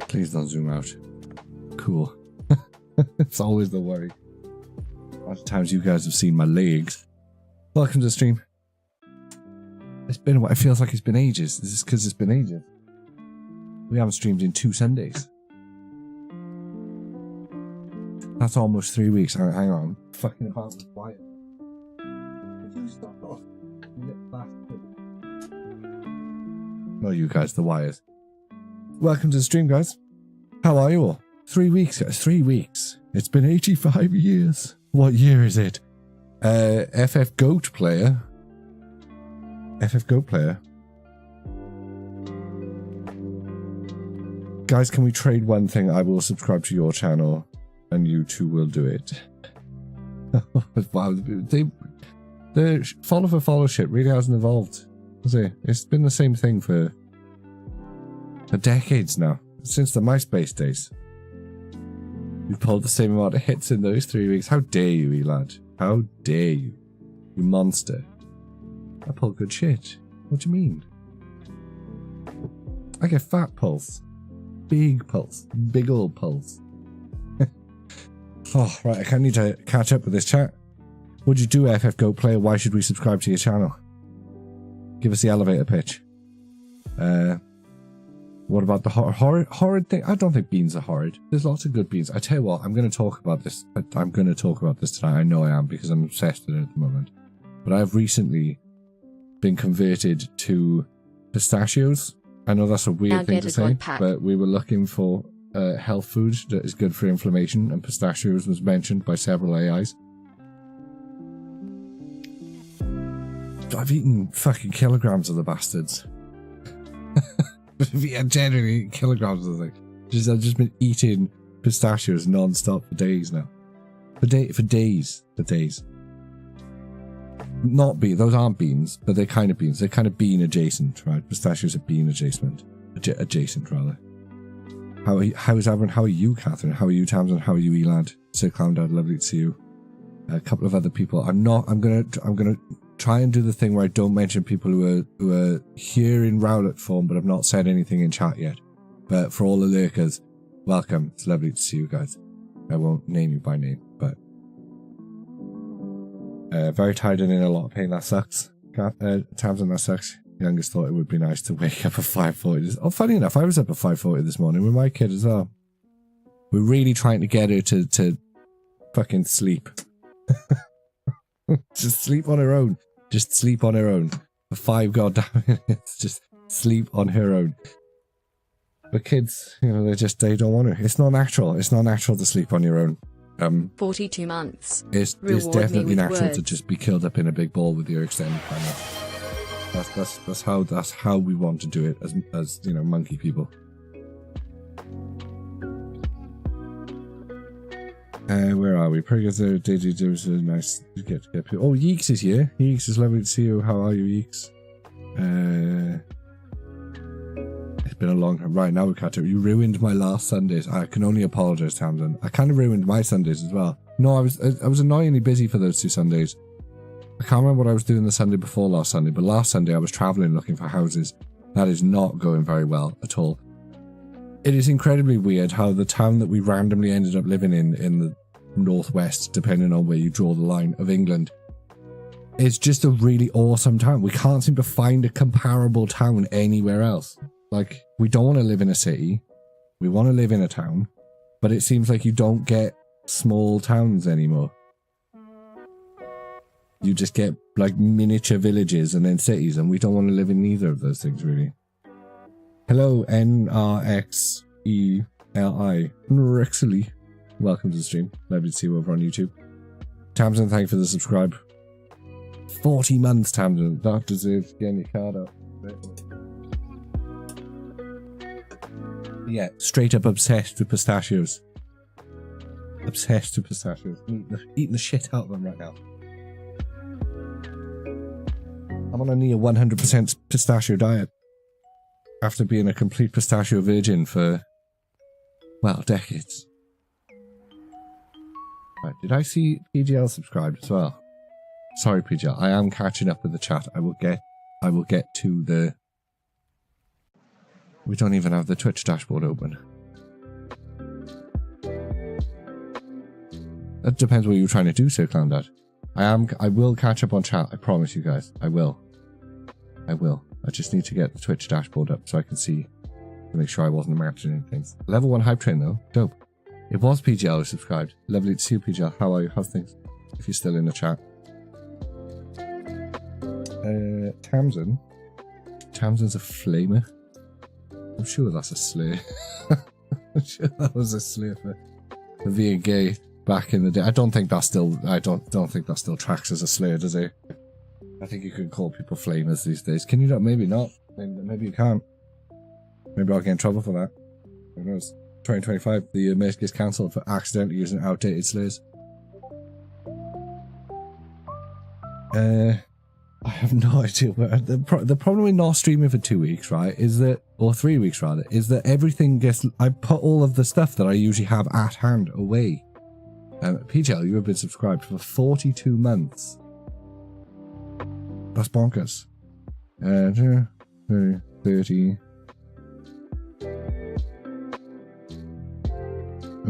Please don't zoom out. Cool. It's always the worry. A lot of times you guys have seen my legs. Welcome to the stream. It's been, it feels like it's been ages. Is this because it's been ages? We haven't streamed in 2 Sundays. That's almost 3 weeks. Hang on. Fucking heart was quiet. Did you stop off? No, you guys, the wires. Welcome to the stream, guys. How are you all? 3 weeks, guys. 3 weeks. It's been 85 years. What year is it? FF Goat player. FF Goat player. Guys, can we trade one thing? I will subscribe to your channel and you two will do it. Wow, the follow for follow shit really hasn't evolved, has it? It's been the same thing for decades now, since the MySpace days. You've pulled the same amount of hits in those 3 weeks. How dare you, lad? How dare you? You monster. I pull good shit. What do you mean? I get fat pulse. Big pulse. Big old pulse. Oh, right, I need to catch up with this chat. Would you do FF Goat player? Why should we subscribe to your channel? Give us the elevator pitch. What about the horrid thing? I don't think beans are horrid. There's lots of good beans. I tell you what, I'm going to talk about this. I'm going to talk about this tonight. I know I am because I'm obsessed with it at the moment. But I've recently been converted to pistachios. I know that's a weird thing to say, but we were looking for health food that is good for inflammation, and pistachios was mentioned by several AIs. I've eaten fucking kilograms of the bastards. Yeah, generally kilograms of the thing. I've just been eating pistachios non-stop for days now. For days. Not beans. Those aren't beans, but they're kind of beans. They're kind of bean adjacent, right? Pistachios are bean adjacent. Adjacent, rather. How is everyone? How are you, Catherine? How are you, Tamsin? How are you, Elad? Sir Clown Dad, lovely to see you. A couple of other people. I'm gonna try and do the thing where I don't mention people who are here in Rowlet form, but I've not said anything in chat yet. But for all the lurkers, welcome. It's lovely to see you guys. I won't name you by name, but very tired and in a lot of pain. That sucks. Tamsin, that sucks. Youngest thought it would be nice to wake up at 5:40. Oh, funny enough, I was up at 5:40 this morning with my kid as well. We're really trying to get her to fucking sleep. Just sleep on her own. Just sleep on her own. For 5 goddamn minutes. Just sleep on her own. But kids, you know, they don't want to. It's not natural. It's not natural to sleep on your own. 42 months. It's definitely natural to just be killed up in a big ball with your extended family. That's how we want to do it as you know, monkey people. Where are we? Pretty good. It was nice to get people. Oh, Yeeks is here. Yeeks, is lovely to see you. How are you, Yeeks? It's been a long time. Right, now we catch up. You ruined my last Sundays. I can only apologise, Tamsin. I kind of ruined my Sundays as well. No, I was annoyingly busy for those 2 Sundays. I can't remember what I was doing the Sunday before last Sunday, but last Sunday I was travelling looking for houses. That is not going very well at all. It is incredibly weird how the town that we randomly ended up living in the northwest, depending on where you draw the line, of England, is just a really awesome town. We can't seem to find a comparable town anywhere else. Like, we don't want to live in a city. We want to live in a town. But it seems like you don't get small towns anymore. You just get, like, miniature villages and then cities, and we don't want to live in either of those things, really. Hello, NRXELI. Rexley. Welcome to the stream. Lovely to see you over on YouTube. Tamsin, thank you for the subscribe. 40 months, Tamsin. That deserves getting your card up. Yeah, straight up obsessed with pistachios. Obsessed with pistachios. Eating the shit out of them right now. I'm on a near 100% pistachio diet. After being a complete pistachio virgin for, well, decades. Right, did I see PGL subscribed as well? Sorry, PGL, I am catching up with the chat. I will get to the... We don't even have the Twitch dashboard open. That depends what you're trying to do, Sir Clown Dad. I will catch up on chat, I promise you guys. I will. I just need to get the Twitch dashboard up so I can see, to make sure I wasn't imagining things. Level 1 hype train though, dope. It was PGL who subscribed. Lovely to see you, PGL. How are you? How's things? If you're still in the chat. Tamsin. Tamsin's a flamer. I'm sure that's a slur. I'm sure that was a slur for being gay back in the day. I don't think that still tracks as a slur, does it? I think you can call people flamers these days. Can you not? Maybe not. Maybe you can't. Maybe I'll get in trouble for that. Who knows? 2025, the year Mace gets cancelled for accidentally using outdated slays. I have no idea where the problem with not streaming for 2 weeks, right, is that, or 3 weeks rather, is that everything gets, I put all of the stuff that I usually have at hand away. PTL, you have been subscribed for 42 months. That's bonkers. 30.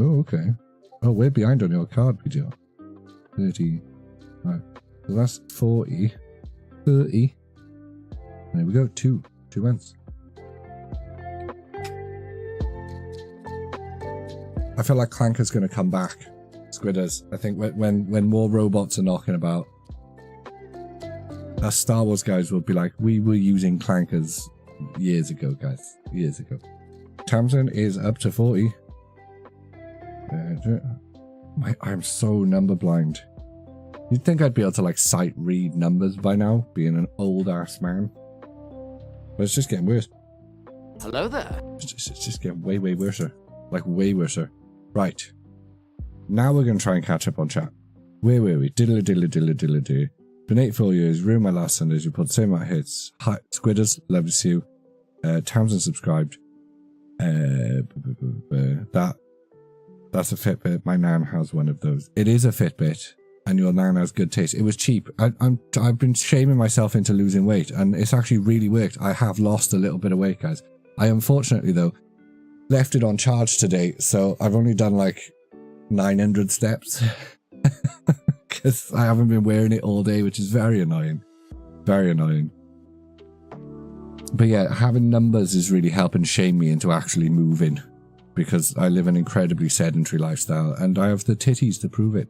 Oh, okay. Oh, we're behind on your card, PTL. 30. Right. So that's 40. 30. There we go. 2 months. I feel like Clanker's going to come back. Squidders. I think when more robots are knocking about, us Star Wars guys will be like, we were using Clankers years ago, guys. Years ago. Tamsin is up to 40. I'm so number blind. You'd think I'd be able to like sight read numbers by now, being an old ass man. But it's just getting worse. Hello there. It's just getting way worse. Like way worse. Right. Now we're going to try and catch up on chat. Where were we? Diddle. Been 8 full years, ruined my last Sundays, you put the same amount of hits. Hi, Squidders, love to see you. Townsend subscribed. That's a Fitbit. My nan has one of those. It is a Fitbit, and your nan has good taste. It was cheap. I've been shaming myself into losing weight, and it's actually really worked. I have lost a little bit of weight, guys. I unfortunately, though, left it on charge today, so I've only done like 900 steps. Because I haven't been wearing it all day, which is very annoying. Very annoying. But yeah, having numbers is really helping shame me into actually moving. Because I live an incredibly sedentary lifestyle, and I have the titties to prove it.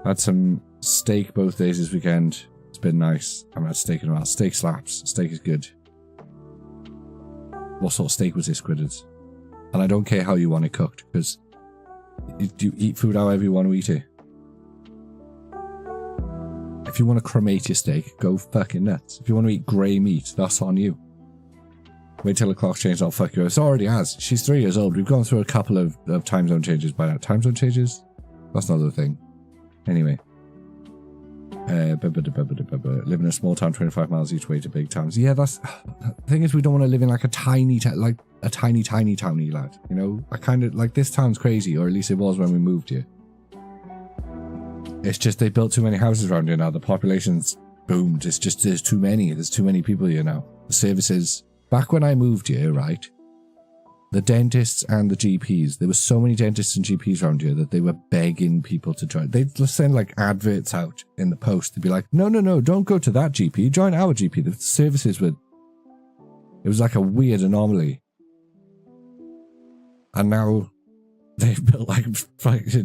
Had some steak both days this weekend. It's been nice. I haven't had steak in a while. Steak slaps. Steak is good. What sort of steak was this, Squidders? And I don't care how you want it cooked, because you eat food however you want to eat it. If you want to cremate your steak, go fucking nuts. If you want to eat grey meat, that's on you. Wait till the clock changes, I'll fuck you. It already has. She's 3 years old. We've gone through a couple of time zone changes by now. Time zone changes? That's not the thing. Anyway. Live in a small town 25 miles each way to big towns. Yeah, that's... The thing is, we don't want to live in like a tiny towny lad. You know? I kind of... Like, this town's crazy, or at least it was when we moved here. It's just they built too many houses around here now. The population's boomed. It's just there's too many. There's too many people here now. The services... Back when I moved here, right, the dentists and the GPs, there were so many dentists and GPs around here that they were begging people to join. They'd send like adverts out in the post to be like, no, don't go to that GP, join our GP. The services were... It was like a weird anomaly. And now they've built like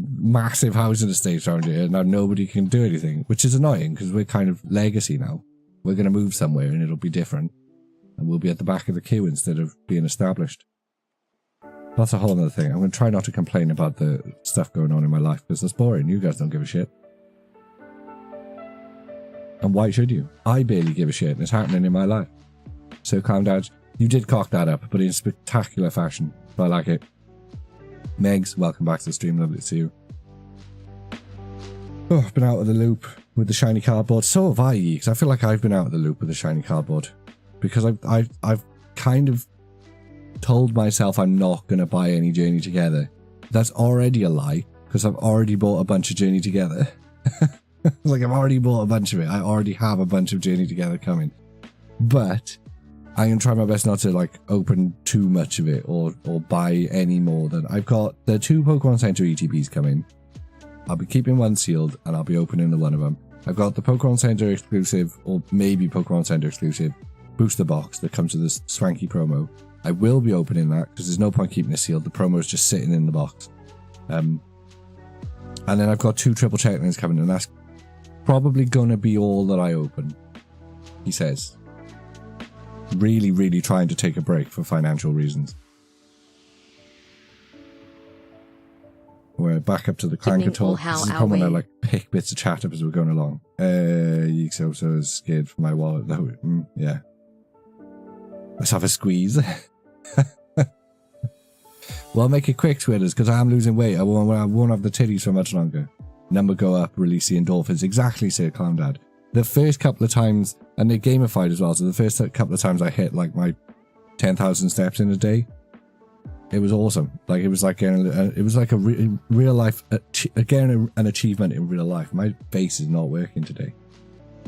massive housing estates around here, and now nobody can do anything, which is annoying because we're kind of legacy now. We're going to move somewhere and it'll be different. And we'll be at the back of the queue instead of being established. That's a whole other thing. I'm going to try not to complain about the stuff going on in my life because that's boring. You guys don't give a shit. And why should you? I barely give a shit and it's happening in my life. So calm down. You did cock that up, but in spectacular fashion. But I like it. Megs, welcome back to the stream. Lovely to see you. Oh, I've been out of the loop with the shiny cardboard. So have I, because I feel like I've been out of the loop with the shiny cardboard. Because I've kind of told myself I'm not going to buy any Journey Together. That's already a lie, because I've already bought a bunch of Journey Together. Like, I've already bought a bunch of it. I already have a bunch of Journey Together coming. But I'm going to try my best not to, like, open too much of it or buy any more than... I've got the 2 Pokemon Center ETBs coming. I'll be keeping one sealed, and I'll be opening the one of them. I've got the Pokemon Center exclusive, or maybe Pokemon Center exclusive, booster box that comes with this swanky promo. I will be opening that because there's no point keeping it sealed. The promo is just sitting in the box. And then I've got 2 triple check-ins coming, and that's probably going to be all that I open, he says. Really trying to take a break for financial reasons. we're back up to the clanker talk. This is the problem when I like pick bits of chat up as we're going along. So is scared for my wallet though. Yeah. Let's have a squeeze. Well, make it quick, Twitters, because I am losing weight. I won't have the titties for much longer. Number go up, release the endorphins. Exactly, Sir Clown Dad. The first couple of times, and they gamified as well, so the first couple of times I hit like my 10,000 steps in a day, it was awesome. Like, it was like a real life, again, an achievement in real life. My face is not working today.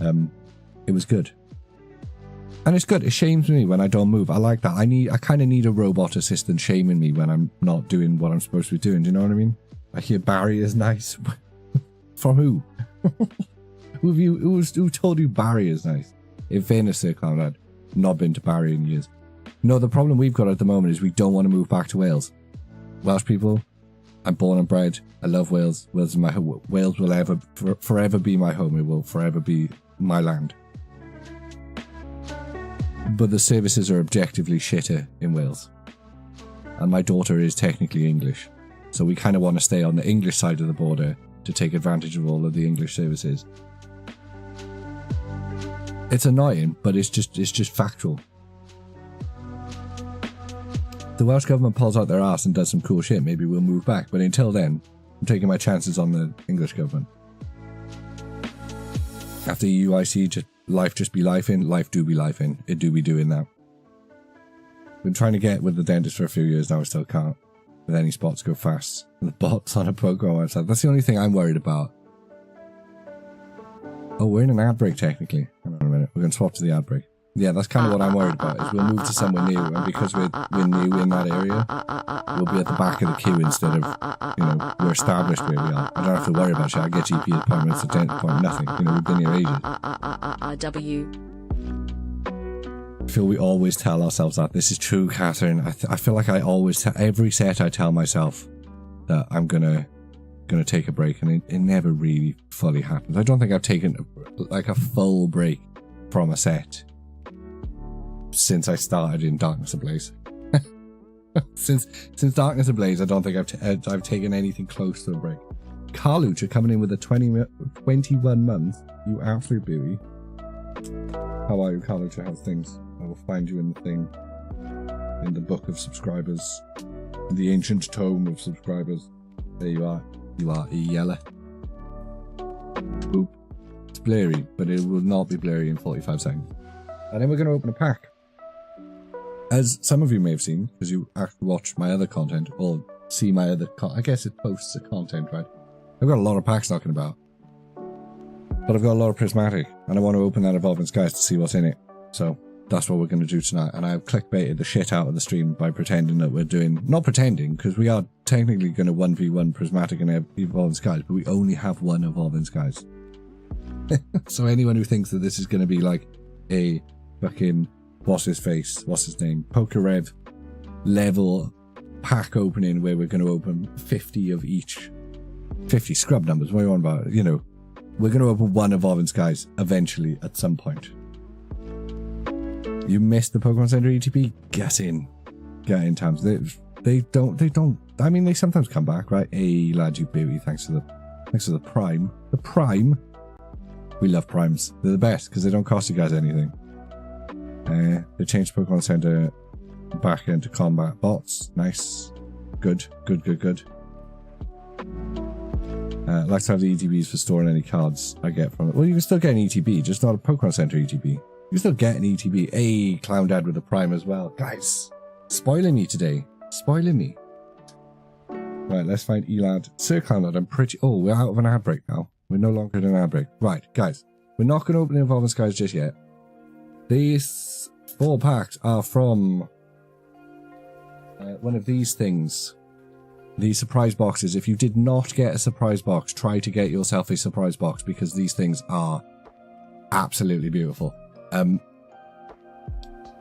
It was good. And it's good. It shames me when I don't move. I like that. I kind of need a robot assistant shaming me when I'm not doing what I'm supposed to be doing. Do you know what I mean? I hear Barry is nice. From who? Who told you Barry is nice? In fairness, Sir Clown Dad, not been to Barry in years. No, the problem we've got at the moment is we don't want to move back to Wales. Welsh people, I'm born and bred. I love Wales. Wales is my home. Wales will forever be my home. It will forever be my land. But the services are objectively shitter in Wales. And my daughter is technically English. So we kind of want to stay on the English side of the border to take advantage of all of the English services. It's annoying, but it's just factual. The Welsh government pulls out their arse and does some cool shit, maybe we'll move back. But until then, I'm taking my chances on the English government. After UIC, life just be life in, life do be life in. It do be doing that. Been trying to get with the dentist for a few years now, I still can't. With any spots go fast. And the bots on a Pokémon website. That's the only thing I'm worried about. Oh, we're in an ad break technically. Hang on a minute. We're going to swap to the ad break. Yeah, that's kind of what I'm worried about, is we'll move to somewhere new, and because we're new in that area, we'll be at the back of the queue instead of, you know, we're established where we are. I don't have to worry about shit. I get GP appointments, a dentist appointment, nothing. You know, we've been here ages. I feel we always tell ourselves that. This is true, Catherine. I feel like I always, every set I tell myself that I'm gonna take a break, and it never really fully happens. I don't think I've taken like a full break from a set since I started in Darkness Ablaze. since Darkness Ablaze, I don't think I've taken anything close to a break. Carlucha coming in with a 21 months. You absolute beauty. How are you, Carlucha? How's things? I will find you in the thing, in the book of subscribers, in the ancient tome of subscribers. There you are. You are yellow. Boop. It's blurry, but it will not be blurry in 45 seconds. And then we're going to open a pack. As some of you may have seen, because you actually watch my other content, or see my other I guess it posts the content, right? I've got a lot of packs knocking about. But I've got a lot of Prismatic, and I want to open that Evolving Skies to see what's in it. So that's what we're going to do tonight. And I've clickbaited the shit out of the stream by pretending that we're doing... Not pretending, because we are technically going to 1v1 Prismatic and Evolving Skies, but we only have one Evolving Skies. So anyone who thinks that this is going to be like a fucking... What's his name? Pokerev level pack opening where we're going to open 50 of each. 50 scrub numbers, what are you on about? You know, we're going to open one Evolving Skies eventually at some point. You missed the Pokemon Center ETP? Get in times. They don't, I mean, they sometimes come back, right? Hey, lad, you beauty, thanks for the Prime. The Prime? We love Primes. They're the best because they don't cost you guys anything. They changed Pokemon Center back into combat bots. Nice. Good. Like to have the ETBs for storing any cards I get from it. Well, you can still get an ETB, just not a Pokemon Center ETB. You can still get an ETB. Hey, Clown Dad with a Prime as well. Guys, spoiling me today. Spoiling me. Right, let's find Elad. Sir Clown Dad, I'm pretty... Oh, we're out of an ad break now. We're no longer in an ad break. Right, guys. We're not going to open Evolving Skies just yet. These 4 packs are from one of these things. These surprise boxes. If you did not get a surprise box, try to get yourself a surprise box because these things are absolutely beautiful.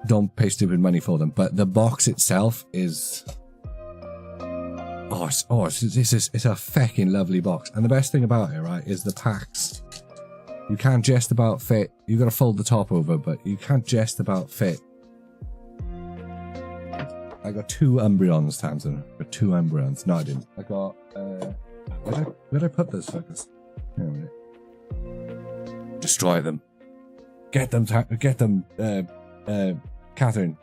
Don't pay stupid money for them, but the box itself is... it's a fucking lovely box. And the best thing about it, right, is the packs. You can't just about fit. You've got to fold the top over, but you can't just about fit I got 2 Umbreons, Tamsin. I got 2 Umbreons. No, I didn't. I got, where'd I put those fuckers? Hang on a minute. Destroy them. Get them, Catherine.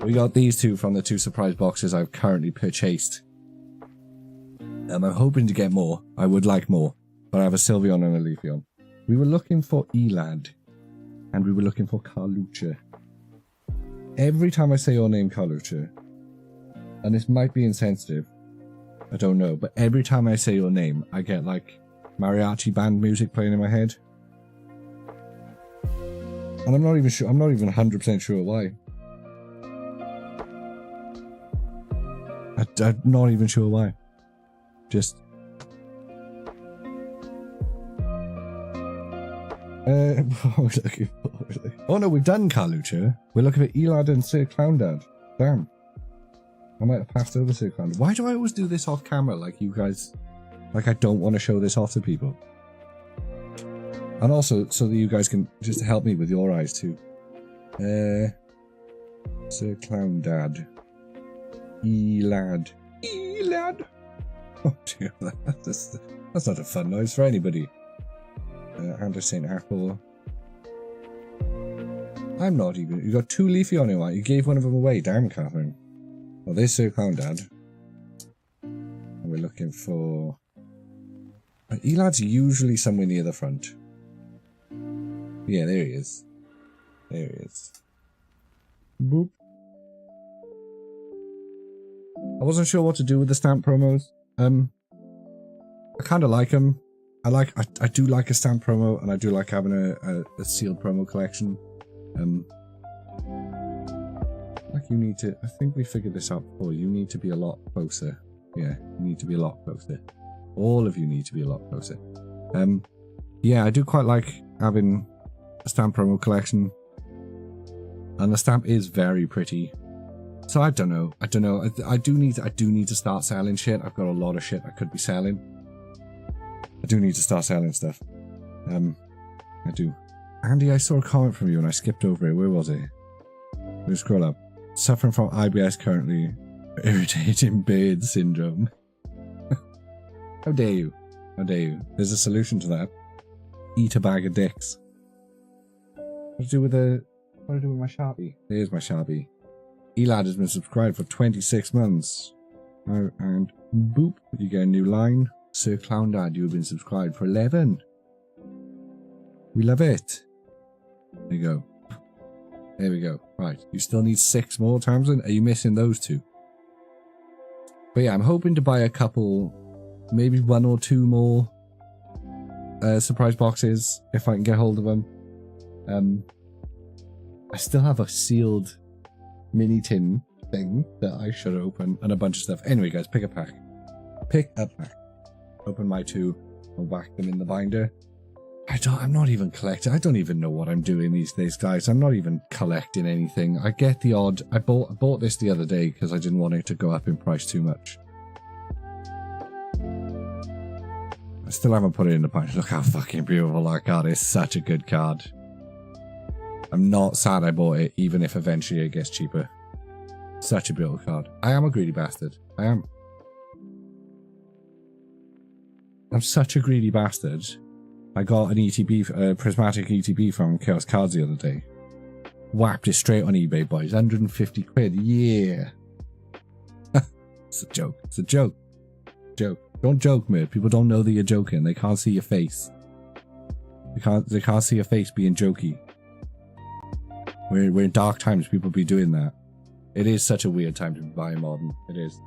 We got these 2 from the 2 surprise boxes I've currently purchased. I'm hoping to get more. I would like more. But I have a Sylveon and a Leafeon. We were looking for Elad. And we were looking for Carlucha. Every time I say your name, Carlucha, and this might be insensitive, I don't know, but every time I say your name, I get like mariachi band music playing in my head. And I'm not even 100% sure why. I'm not even sure why. Just... what we're looking for, really. Oh no, we've done Carlucha. We're looking for Elad and Sir Clowndad. Damn. I might have passed over Sir Clowndad. Why do I always do this off camera like you guys... Like I don't want to show this off to people. And also, so that you guys can just help me with your eyes too. Sir Clowndad. Elad. Elad! Oh dear, that's not a fun noise for anybody. Anderson Apple. I'm not even... You got 2 Leafy on your. You gave one of them away. Damn, Catherine. Well, there's Sir Clowndad. And we're looking for... Elad's usually somewhere near the front. Yeah, there he is. There he is. Boop. I wasn't sure what to do with the stamp promos. I kind of like them. I do like a stamp promo, and I do like having a sealed promo collection. Like you need to... I think we figured this out before. You need to be a lot closer. Yeah, you need to be a lot closer. All of you need to be a lot closer. Yeah, I do quite like having a stamp promo collection. And the stamp is very pretty. So I don't know. I do need to start selling shit. I've got a lot of shit I could be selling. I do need to start selling stuff. I do. Andy, I saw a comment from you and I skipped over it. Where was it? Let me scroll up. Suffering from IBS currently. Irritating beard syndrome. How dare you? How dare you? There's a solution to that. Eat a bag of dicks. What do I do with my Sharpie? There's my Sharpie. Elad has been subscribed for 26 months. Oh, and boop, you get a new line. Sir Clowndad, you have been subscribed for 11. We love it. There you go. There we go. Right, you still need 6 more, Tamsin? Are you missing those 2? But yeah, I'm hoping to buy a couple, maybe 1 or 2 more surprise boxes, if I can get hold of them. I still have a sealed mini tin thing that I should open, and a bunch of stuff. Anyway, guys, pick a pack. Pick a pack. Open my 2 and whack them in the binder. I'm not even collecting. I don't even know what I'm doing these days, guys. I'm not even collecting anything. I get the odd... I bought this the other day because I didn't want it to go up in price too much. I still haven't put it in the binder. Look how fucking beautiful that card is. Such a good card. I'm not sad I bought it, even if eventually it gets cheaper. Such a beautiful card. I am a greedy bastard. I am. I'm such a greedy bastard. I got an ETB, prismatic ETB from Chaos Cards the other day. Whapped it straight on eBay, boys. 150 quid. Yeah. It's a joke. It's a joke. Joke. Don't joke, mate. People don't know that you're joking. They can't see your face. They can't see your face being jokey. We're in dark times. People be doing that. It is such a weird time to be buying modern. It is.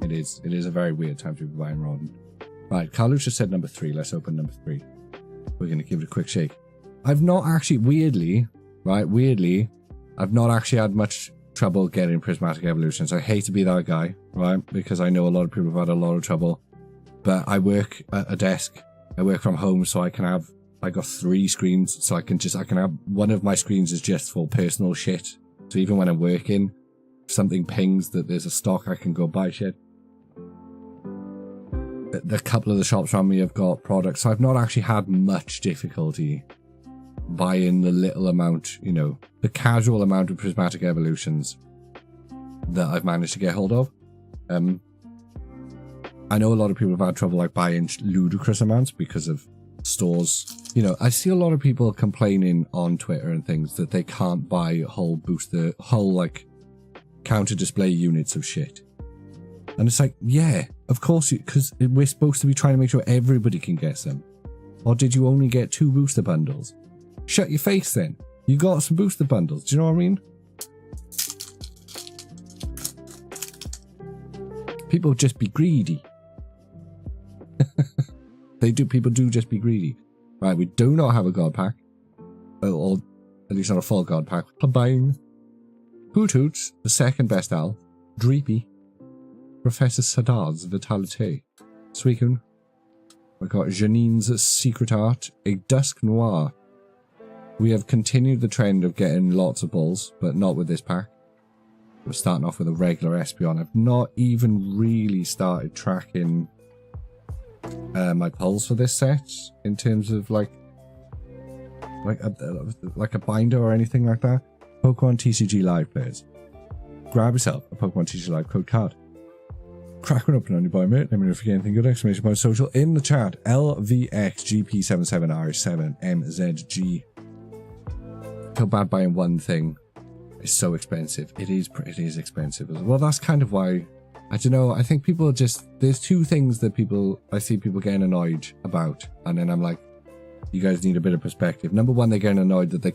It is. It is a very weird time to be buying modern. Right, Carlucha said number 3. Let's open number 3. We're going to give it a quick shake. I've not actually, weirdly, I've not actually had much trouble getting Prismatic Evolutions. I hate to be that guy, right? Because I know a lot of people have had a lot of trouble. But I work at a desk. I work from home, so I got 3 screens, so I can have, one of my screens is just for personal shit. So even when I'm working, if something pings that there's a stock, I can go buy shit. a couple of the shops around me have got products, so I've not actually had much difficulty buying the little amount, you know, the casual amount of Prismatic Evolutions that I've managed to get hold of. I know a lot of people have had trouble like buying ludicrous amounts because of stores. You know, I see a lot of people complaining on Twitter and things that they can't buy whole like counter display units of shit. And it's like, yeah, of course, because we're supposed to be trying to make sure everybody can get some. Or did you only get 2 booster bundles? Shut your face then. You got some booster bundles. Do you know what I mean? People just be greedy. People do just be greedy. Right, we do not have a god pack. Or at least not a full god pack. Bang. Hoot Hoots, the second best owl. Dreepy. Professor Sadar's Vitality. Suicune. We've got Janine's Secret Art. A Dusk Noir. We have continued the trend of getting lots of pulls, but not with this pack. We're starting off with a regular Espeon. I've not even really started tracking my pulls for this set in terms of like a binder or anything like that. Pokemon TCG Live players, grab yourself a Pokemon TCG Live code card. Crack one open on your boy, mate. Let me know if you get anything good. Exclamation point social in the chat. LVXGP77R7MZG. Feel bad buying one thing. It's so expensive. It is expensive as well. That's kind of why, I don't know, I think people just, there's 2 things that I see people getting annoyed about, and then I'm like, you guys need a bit of perspective. Number 1, they're getting annoyed that they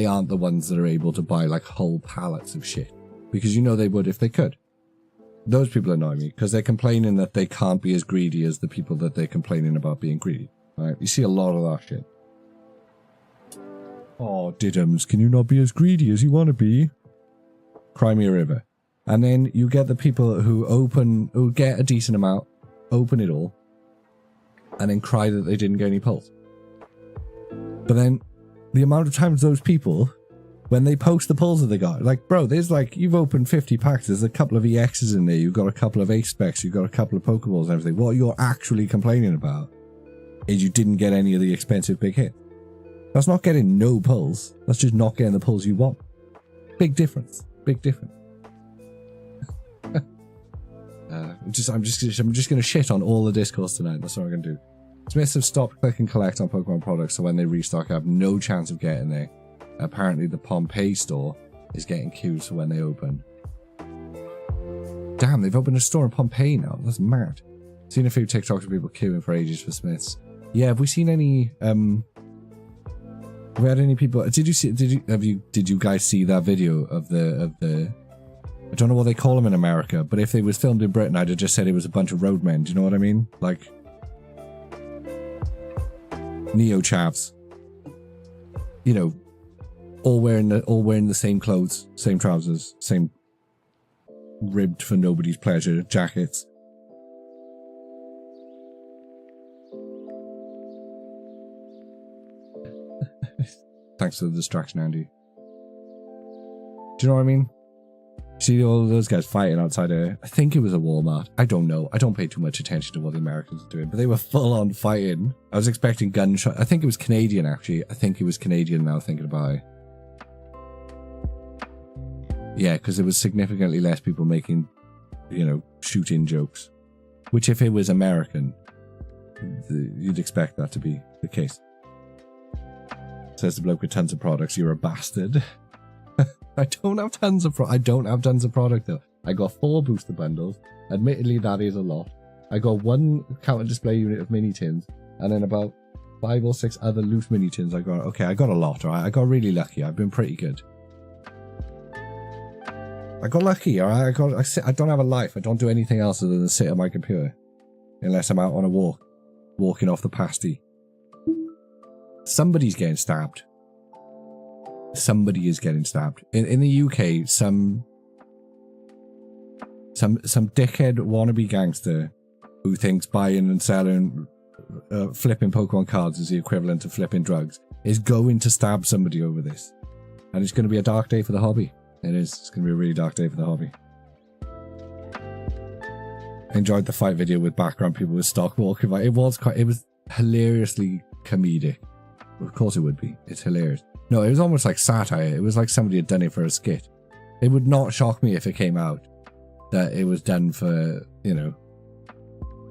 aren't the ones that are able to buy like whole pallets of shit, because you know they would if they could. Those people annoy me because they're complaining that they can't be as greedy as the people that they're complaining about being greedy. Right? You see a lot of that shit. Oh, Diddums, can you not be as greedy as you want to be? Cry me a river. And then you get the people who get a decent amount, open it all, and then cry that they didn't get any pulls. But then the amount of times those people, when they post the pulls that they got, like, bro, there's like, you've opened 50 packs, there's a couple of EXs in there, you've got a couple of Ace Specs, you've got a couple of Pokeballs and everything. What you're actually complaining about is you didn't get any of the expensive big hits. That's not getting no pulls. That's just not getting the pulls you want. Big difference. Big difference. I'm just going to shit on all the discourse tonight. That's what I'm going to do. Smiths have stopped click and collect on Pokemon products, so when they restock, I have no chance of getting there. Apparently, the Pompeii store is getting queued for when they open. Damn, they've opened a store in Pompeii now. That's mad. Seen a few TikToks of people queuing for ages for Smiths. Yeah, have we seen any? Have we had any people? Did you guys see that video of the? I don't know what they call them in America, but if it was filmed in Britain, I'd have just said it was a bunch of roadmen. Do you know what I mean? Like neo chavs. You know, all wearing the same clothes, same trousers, same ribbed for nobody's pleasure jackets. Thanks for the distraction, Andy. Do you know what I mean? See all those guys fighting outside I think it was a Walmart. I don't know. I don't pay too much attention to what the Americans are doing, but they were full on fighting. I was expecting gunshot. I think it was Canadian, actually. I think it was Canadian now, thinking about it. Yeah, because there was significantly less people making, you know, shooting jokes. Which, if it was American, you'd expect that to be the case. Says the bloke with tons of products, you're a bastard. I don't have tons of product though. I got 4 booster bundles. Admittedly, that is a lot. I got 1 counter display unit of mini tins, and then about 5 or 6 other loose mini tins I got. Okay, I got a lot, alright? I got really lucky. I've been pretty good. I got lucky, alright? I don't have a life. I don't do anything else other than sit at my computer. Unless I'm out on a walk. Walking off the pasty. Somebody's getting stabbed. Somebody is getting stabbed. In the UK, some dickhead wannabe gangster who thinks buying and selling, flipping Pokemon cards is the equivalent of flipping drugs is going to stab somebody over this. And it's going to be a dark day for the hobby. It is. It's going to be a really dark day for the hobby. enjoyed the fight video with background people with stock walking by. It was hilariously comedic. Of course it would be. It's hilarious. No, it was almost like satire. It was like somebody had done it for a skit. It would not shock me if it came out that it was done for, you know,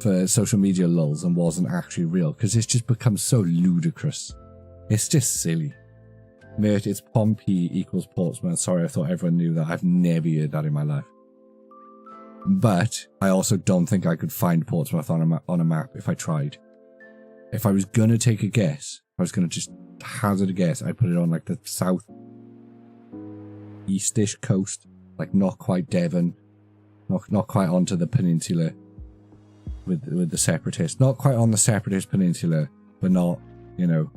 for social media lulz and wasn't actually real, because it's just become so ludicrous. It's just silly. Mate, it's Pompey equals Portsmouth. Sorry, I thought everyone knew that. I've never heard that in my life. But I also don't think I could find Portsmouth on a map if I tried. If I was going to take a guess, I was going to just hazard a guess, I'd put it on like the south eastish coast, like not quite Devon, not quite onto the peninsula with the separatists, not quite on the separatist peninsula, but not, you know,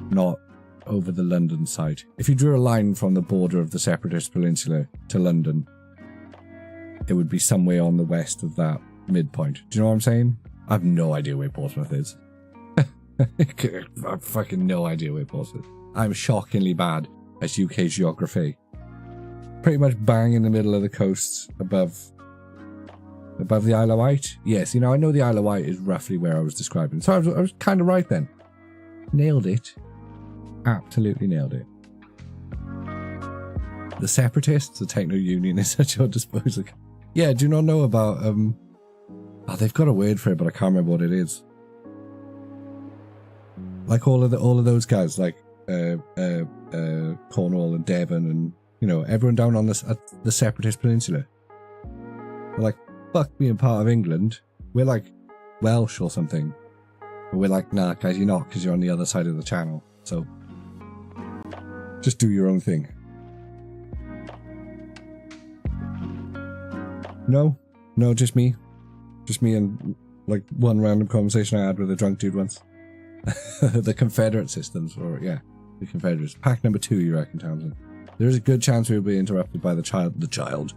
not over the London side. If you drew a line from the border of the separatist peninsula to London, it would be somewhere on the west of that midpoint. Do you know what I'm saying? I have no idea where Portsmouth is. I've fucking no idea where Portsmouth is. I'm shockingly bad at UK geography. Pretty much bang in the middle of the coast above the Isle of Wight. Yes, you know, I know the Isle of Wight is roughly where I was describing. So I was kind of right then. Nailed it. Absolutely nailed it. The separatists, the techno union is at your disposal. Yeah, do you not know about they've got a word for it, but I can't remember what it is. Like all of those guys, like Cornwall and Devon, and you know, everyone down on the separatist peninsula. They're like, fuck being part of England. We're like Welsh or something. But we're like, nah, guys, you're not, because you're on the other side of the channel. So just do your own thing. No, just me. Just me and like one random conversation I had with a drunk dude once. The Confederate systems, or yeah, the Confederates. Pack number 2, you reckon, Townsend? There is a good chance we'll be interrupted by the child.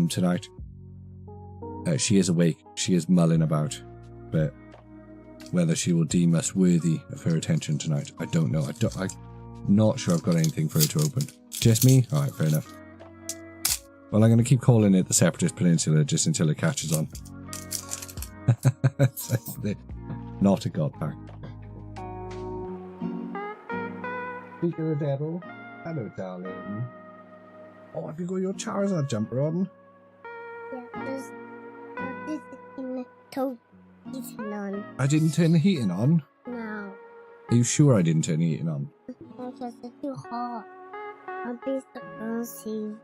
Tonight. She is awake. She is mulling about, but whether she will deem us worthy of her attention tonight, I don't know. I'm not sure I've got anything for her to open. Just me? All right, fair enough. Well, I'm going to keep calling it the Separatist Peninsula just until it catches on. Not a god pack. Speak of the devil. Hello, darling. Oh, have you got your Charizard jumper on? Yeah, there's heating on. I didn't turn the heating on? No. Are you sure I didn't turn the heating on? Because it's too hot. I'll be so fancy.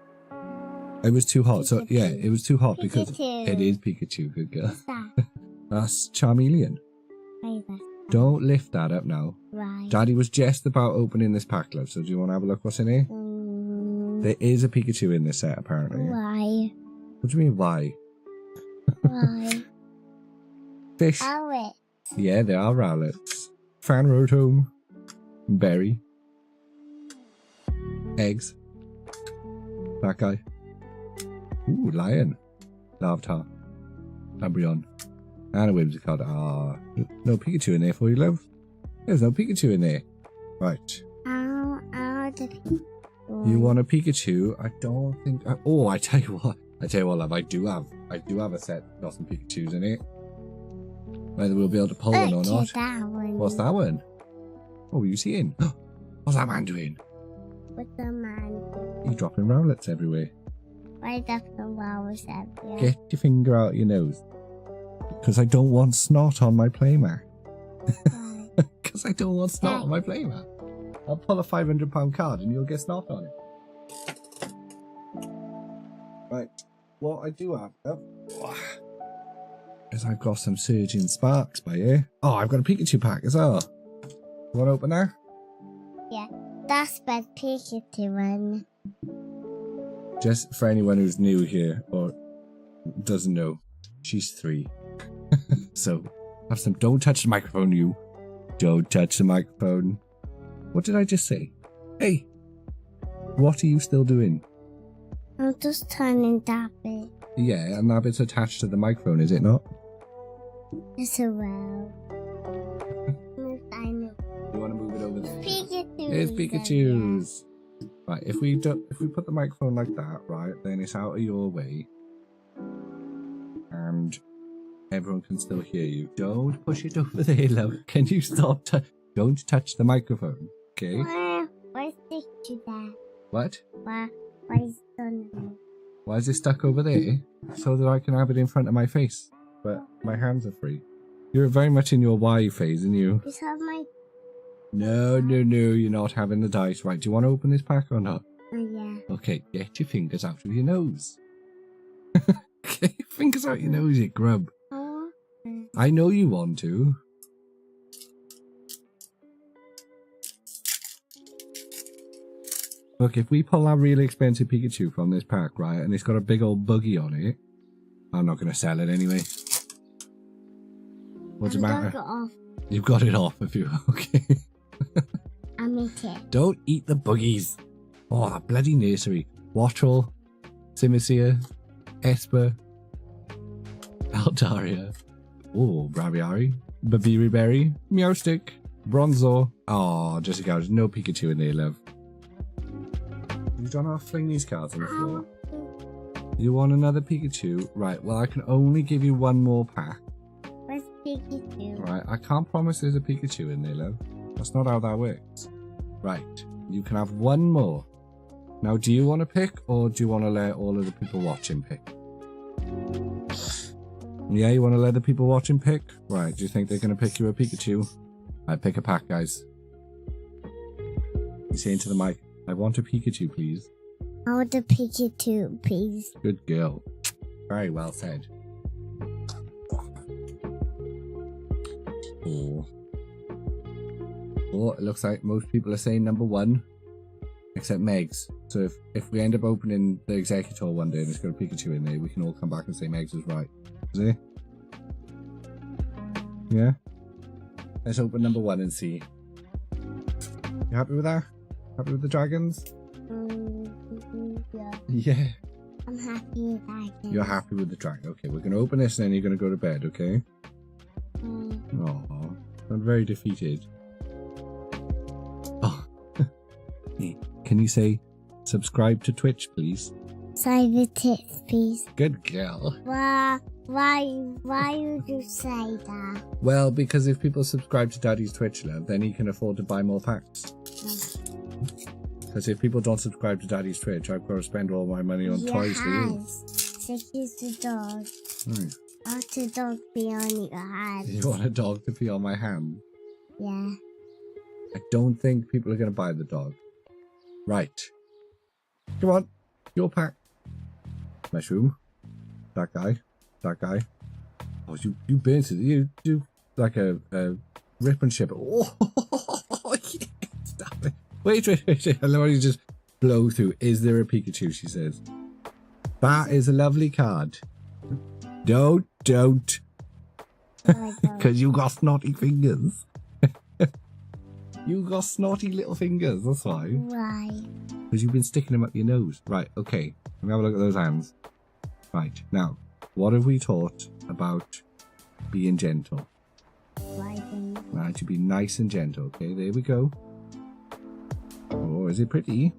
It was too hot, so Pikachu. yeah, it was too hot because Pikachu. it is Pikachu, good girl. What's that? That's Charmeleon. Why that? Don't lift that up now. Right. Daddy was just about opening this pack, love, so do you want to have a look what's in here? There is a Pikachu in this set, apparently. Why? What do you mean, why? Why? Fish. Owlet. Yeah, they are Rowlets. Fanrotome. Berry. Eggs. That guy. Ooh, lion. Larvitar. Umbreon. And a Whimsicott. Ah, no Pikachu in there for you, love. There's no Pikachu in there. Right. The Pikachu. You want a Pikachu? I don't think. Oh, I tell you what, love. I do have a set that got some Pikachus in it. Whether we'll be able to pull one or not. That one. What's that one? What were you seeing? What's that man doing? What's the man? He's dropping Rowlets everywhere. Why the flowers everywhere? Get your finger out your nose. Because I don't want snot on my playmat. Why? Because I don't want snot on my playmat. I'll pull a £500 card and you'll get snot on it. Right. What I do have is I've got some Surging Sparks by here. Oh, I've got a Pikachu pack as well. You want to open that? Yeah, that's the Pikachu one. Just for anyone who's new here or doesn't know, she's 3. So, have some. Don't touch the microphone, you. Don't touch the microphone. What did I just say? Hey, what are you still doing? I'm just turning that bit. Yeah, and that bit's attached to the microphone, is it not? Yes, a well. I know. You want to move it over there? Pikachu. It's Pikachu's. Right, if we put the microphone like that, right, then it's out of your way. and everyone can still hear you. Don't push it over there, love. Can you stop? Don't touch the microphone, okay? Why stick to that? What? Why is it Why is it stuck over there? So that I can have it in front of my face. But my hands are free. You're very much in your Y phase, aren't you? Just have my... No, you're not having the dice. Right, do you want to open this pack or not? Oh, yeah. Okay, get your fingers out of your nose. Get your fingers out your nose, you grub. Oh. I know you want to. Look, if we pull that really expensive Pikachu from this pack, right, and it's got a big old buggy on it, I'm not going to sell it anyway. What's the matter? You've got it off, if you... Okay. I'm it. Don't eat the buggies. Oh, that bloody nursery. Wattrel, Simisear, Esper, Altaria. Oh, Braviary, Babiri Berry, Meowstic, Bronzor. Oh, Jessica, there's no Pikachu in there, love. You don't have to fling these cards on the floor. You want another Pikachu? Right, well, I can only give you one more pack. Where's Pikachu? Right, I can't promise there's a Pikachu in there, love. That's not how that works. Right, you can have one more. Now, do you want to pick, or do you want to let all of the people watching pick? Yeah, you want to let the people watching pick? Right, do you think they're going to pick you a Pikachu? Right, pick a pack, guys. You say into the mic, I want a Pikachu, please. I want a Pikachu, please. Good girl. Very well said. Oh. Oh, it looks like most people are saying number one, except Megs. So if we end up opening the Executor one day and it's got a Pikachu in there, we can all come back and say Megs was right. Is it? Yeah? Let's open number one and see. You happy with that? Happy with the dragons? Yeah. Yeah. I'm happy with that. You're happy with the dragon. Okay, we're going to open this and then you're going to go to bed, okay? Aww. I'm very defeated. Oh. Can you say subscribe to Twitch, please? Cyber tits, please. Good girl. Why would you say that? Well, because if people subscribe to Daddy's Twitch, love, then he can afford to buy more packs. Because if people don't subscribe to Daddy's Twitch, I've got to spend all my money on toys for you. So here's the dog. Right. I want the dog be on your hand. You want a dog to pee on my hand? Yeah. I don't think people are going to buy the dog. Right. Come on. Your pack. Mushroom. That guy. That guy. Oh, you burnt it. You do like a rip and ship. Oh, yeah. Stop it. Wait. I love how you just blow through. Is there a Pikachu, she says. That is a lovely card. Don't. Because you got snotty fingers. You got snotty little fingers, that's why. Why? Because you've been sticking them up your nose. Right, okay. Let me have a look at those hands. Right, now, what have we taught about being gentle? Right, to be nice and gentle. Okay, there we go. Oh, is it pretty?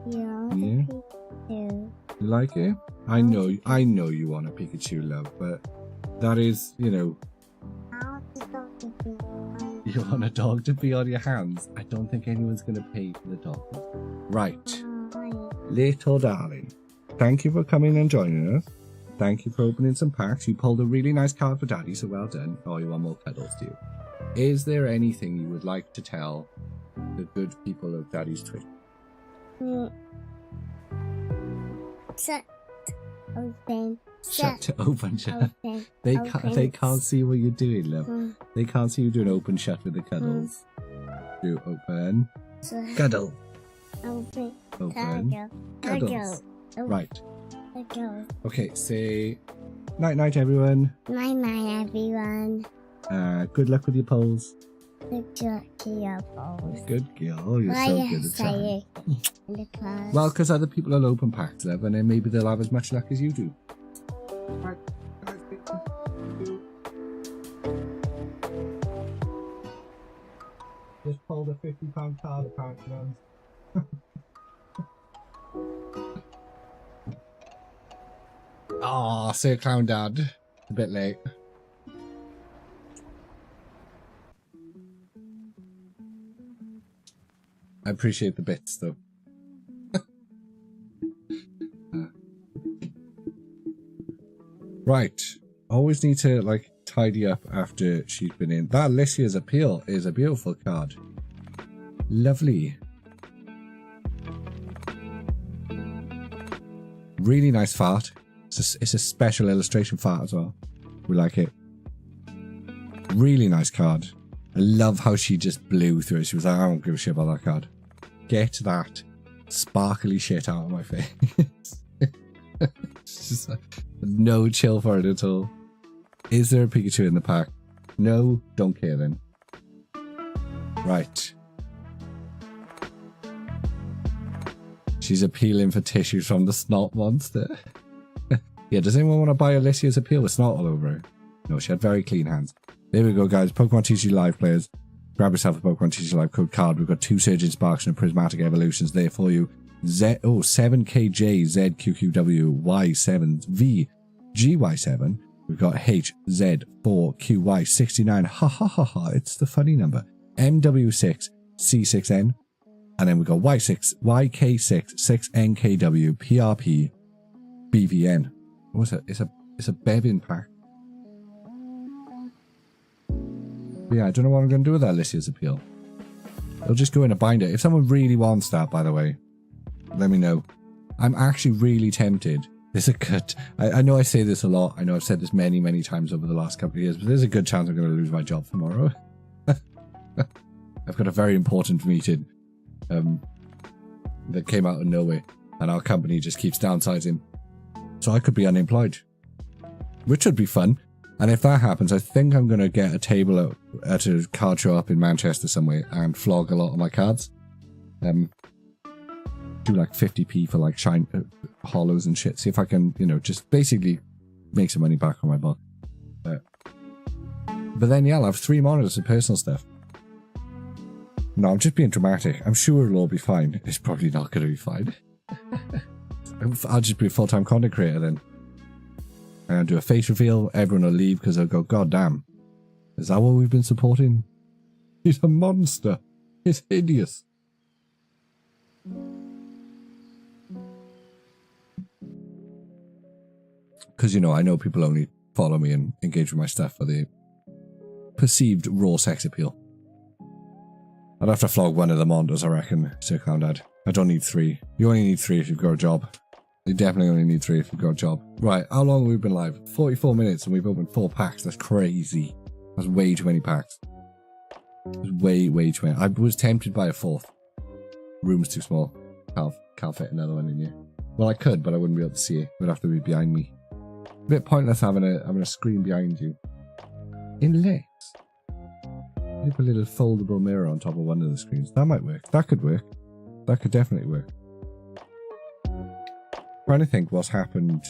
Yeah. Yeah. You like it? I know you want a Pikachu, love, but that is, you know. You want a dog to be on your hands? I don't think anyone's going to pay for the dog. Right. Little darling, thank you for coming and joining us. Thank you for opening some packs. You pulled a really nice card for Daddy, so well done. Oh, you want more cuddles, do you? Is there anything you would like to tell the good people of Daddy's Twitch? Shut. Open. Shut. Open. Shut. Open. They can't see what you're doing, love. They can't see you doing open shut with the cuddles. Do open. Cuddle. Open. Open. Cuddles. Right. Cuddle. Okay, say night everyone. Night everyone. Good luck with your polls. Good luck to your balls. Good girl. You're Why so you good at say trying. it? Well, because other people will open packs, love, and then maybe they'll have as much luck as you do. Right. Just pulled a £50 card apparently. Oh, Sir Clown Dad. A bit late. I appreciate the bits, though. Right. Always need to, like, tidy up after she's been in. That Alicia's Appeal is a beautiful card. Lovely. Really nice fart. It's a special illustration fart as well. We like it. Really nice card. I love how she just blew through it. She was like, I don't give a shit about that card. Get that sparkly shit out of my face. It's just like, no chill for it at all. Is there a Pikachu in the pack? No, don't care then. Right. She's appealing for tissues from the snot monster. Yeah, does anyone want to buy Alicia's Appeal with snot all over her? No, she had very clean hands. There we go, guys. Pokemon TCG Live players. Grab yourself a Pokemon TCG Live code card. We've got 2 Surging Sparks and a Prismatic Evolutions there for you. 7KJ ZQQW Y7V GY7. We've got HZ4QY69. Ha ha ha ha. It's the funny number. MW6 C6N. And then we've got Y6 YK6 6NKW PRP BVN. What's it? It's a Bevin pack. But yeah, I don't know what I'm going to do with that Alicia's Appeal. It'll just go in a binder. If someone really wants that, by the way, let me know. I'm actually really tempted. There's a good... I know I say this a lot. I know I've said this many, many times over the last couple of years, but there's a good chance I'm going to lose my job tomorrow. I've got a very important meeting that came out of nowhere, and our company just keeps downsizing. So I could be unemployed, which would be fun. And if that happens, I think I'm going to get a table at a card show up in Manchester somewhere and flog a lot of my cards. Do like 50p for like shine hollows and shit. See if I can, you know, just basically make some money back on my buck. But then, yeah, I'll have 3 monitors of personal stuff. No, I'm just being dramatic. I'm sure it'll all be fine. It's probably not going to be fine. I'll just be a full-time content creator then. And I'll do a face reveal. Everyone will leave because they'll go, God damn. Is that what we've been supporting? He's a monster. He's hideous. Because, you know, I know people only follow me and engage with my stuff for the perceived raw sex appeal. I'd have to flog one of the monitors, I reckon, Sir Clown Dad. I don't need 3. You only need 3 if you've got a job. You definitely only need 3 if you've got a job. Right, how long have we been live? 44 minutes and we've opened 4 packs. That's crazy. That's way too many packs. That's way too many. I was tempted by a 4th. Room's too small. Can't fit another one in here. Well, I could, but I wouldn't be able to see it. It would have to be behind me. A bit pointless having a screen behind you. Unless you put a little foldable mirror on top of one of the screens. That might work. That could work. That could definitely work. Trying to think what's happened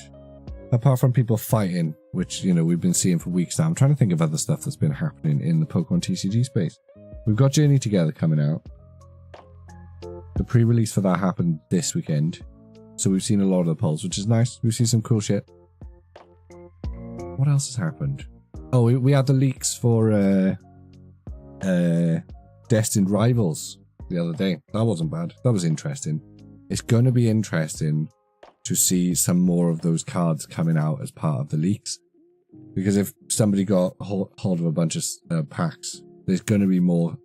apart from people fighting, which, you know, we've been seeing for weeks now. I'm trying to think of other stuff that's been happening in the Pokemon TCG space. We've got Journey Together coming out. The pre-release for that happened this weekend, so we've seen a lot of the polls, which is nice. We've seen some cool shit. What else has happened? Oh, we had the leaks for Destined Rivals the other day. That wasn't bad. That was interesting. It's going to be interesting to see some more of those cards coming out as part of the leaks. Because if somebody got hold of a bunch of packs, there's going to be more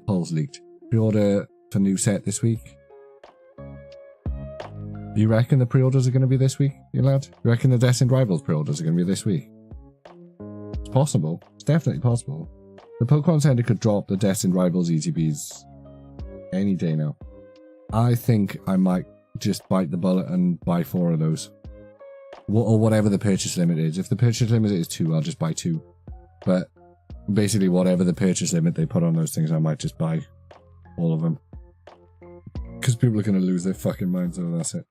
polls leaked. Pre-order for new set this week. You reckon the pre-orders are going to be this week, you lad? You reckon the Destined Rivals pre-orders are going to be this week? It's possible. It's definitely possible. The Pokemon Center could drop the Destined Rivals ETBs any day now. I think I might just bite the bullet and buy 4 of those. Or whatever the purchase limit is. If the purchase limit is 2, I'll just buy 2. But basically whatever the purchase limit they put on those things, I might just buy all of them. Because people are going to lose their fucking minds over that's it.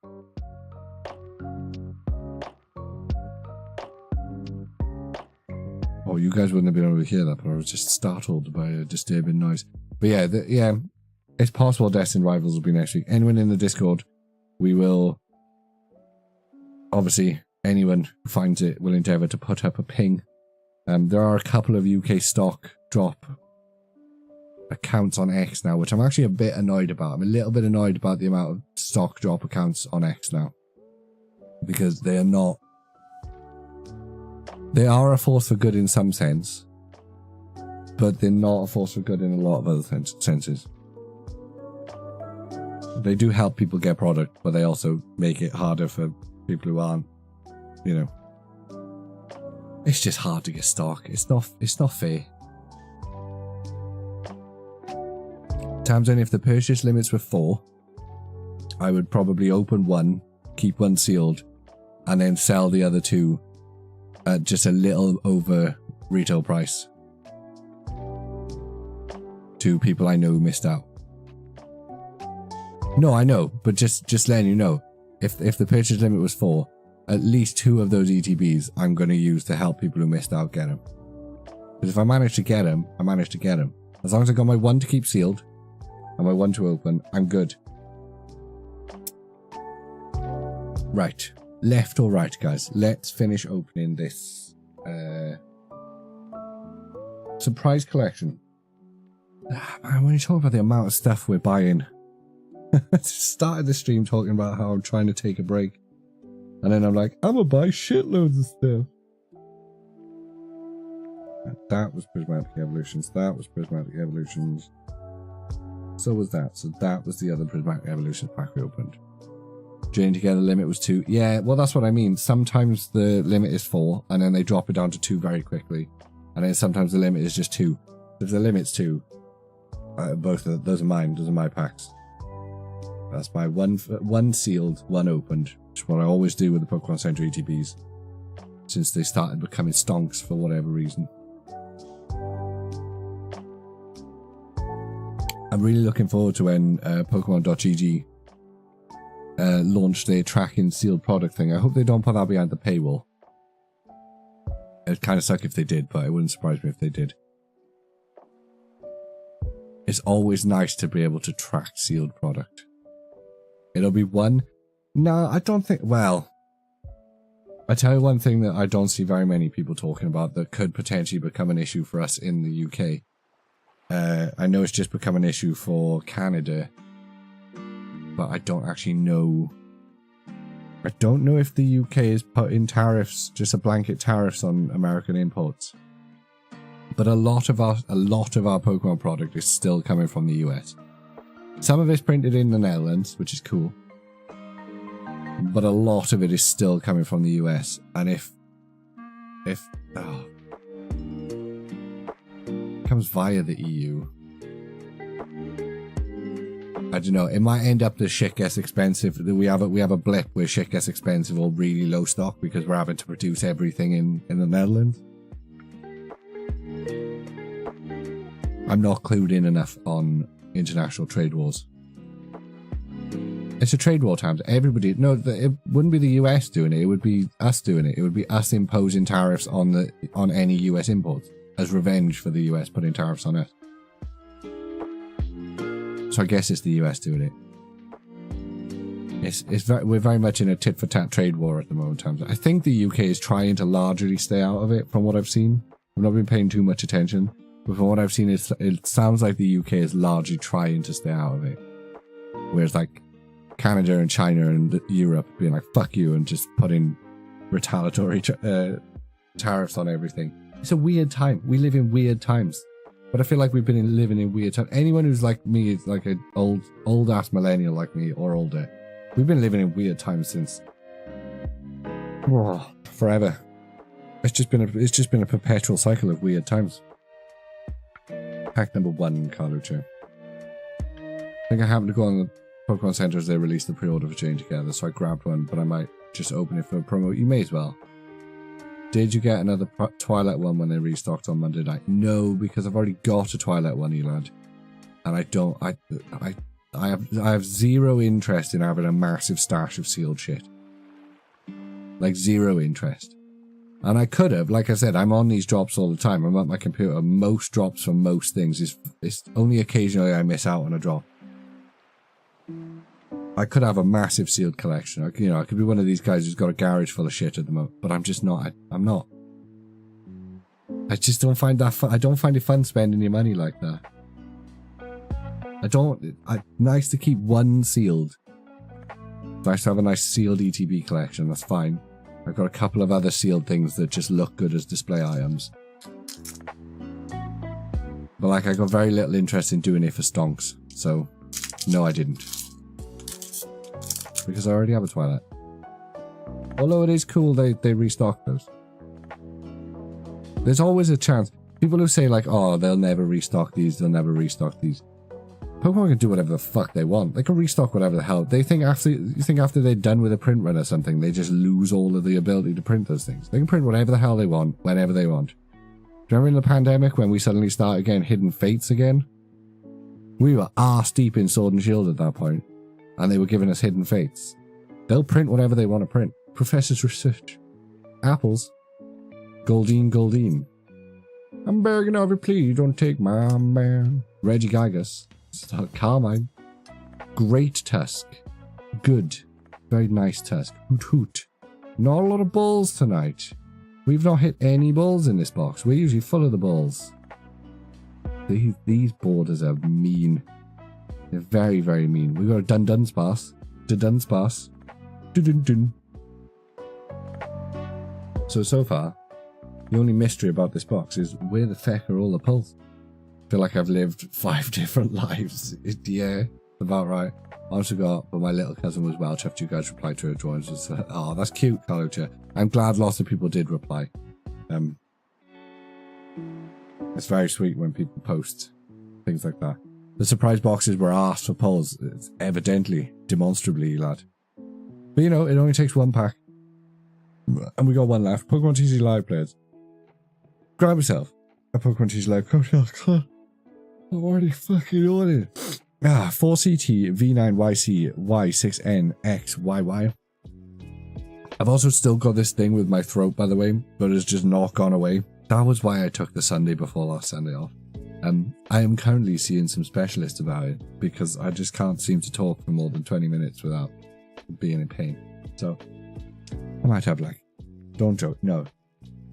Oh, you guys wouldn't have been able to hear that, but I was just startled by a disturbing noise. But yeah, yeah, it's possible Destined Rivals will be next week. Anyone in the Discord, we will obviously anyone who finds it will endeavour to put up a ping. There are a couple of UK stock drop accounts on X now, which I'm actually a bit annoyed about. I'm a little bit annoyed about the amount of stock drop accounts on X now. Because they are not... They are a force for good in some sense, but they're not a force for good in a lot of other senses. They do help people get product, but they also make it harder for people who aren't, you know. It's just hard to get stock. It's not fair. Tamsin, if the purchase limits were 4, I would probably open 1, keep 1 sealed, and then sell the other 2 at just a little over retail price to people I know who missed out. No, I know, but just letting you know, if the purchase limit was 4, at least 2 of those ETBs I'm going to use to help people who missed out get them. Because if I manage to get them, I manage to get them. As long as I got my 1 to keep sealed and my 1 to open, I'm good. Right. Left or right, guys? Let's finish opening this surprise collection. Man, when you talk about the amount of stuff we're buying, I started the stream talking about how I'm trying to take a break, and then I'm like, I'm gonna buy shitloads of stuff. That was Prismatic Evolutions. That was Prismatic Evolutions. So was that. So that was the other Prismatic Evolutions pack we opened. Journey Together limit was 2. Yeah, well, that's what I mean. Sometimes the limit is 4, and then they drop it down to 2 very quickly. And then sometimes the limit is just 2. If the limit's 2, both of those are mine. Those are my packs. That's my 1 sealed, 1 opened, which is what I always do with the Pokemon Center ETBs, since they started becoming stonks for whatever reason. I'm really looking forward to when Pokemon.gg launch their tracking sealed product thing. I hope they don't put that behind the paywall. It'd kind of suck if they did, but it wouldn't surprise me if they did. It's always nice to be able to track sealed product. It'll be 1. No, I don't think... Well, I tell you one thing that I don't see very many people talking about that could potentially become an issue for us in the UK. I know it's just become an issue for Canada, but I don't actually know. I don't know if the UK is putting tariffs, just a blanket tariffs on American imports. But a lot of our Pokemon product is still coming from the US. Some of it's printed in the Netherlands, which is cool. But a lot of it is still coming from the US. And if it comes via the EU, I don't know, it might end up that shit gets expensive. We have a blip where shit gets expensive or really low stock because we're having to produce everything in the Netherlands. I'm not clued in enough on international trade wars. It's a trade war times. Everybody, no, it wouldn't be the US doing it. It would be us doing it. It would be us imposing tariffs on any US imports as revenge for the US putting tariffs on us. So I guess it's the US doing it. We're very much in a tit for tat trade war at the moment. I think the UK is trying to largely stay out of it. From what I've seen, I've not been paying too much attention, but from what I've seen, it sounds like the UK is largely trying to stay out of it. Whereas like Canada and China and Europe being like fuck you and just putting retaliatory tariffs on everything. It's a weird time. We live in weird times. But I feel like we've been living in weird times. Anyone who's like me is like an old ass millennial like me or older. We've been living in weird times since forever. It's just been a perpetual cycle of weird times. Pack number 1, Carluccio. I think I happened to go on the Pokemon Center as they released the pre-order for Journey Together, so I grabbed one, but I might just open it for a promo. You may as well. Did you get another Twilight one when they restocked on Monday night? No, because I've already got a Twilight one, Elad. And I don't... I have zero interest in having a massive stash of sealed shit. Like, zero interest. And I could have, like I said, I'm on these drops all the time. I'm at my computer. Most drops for most things. It's only occasionally I miss out on a drop. I could have a massive sealed collection. I could be one of these guys who's got a garage full of shit at the moment, but I'm just not. I'm not. I just don't find that fun. I don't find it fun spending your money like that. Nice to keep one sealed. Nice to have a nice sealed ETB collection, that's fine. I've got a couple of other sealed things that just look good as display items. But like, I got very little interest in doing it for stonks, so no I didn't. Because I already have a Twilight. Although it is cool they restock those. There's always a chance. People who say like, oh, they'll never restock these, they'll never restock these. Pokemon can do whatever the fuck they want. They can restock whatever the hell. You think after they're done with a print run or something, they just lose all of the ability to print those things? They can print whatever the hell they want, whenever they want. Do you remember in the pandemic when we suddenly started getting Hidden Fates again? We were arse deep in Sword and Shield at that point, and they were giving us Hidden Fates. They'll print whatever they want to print. Professor's research. Apples. Goldine. I'm begging of you, please don't take my man. Regigigas. Carmine. Great Tusk. Good. Very nice Tusk. Hoot hoot. Not a lot of balls tonight. We've not hit any balls in this box. We're usually full of the balls. These borders are mean. They're very, very mean. We've got a Dunsparce. Dunsparce. Dun. So far, the only mystery about this box is where the feck are all the pulls? I feel like I've lived 5 different lives. Yeah, about right. I also got, but my little cousin was Welsh after you guys replied to her drawings. Oh, that's cute, Carlucha. I'm glad lots of people did reply. It's very sweet when people post things like that. The surprise boxes were asked for polls. It's evidently, demonstrably, lad. But it only takes 1 pack. And we got 1 left. Pokemon TCG Live players. Grab yourself a Pokemon TCG Live code. I'm already fucking on it. 4CT V9YC Y6NXYY. I've also still got this thing with my throat, by the way, but it's just not gone away. That was why I took the Sunday before last Sunday off. I am currently seeing some specialists about it because I just can't seem to talk for more than 20 minutes without being in pain. So I might have don't joke. No,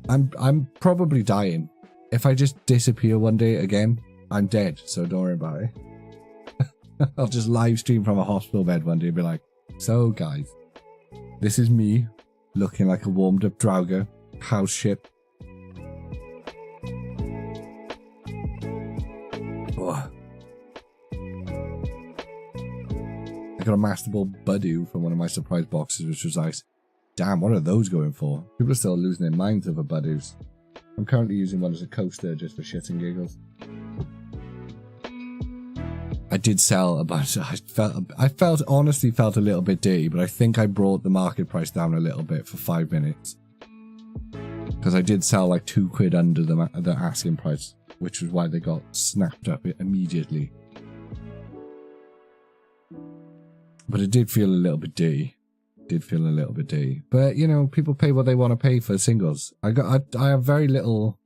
I'm probably dying. If I just disappear one day again, I'm dead. So don't worry about it. I'll just live stream from a hospital bed one day and be like, so guys, this is me looking like a warmed up Draugr house ship. Oh. I got a Master Ball Budew from one of my surprise boxes, which was nice. Damn, what are those going for? People are still losing their minds over Budews. I'm currently using one as a coaster just for shits and giggles. I did sell a bunch. I honestly felt a little bit dirty, but I think I brought the market price down a little bit for 5 minutes. Because I did sell like £2 under the asking price, which was why they got snapped up immediately. But it did feel a little bit dirty. But people pay what they want to pay for singles. I have very little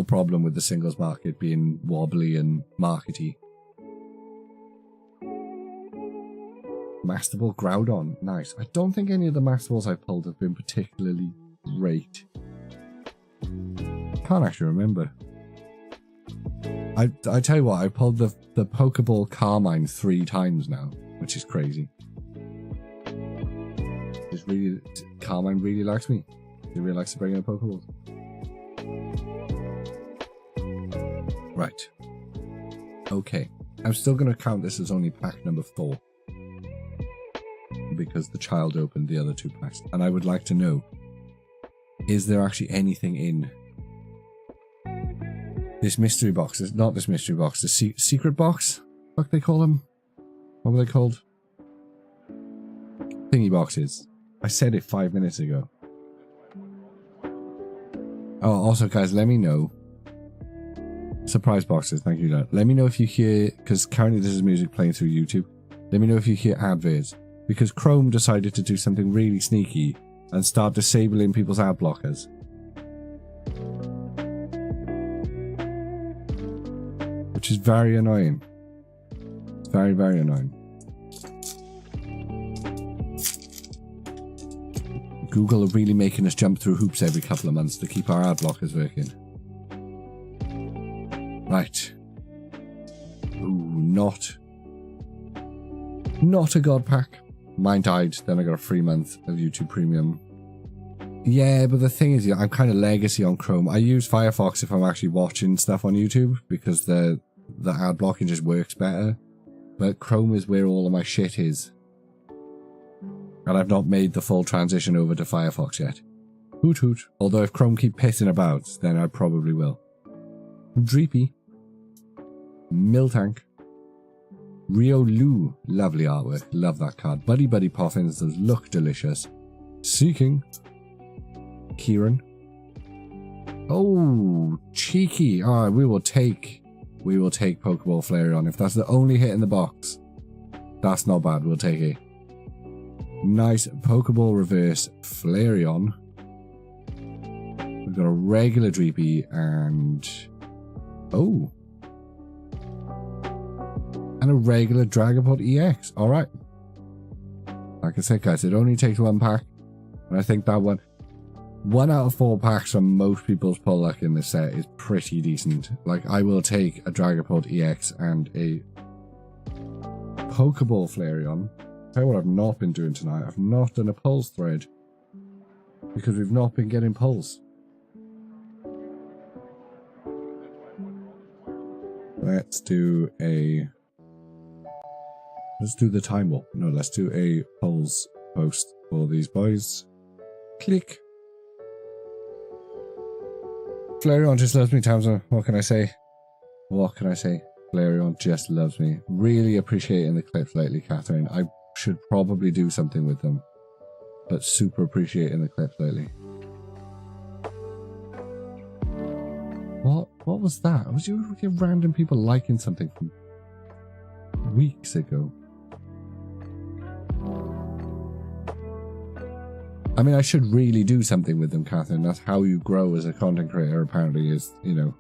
problem with the singles market being wobbly and markety. Master Ball Groudon, nice. I don't think any of the Master Balls I've pulled have been particularly great. Can't actually remember. I tell you what, I pulled the Pokeball Carmine 3 times now, which is crazy. Carmine really likes me. He really likes to bring in Pokeballs. Right. Okay. I'm still going to count this as only pack number 4. Because the child opened the other 2 packs. And I would like to know, is there actually anything in this mystery box? It's not this mystery box, the secret box? What they call them? What were they called? Thingy boxes. I said it 5 minutes ago. Oh, also guys, let me know. Surprise boxes, thank you. Let me know if you hear, because currently this is music playing through YouTube. Let me know if you hear adverts. Because Chrome decided to do something really sneaky and start disabling people's ad blockers. Which is very annoying. It's very, very annoying. Google are really making us jump through hoops every couple of months to keep our ad blockers working. Right. Ooh, not a god pack. Mine died, then I got a free month of YouTube Premium. Yeah, but the thing is, I'm kind of legacy on Chrome. I use Firefox if I'm actually watching stuff on YouTube because the ad blocking just works better. But Chrome is where all of my shit is. And I've not made the full transition over to Firefox yet. Hoot hoot. Although if Chrome keep pissing about, then I probably will. Dreepy. Miltank. Rio Lu. Lovely artwork. Love that card. Buddy Buddy Poffins. Those look delicious. Seeking. Kieran. Oh, cheeky. Alright, we will take Pokeball Flareon. If that's the only hit in the box, that's not bad. We'll take it. Nice Pokeball Reverse Flareon. We've got a regular Dreepy and... oh. And a regular Dragapult EX. Alright. Like I said, guys, it only takes one pack. And I think that one out of 4 packs from most people's pull luck in this set is pretty decent. Like, I will take a Dragapult EX and a Pokeball Flareon. Tell you what I've not been doing tonight. I've not done a pulse thread. Because we've not been getting pulse. Let's do the time warp. No, let's do a polls post for these boys. Click. Flareon just loves me, Tamsin. What can I say? What can I say? Flareon just loves me. Really appreciating the clips lately, Catherine. I should probably do something with them. But super appreciating the clips lately. What was that? Was you random people liking something from weeks ago? I mean, I should really do something with them, Catherine. That's how you grow as a content creator, apparently, is, you know,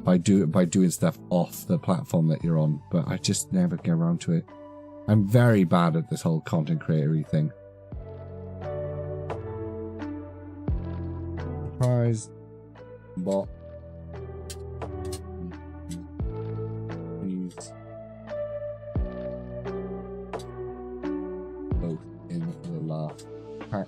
by doing stuff off the platform that you're on. But I just never get around to it. I'm very bad at this whole content creator-y thing. Surprise. Bot. These. Both in the last pack.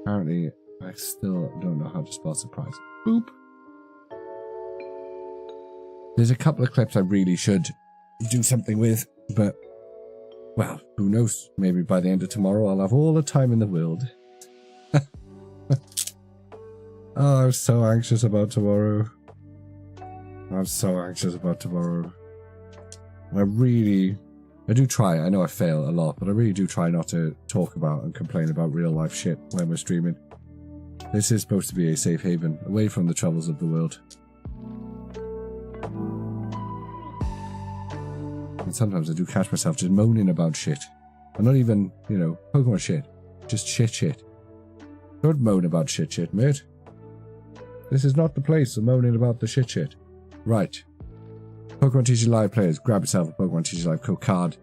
Apparently, I still don't know how to spell surprise. Boop. There's a couple of clips I really should do something with, but, well, who knows? Maybe by the end of tomorrow I'll have all the time in the world. Oh, I'm so anxious about tomorrow. I'm so anxious about tomorrow. I do try. I know I fail a lot, but I really do try not to talk about and complain about real life shit when we're streaming. This is supposed to be a safe haven, away from the troubles of the world. And sometimes I do catch myself just moaning about shit. And not even, you know, Pokemon shit. Just shit. Don't moan about shit, mate. This is not the place for moaning about the shit. Right. Pokemon TCG Live players, grab yourself a Pokemon TCG Live code card.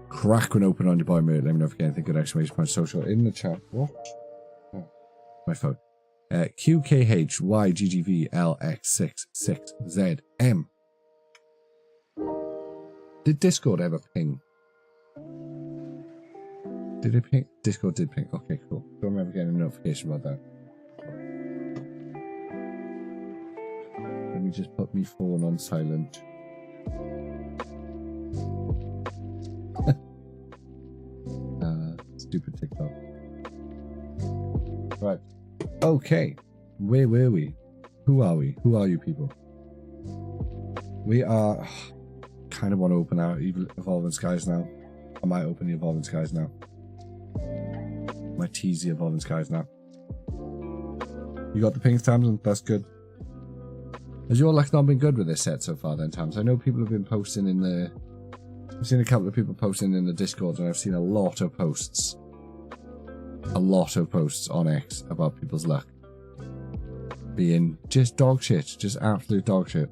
Crack one open on your boy, mate. Let me know if you get anything good, exclamation point social in the chat. What? Oh, my phone. QKHYGGVLX66ZM. Did Discord ever ping? Did it ping? Discord did ping. Okay, cool. Don't remember getting a notification about that. Let me just put me phone on silent. Stupid TikTok. Right. Okay. Where were we? Who are we? Who are you people? We are... kind of want to open our Evolving Skies now. I might open the Evolving Skies now. Might tease the Evolving Skies now. You got the pings, Tamsin? That's good. Has your luck not been good with this set so far then, Tams? I know people have been posting in the... I've seen a couple of people posting in the Discord, and I've seen a lot of posts. A lot of posts on X about people's luck being just dog shit. Just absolute dog shit.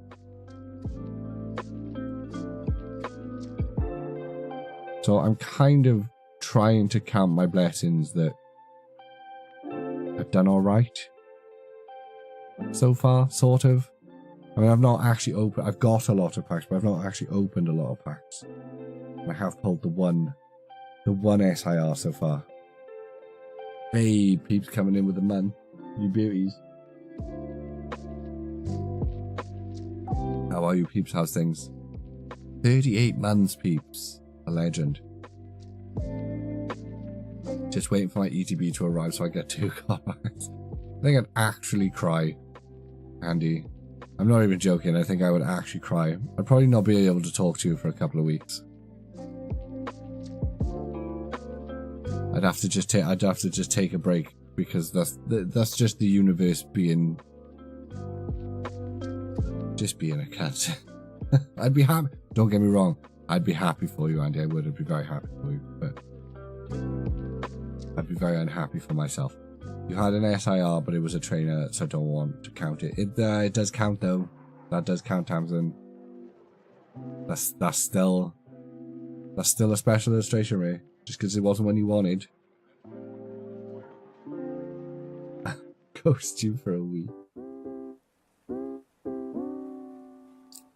So I'm kind of trying to count my blessings that I've done alright so far, sort of. I mean, I've not actually opened... I've got a lot of packs, but I've not actually opened a lot of packs. And I have pulled the one SIR so far. Hey, peeps coming in with the mun. You beauties. How are you, peeps? How's things? 38 months, peeps. A legend. Just waiting for my ETB to arrive so I get 2 card packs. I think I'd actually cry, Andy. I'm not even joking. I think I would actually cry. I'd probably not be able to talk to you for a couple of weeks. I'd have to just take a break because that's just the universe being a cunt. I'd be happy. Don't get me wrong. I'd be happy for you, Andy. I would. I'd be very happy for you, but I'd be very unhappy for myself. You had an SIR, but it was a trainer, so I don't want to count it. It does count though. That does count, Tamsin. That's still a special illustration, Ray. Just because it wasn't one you wanted. Ghost you for a week.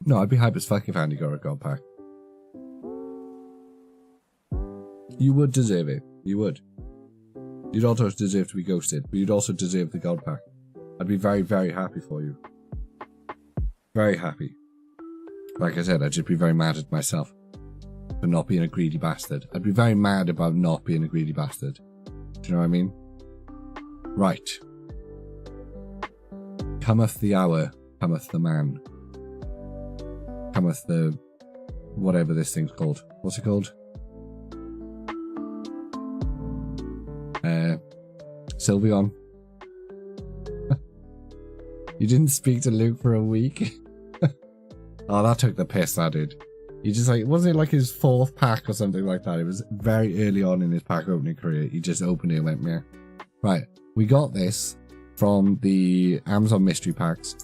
No, I'd be hype as fuck if Andy got a gold pack. You would deserve it. You would. You'd also deserve to be ghosted, but you'd also deserve the gold pack. I'd be very, very happy for you. Very happy. Like I said, I'd just be very mad at myself for not being a greedy bastard. I'd be very mad about not being a greedy bastard. Do you know what I mean? Right. Cometh the hour, cometh the man. Cometh the... whatever this thing's called. What's it called? Sylveon. You didn't speak to Luke for a week? Oh, that took the piss, that did. He just like, wasn't it like his 4th pack or something like that? It was very early on in his pack opening career. He just opened it and went, meh. Right, we got this from the Amazon mystery packs.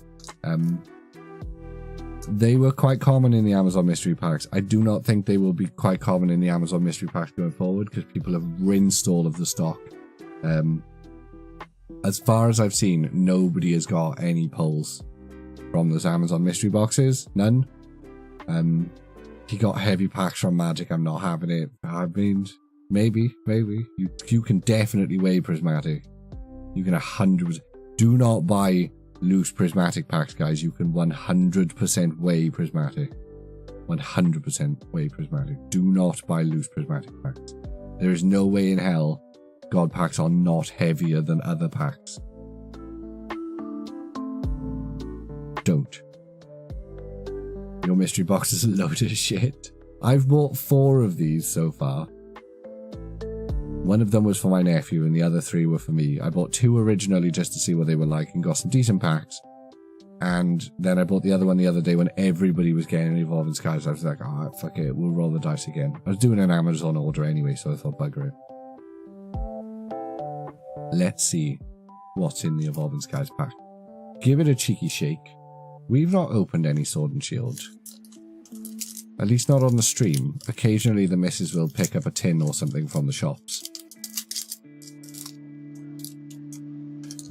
They were quite common in the Amazon mystery packs. I do not think they will be quite common in the Amazon mystery packs going forward because people have rinsed all of the stock. As far as I've seen, nobody has got any pulls from those Amazon mystery boxes. None. He got heavy packs from Magic. I'm not having it. I mean, maybe. You can definitely weigh Prismatic. You can 100%. Do not buy loose Prismatic packs, guys. You can 100% weigh Prismatic. 100% weigh Prismatic. Do not buy loose Prismatic packs. There is no way in hell God packs are not heavier than other packs. Don't. Your mystery box is a load of shit. I've bought 4 of these so far. One of them was for my nephew and the other 3 were for me. I bought 2 originally just to see what they were like and got some decent packs. And then I bought the other one the other day when everybody was getting an Evolving Skies. I was like, oh, fuck it, we'll roll the dice again. I was doing an Amazon order anyway, so I thought, bugger it. Let's see what's in the Evolving Skies pack. Give it a cheeky shake. We've not opened any Sword and Shield. At least not on the stream. Occasionally the missus will pick up a tin or something from the shops.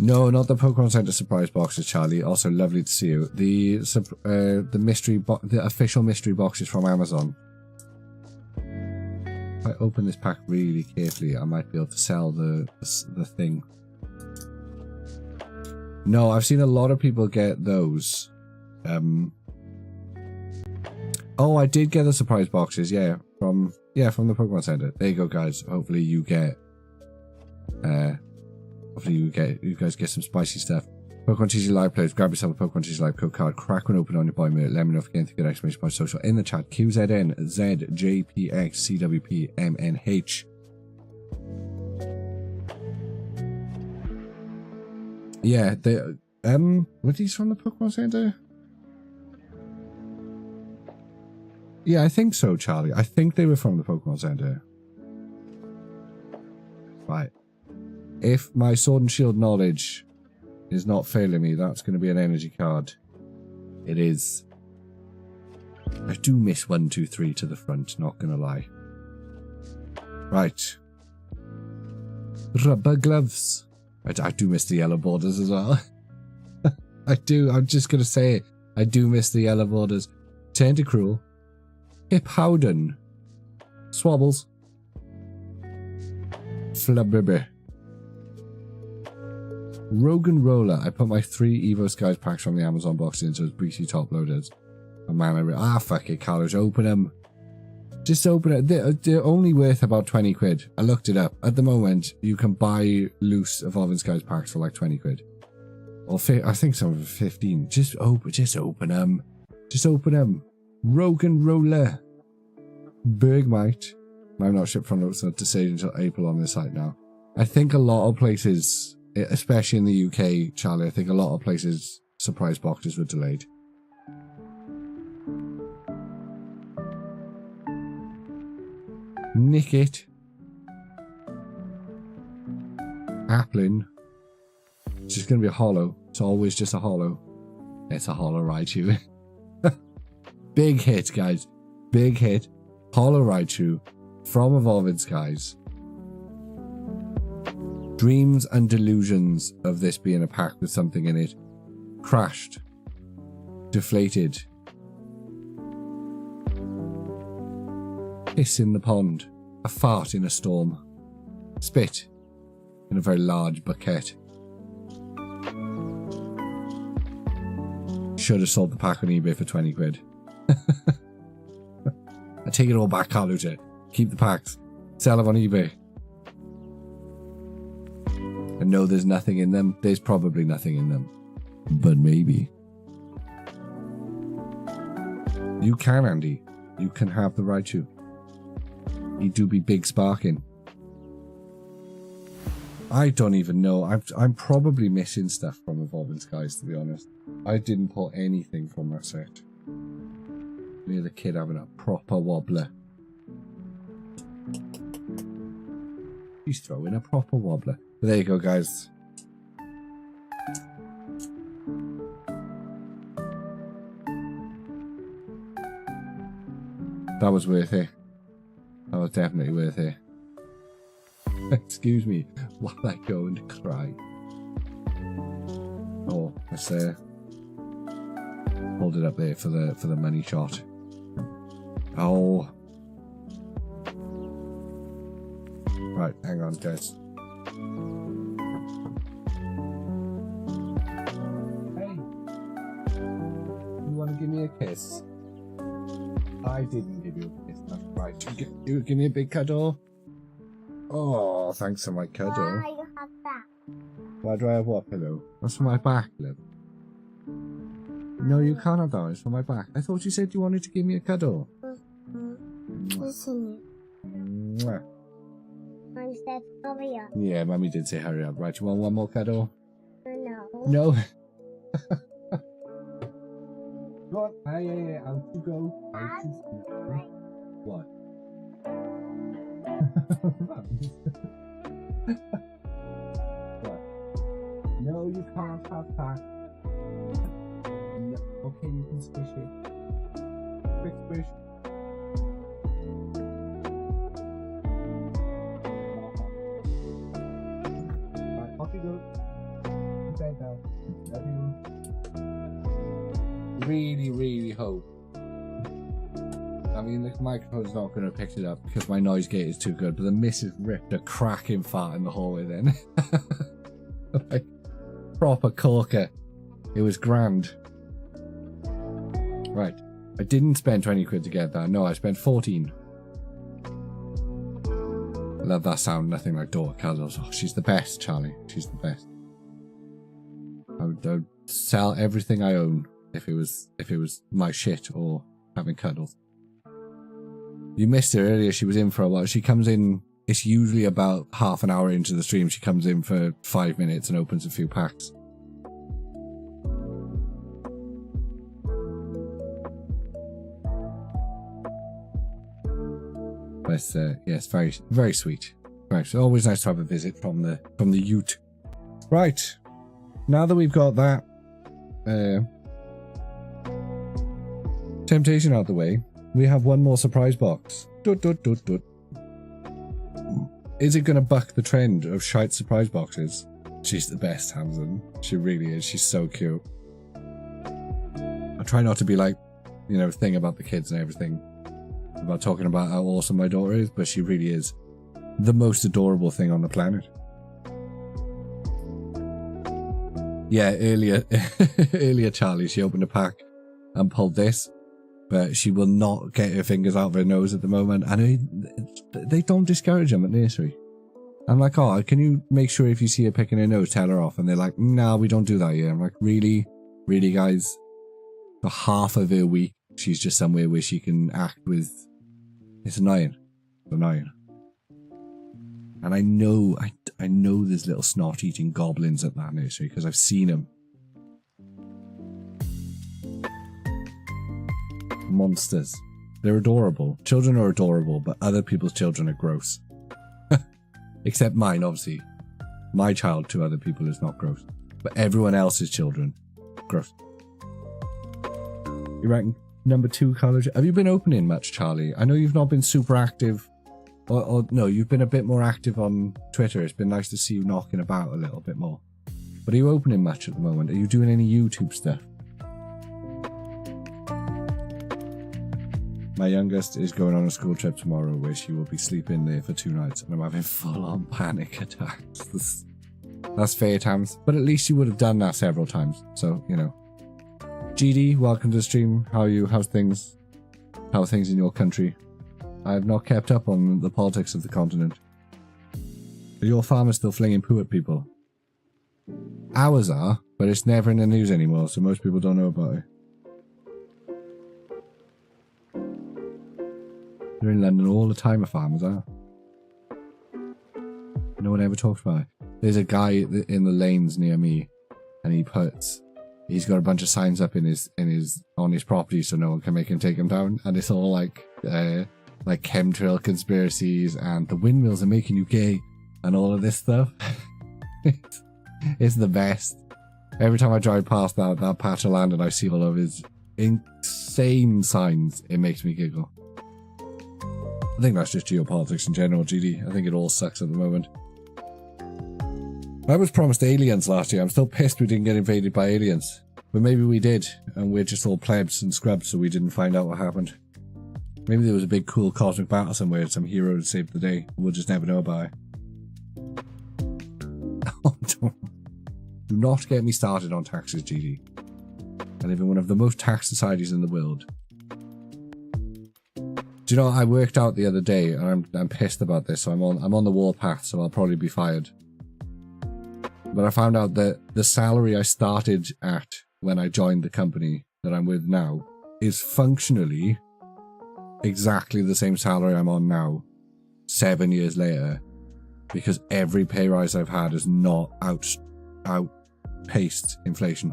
No, not the Pokemon Center surprise boxes, Charlie. Also lovely to see you. The official mystery boxes from Amazon. If I open this pack really carefully, I might be able to sell the thing. No, I've seen a lot of people get those. Oh, I did get the surprise boxes, yeah, from the Pokemon Center. There you go, guys. Hopefully you get, you guys get some spicy stuff. Pokemon TCG Live players, grab yourself a Pokemon TCG Live code card, crack one open on your boy mirror. Let me know if you get anything good exclamation point social in the chat. QZNZJPXCWPMNH. Yeah, they were these from the Pokemon Center? Yeah, I think so, Charlie. I think they were from the Pokemon Center. Right. If my Sword and Shield knowledge is not failing me, that's going to be an energy card. It is. I do miss 1, 2, 3 to the front, not going to lie. Right. Rubber gloves. I do miss the yellow borders as well. I do. I'm just going to say it. I do miss the yellow borders. Tentacruel. Hip Howden. Swabbles. Flubberber. Rogan Roller. I put my 3 Evo Skies packs from the Amazon box into its BC top loaders. Oh man, fuck it, Carlos. Open them. Just open it. They're only worth about 20 quid. I looked it up. At the moment, you can buy loose Evolving Skies packs for like 20 quid. Or I think some of them 15. Just open them. Just open them. Rogan Roller. Bergmite. I'm not shipped from the decision until April on this site now. I think a lot of places, especially in the UK, Charlie, I think a lot of places surprise boxes were delayed. Nickit. Applin. It's just going to be a hollow. It's always just a hollow. It's a hollow Raichu. Big hit, guys. Big hit. Hollow Raichu from Evolving Skies. Dreams and delusions of this being a pack with something in it. Crashed. Deflated. Piss in the pond. A fart in a storm. Spit in a very large bucket. Should have sold the pack on eBay for 20 quid. I take it all back, Carluta. Keep the packs. Sell them on eBay. I know there's nothing in them. There's probably nothing in them. But maybe. You can, Andy. You can have the Raichu. He do be big sparking. I don't even know. I'm probably missing stuff from Evolving Skies, to be honest. I didn't put anything from that set. Me and the kid having a proper wobbler. He's throwing a proper wobbler. But there you go, guys. That was worth it. That was definitely worth it. Excuse me while I go and cry. Oh, let's hold it up there for the money shot. Oh. Right, hang on, guys. Hey, you want to give me a kiss? I didn't give you a kiss. That's right. You give me a big cuddle. Oh, thanks for my cuddle. Why you have that? Why do I have what pillow? That's for my back, love. No, you can't have that. It's for my back. I thought you said you wanted to give me a cuddle. Listen. Mwah. Mom said hurry up. Yeah, Mummy did say hurry up. Right, you want one more cuddle? No. No. Go on. Hey, out you go. Out you go. What? What? No, you can't have that. No. Okay, you can squish it. Quick squish. Right, off you go. You bed now. Love you. Really hope. I mean, the microphone's not going to pick it up because my noise gate is too good, but the missus ripped a cracking fart in the hallway then. Like, proper corker. It was grand. Right. I didn't spend 20 quid to get that. No, I spent 14. I love that sound. Nothing like Dora Candles. Oh, she's the best, Charlie. She's the best. I would sell everything I own if it was my shit or having cuddles. You missed her earlier. She was in for a while. She comes in. It's usually about half an hour into the stream. She comes in for 5 minutes and opens a few packs. But yes, very sweet. Right, always nice to have a visit from the Ute. Right, now that we've got that temptation out the way, we have one more surprise box. is it going to buck the trend of shite surprise boxes? She's the best, Hamson. She really is. She's so cute. I try not to be like, you know, thing about the kids and everything, about talking about how awesome my daughter is, but she really is the most adorable thing on the planet. Yeah, earlier Charlie, she opened a pack and pulled this, but she will not get her fingers out of her nose at the moment, and they don't discourage them at nursery. I'm like, oh, can you make sure if you see her picking her nose, tell her off? And they're like, no, we don't do that yet. I'm like, really? Really, guys? For half of her week, she's just somewhere where she can act with... It's annoying. It's annoying. And I know there's little snot-eating goblins at that nursery, because I've seen them. Monsters. They're adorable. Children are adorable, but other people's children are gross. Except mine, obviously. My child to other people is not gross. But everyone else's children, gross. You reckon number 2 college? Have you been opening much, Charlie? I know you've not been super active. Or no, you've been a bit more active on Twitter. It's been nice to see you knocking about a little bit more. But are you opening much at the moment? Are you doing any YouTube stuff? My youngest is going on a school trip tomorrow where she will be sleeping there for 2 nights, and I'm having full-on panic attacks. That's fair, Tams, but at least you would have done that several times, so, you know. GD, welcome to the stream. How are you? How's things? How are things in your country? I have not kept up on the politics of the continent. Are your farmers still flinging poo at people? Ours are, but it's never in the news anymore, so most people don't know about it. They're in London all the time, farmers are. No one ever talks about it. There's a guy in the lanes near me, and he's got a bunch of signs up on his property so no one can make him take them down, and it's all like chemtrail conspiracies and the windmills are making you gay and all of this stuff. It's the best. Every time I drive past that patch of land and I see all of his insane signs, it makes me giggle. I think that's just geopolitics in general, GD. I think it all sucks at the moment. I was promised aliens last year. I'm still pissed we didn't get invaded by aliens. But maybe we did, and we're just all plebs and scrubs, so we didn't find out what happened. Maybe there was a big cool cosmic battle somewhere, some hero saved the day. We'll just never know about it. Oh, do not get me started on taxes, GD. I live in one of the most taxed societies in the world. Do you know, I worked out the other day, and I'm pissed about this, so I'm on the warpath, so I'll probably be fired. But I found out that the salary I started at when I joined the company that I'm with now is functionally exactly the same salary I'm on now, 7 years later, because every pay rise I've had has not outpaced inflation.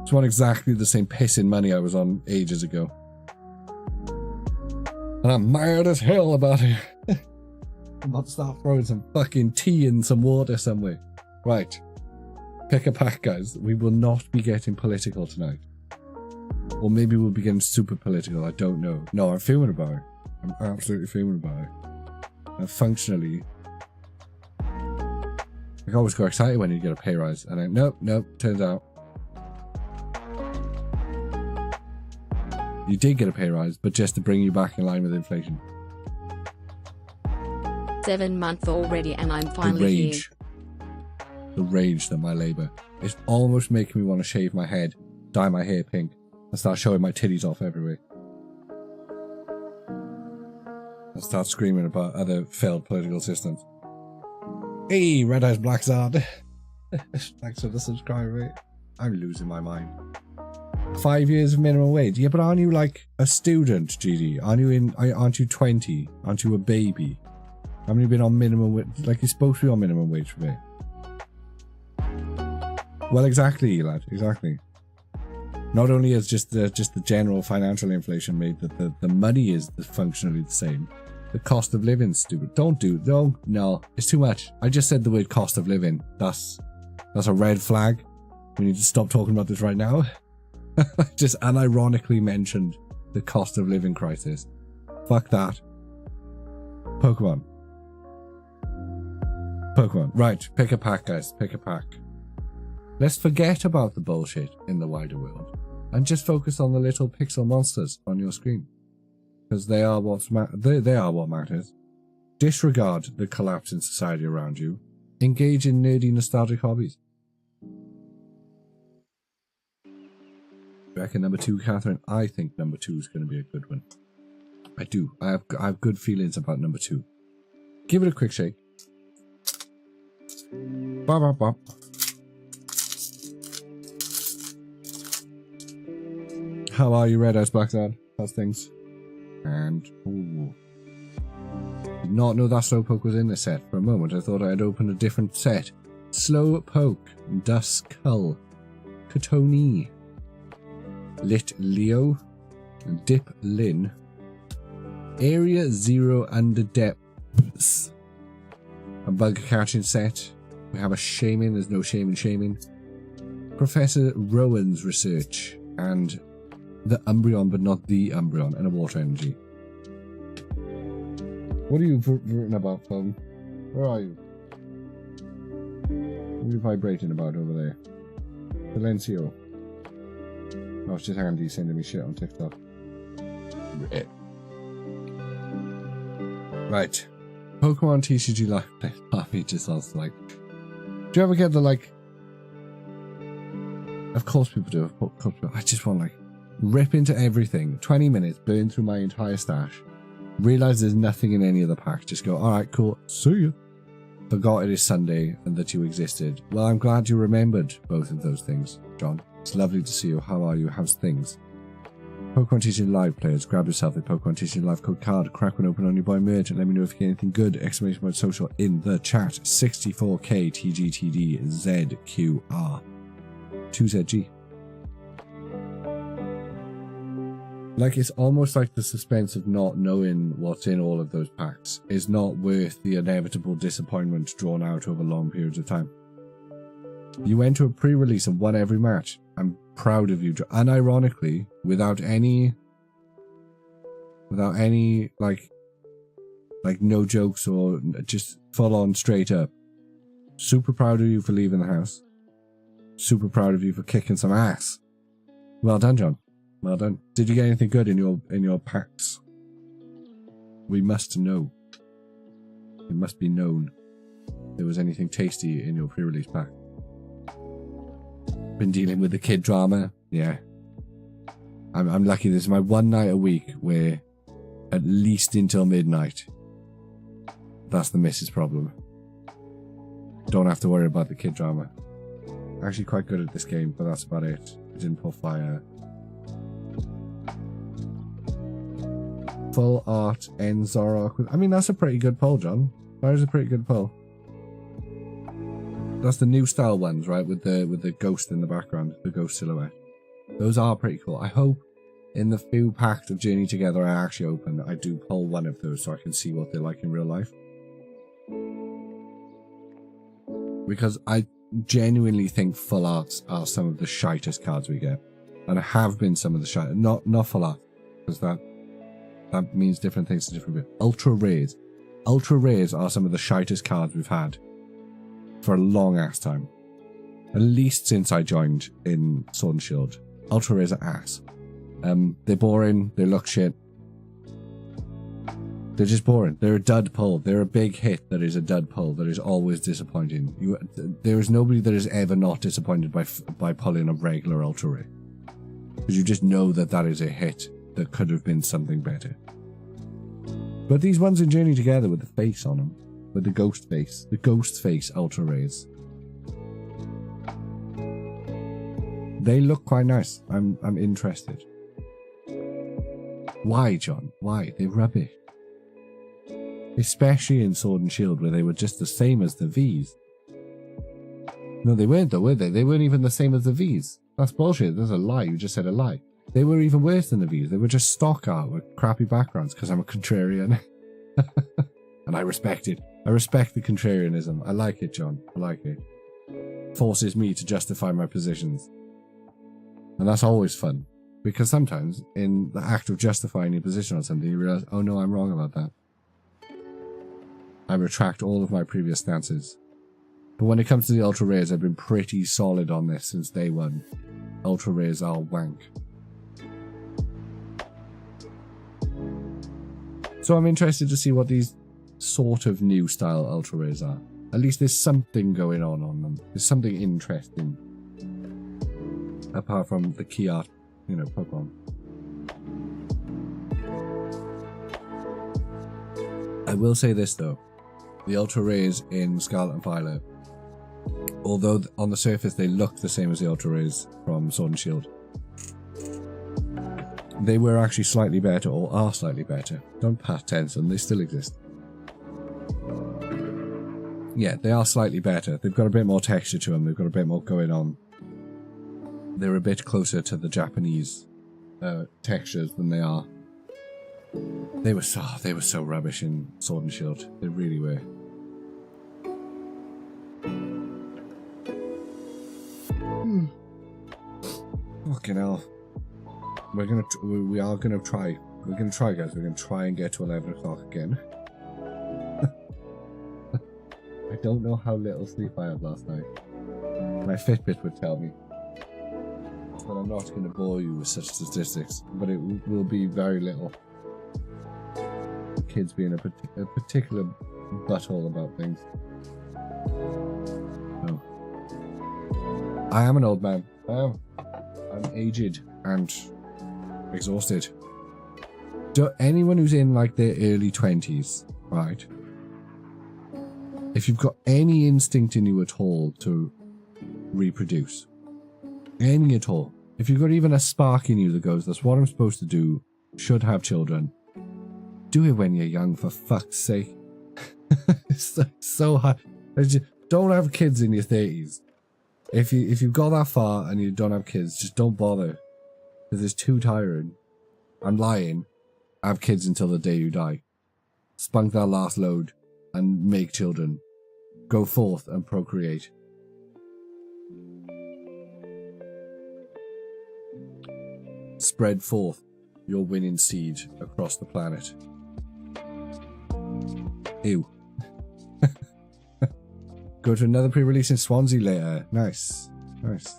It's on exactly the same pissing money I was on ages ago. And I'm mad as hell about it. I'm about to start throwing some fucking tea in some water somewhere. Right. Pick a pack, guys. We will not be getting political tonight. Or maybe we'll be getting super political. I don't know. No, I'm fuming about it. I'm absolutely fuming about it. And functionally, I always go excited when you get a pay rise. And then, nope, turns out you did get a pay rise, but just to bring you back in line with inflation. 7 months already and I'm finally here. The rage that my labour is almost making me want to shave my head, dye my hair pink, and start showing my titties off everywhere. And start screaming about other failed political systems. Hey, Red Eyes Black Zard. Thanks for the subscribe rate. I'm losing my mind. 5 years of minimum wage. Yeah, but aren't you like a student, GD? Aren't you 20? Aren't you a baby? Haven't you been on minimum wage? Like, you're supposed to be on minimum wage for me. Well, exactly, lad. Exactly. Not only is just the general financial inflation made that the money is functionally the same, the cost of living's stupid. No, it's too much. I just said the word cost of living. That's a red flag. We need to stop talking about this right now. I just unironically mentioned the cost of living crisis. Fuck that. Pokemon. Pokemon. Right, pick a pack, guys. Pick a pack. Let's forget about the bullshit in the wider world and just focus on the little pixel monsters on your screen. Because they are they are what matters. Disregard the collapse in society around you. Engage in nerdy, nostalgic hobbies. You reckon number 2, Catherine? I think number 2 is going to be a good one. I do. I have good feelings about number 2. Give it a quick shake. Bop, bop, bop. How are you, Red Eyes Black Dad? How's things? And ooh. Did not know that Slowpoke was in this set. For a moment, I thought I had opened a different set. Slowpoke, Duskull, Katoni, Lit Leo, Dip Lin, Area 0 Under Depths. A bug catching set. We have a Shaman, there's no shame in shaming. Professor Rowan's research, and the Umbreon, but not the Umbreon, and a water energy. What are you written about, phone? Where are you? What are you vibrating about over there? Silencio. Oh, it's just Andy sending me shit on TikTok. Right. Pokemon TCG Live Play Harvey just asked, like, do you ever get the, like, of course people do, of course people, I just want, like, rip into everything, 20 minutes, burn through my entire stash, realize there's nothing in any of the packs, just go, alright, cool, see you. Forgot it is Sunday and that you existed. Well, I'm glad you remembered both of those things, John. It's lovely to see you. How are you? How's things? Pokemon TCG Live players, grab yourself a Pokemon TCG Live code card, crack one open on your boy merch, and let me know if you get anything good, exclamation point social in the chat. 64K TGTD ZQR 2ZG. Like, it's almost like the suspense of not knowing what's in all of those packs is not worth the inevitable disappointment drawn out over long periods of time. You went to a pre-release and won every match. I'm proud of you. And ironically, without any like no jokes or just full on straight up. Super proud of you for leaving the house. Super proud of you for kicking some ass. Well done, John. Well done. Did you get anything good in your packs? We must know. It must be known if there was anything tasty in your pre-release pack. Been dealing with the kid drama. Yeah. I'm lucky. This is my one night a week where at least until midnight. That's the missus problem. Don't have to worry about the kid drama. Actually quite good at this game, but that's about it. I didn't pull fire. Full art and Zorok. I mean, that's a pretty good pull, John. That is a pretty good pull. That's the new style ones, right? With the ghost in the background, the ghost silhouette. Those are pretty cool. I hope in the few packs of Journey Together I actually open, I do pull one of those so I can see what they're like in real life. Because I genuinely think full arts are some of the shitest cards we get. And have been some of the shite. Not full art. Because that means different things to different people. Ultra rares. Ultra rares are some of the shitest cards we've had for a long ass time. At least since I joined in Sword and Shield. Ultra rares are ass. They're boring, they look shit. They're just boring. They're a dud pull. They're a big hit that is a dud pull that is always disappointing. There is nobody that is ever not disappointed by pulling a regular ultra rare. Because you just know that is a hit that could have been something better. But these ones in Journey Together with the face on them, with the ghost face ultra rays, they look quite nice. I'm interested. Why, John? Why? They're rubbish. Especially in Sword and Shield, where they were just the same as the Vs. No, they weren't though, were they? They weren't even the same as the Vs. That's bullshit. That's a lie. You just said a lie. They were even worse than the Vs. They were just stock art with crappy backgrounds because I'm a contrarian. And I respect it. I respect the contrarianism. I like it, John. I like it. Forces me to justify my positions. And that's always fun. Because sometimes, in the act of justifying your position on something, you realize, oh no, I'm wrong about that. I retract all of my previous stances. But when it comes to the ultra rares, I've been pretty solid on this since day one. Ultra rares are wank. So I'm interested to see what these sort of new style ultra rares are. At least there's something going on them. There's something interesting. Apart from the key art, you know, Pokemon. I will say this though. The ultra rares in Scarlet and Violet, although on the surface they look the same as the ultra rares from Sword and Shield, they were actually slightly better, or are slightly better. Don't past tense them, they still exist. Yeah, they are slightly better. They've got a bit more texture to them, they've got a bit more going on. They're a bit closer to the Japanese textures than they are. They were so rubbish in Sword and Shield. They really were. Fucking hell. We are gonna try. We're gonna try, guys. We're gonna try and get to 11 o'clock again. I don't know how little sleep I had last night. My Fitbit would tell me. But I'm not gonna bore you with such statistics. But it will be very little. The kids being a particular butthole about things. Oh. I am an old man. I am. I'm aged and exhausted. Anyone who's in like their early 20s, right? If you've got any instinct in you at all to reproduce, any at all, if you've got even a spark in you that goes, that's what I'm supposed to do, should have children, do it when you're young, for fuck's sake. It's so hard. Don't have kids in your 30s. If you've got that far and you don't have kids, just don't bother. Because it's too tiring. I'm lying. Have kids until the day you die. Spunk that last load and make children. Go forth and procreate. Spread forth your winning seed across the planet. Ew. Go to another pre-release in Swansea later. Nice. Nice.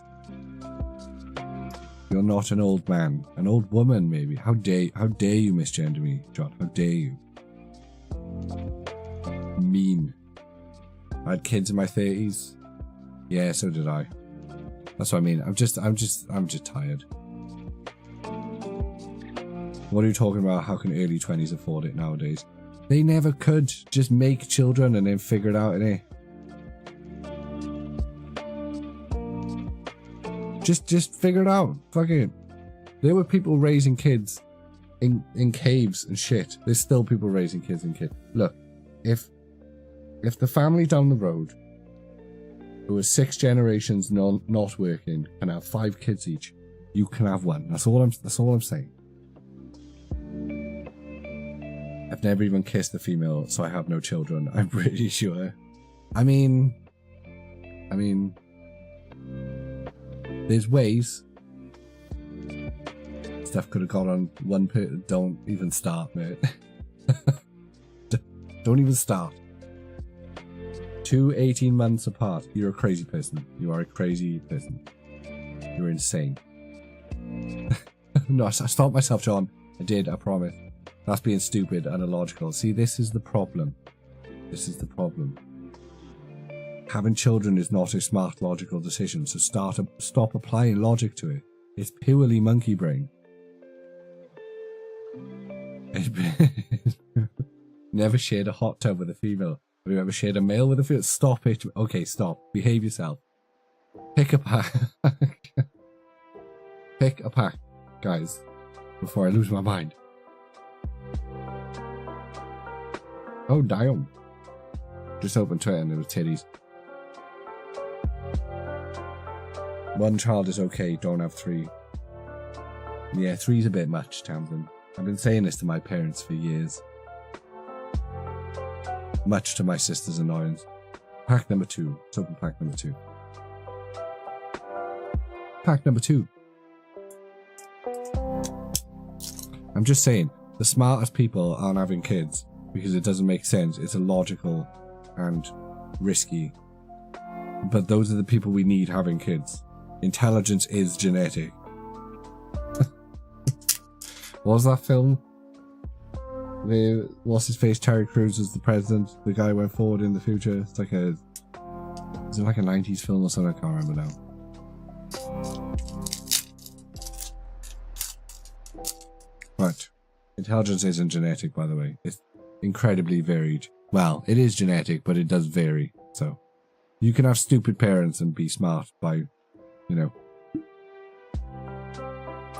You're not an old man. An old woman, maybe. How dare you misgender me, John? How dare you? Mean. I had kids in my 30s. Yeah, so did I. That's what I mean. I'm just tired. What are you talking about? How can early 20s afford it nowadays? They never could. Just make children and then figure it out, innit? Just figure it out. Fuck it. There were people raising kids in caves and shit. There's still people raising kids in caves. Look, if the family down the road, who are 6 generations not working, can have 5 kids each, you can have one. That's all I'm saying. I've never even kissed a female, so I have no children. I'm pretty sure. I mean, there's ways. Stuff could have gone on one person. Don't even start, mate. Don't even start. 2 18 months apart. You're a crazy person. You are a crazy person. You're insane. No, I stopped myself, John. I did, I promise. That's being stupid and illogical. See, this is the problem. This is the problem. Having children is not a smart, logical decision, so stop applying logic to it. It's purely monkey brain. Never shared a hot tub with a female. Have you ever shared a male with a female? Stop it. Okay, stop. Behave yourself. Pick a pack. Pick a pack, guys, before I lose my mind. Oh, damn. Just opened Twitter and there was titties. 1 child is okay, don't have 3. Yeah, 3's a bit much, Townsend. I've been saying this to my parents for years. Much to my sister's annoyance. Pack number 2. Let's open pack number 2. Pack number 2. I'm just saying, the smartest people aren't having kids because it doesn't make sense. It's illogical and risky But those are the people we need having kids. Intelligence is genetic. What was that film? What's his face? Terry Crews was the president. The guy went forward in the future. It's like a... Is it like a 90s film or something? I can't remember now. Right. Intelligence isn't genetic, by the way. It's incredibly varied. Well, it is genetic, but it does vary. So, you can have stupid parents and be smart by, you know...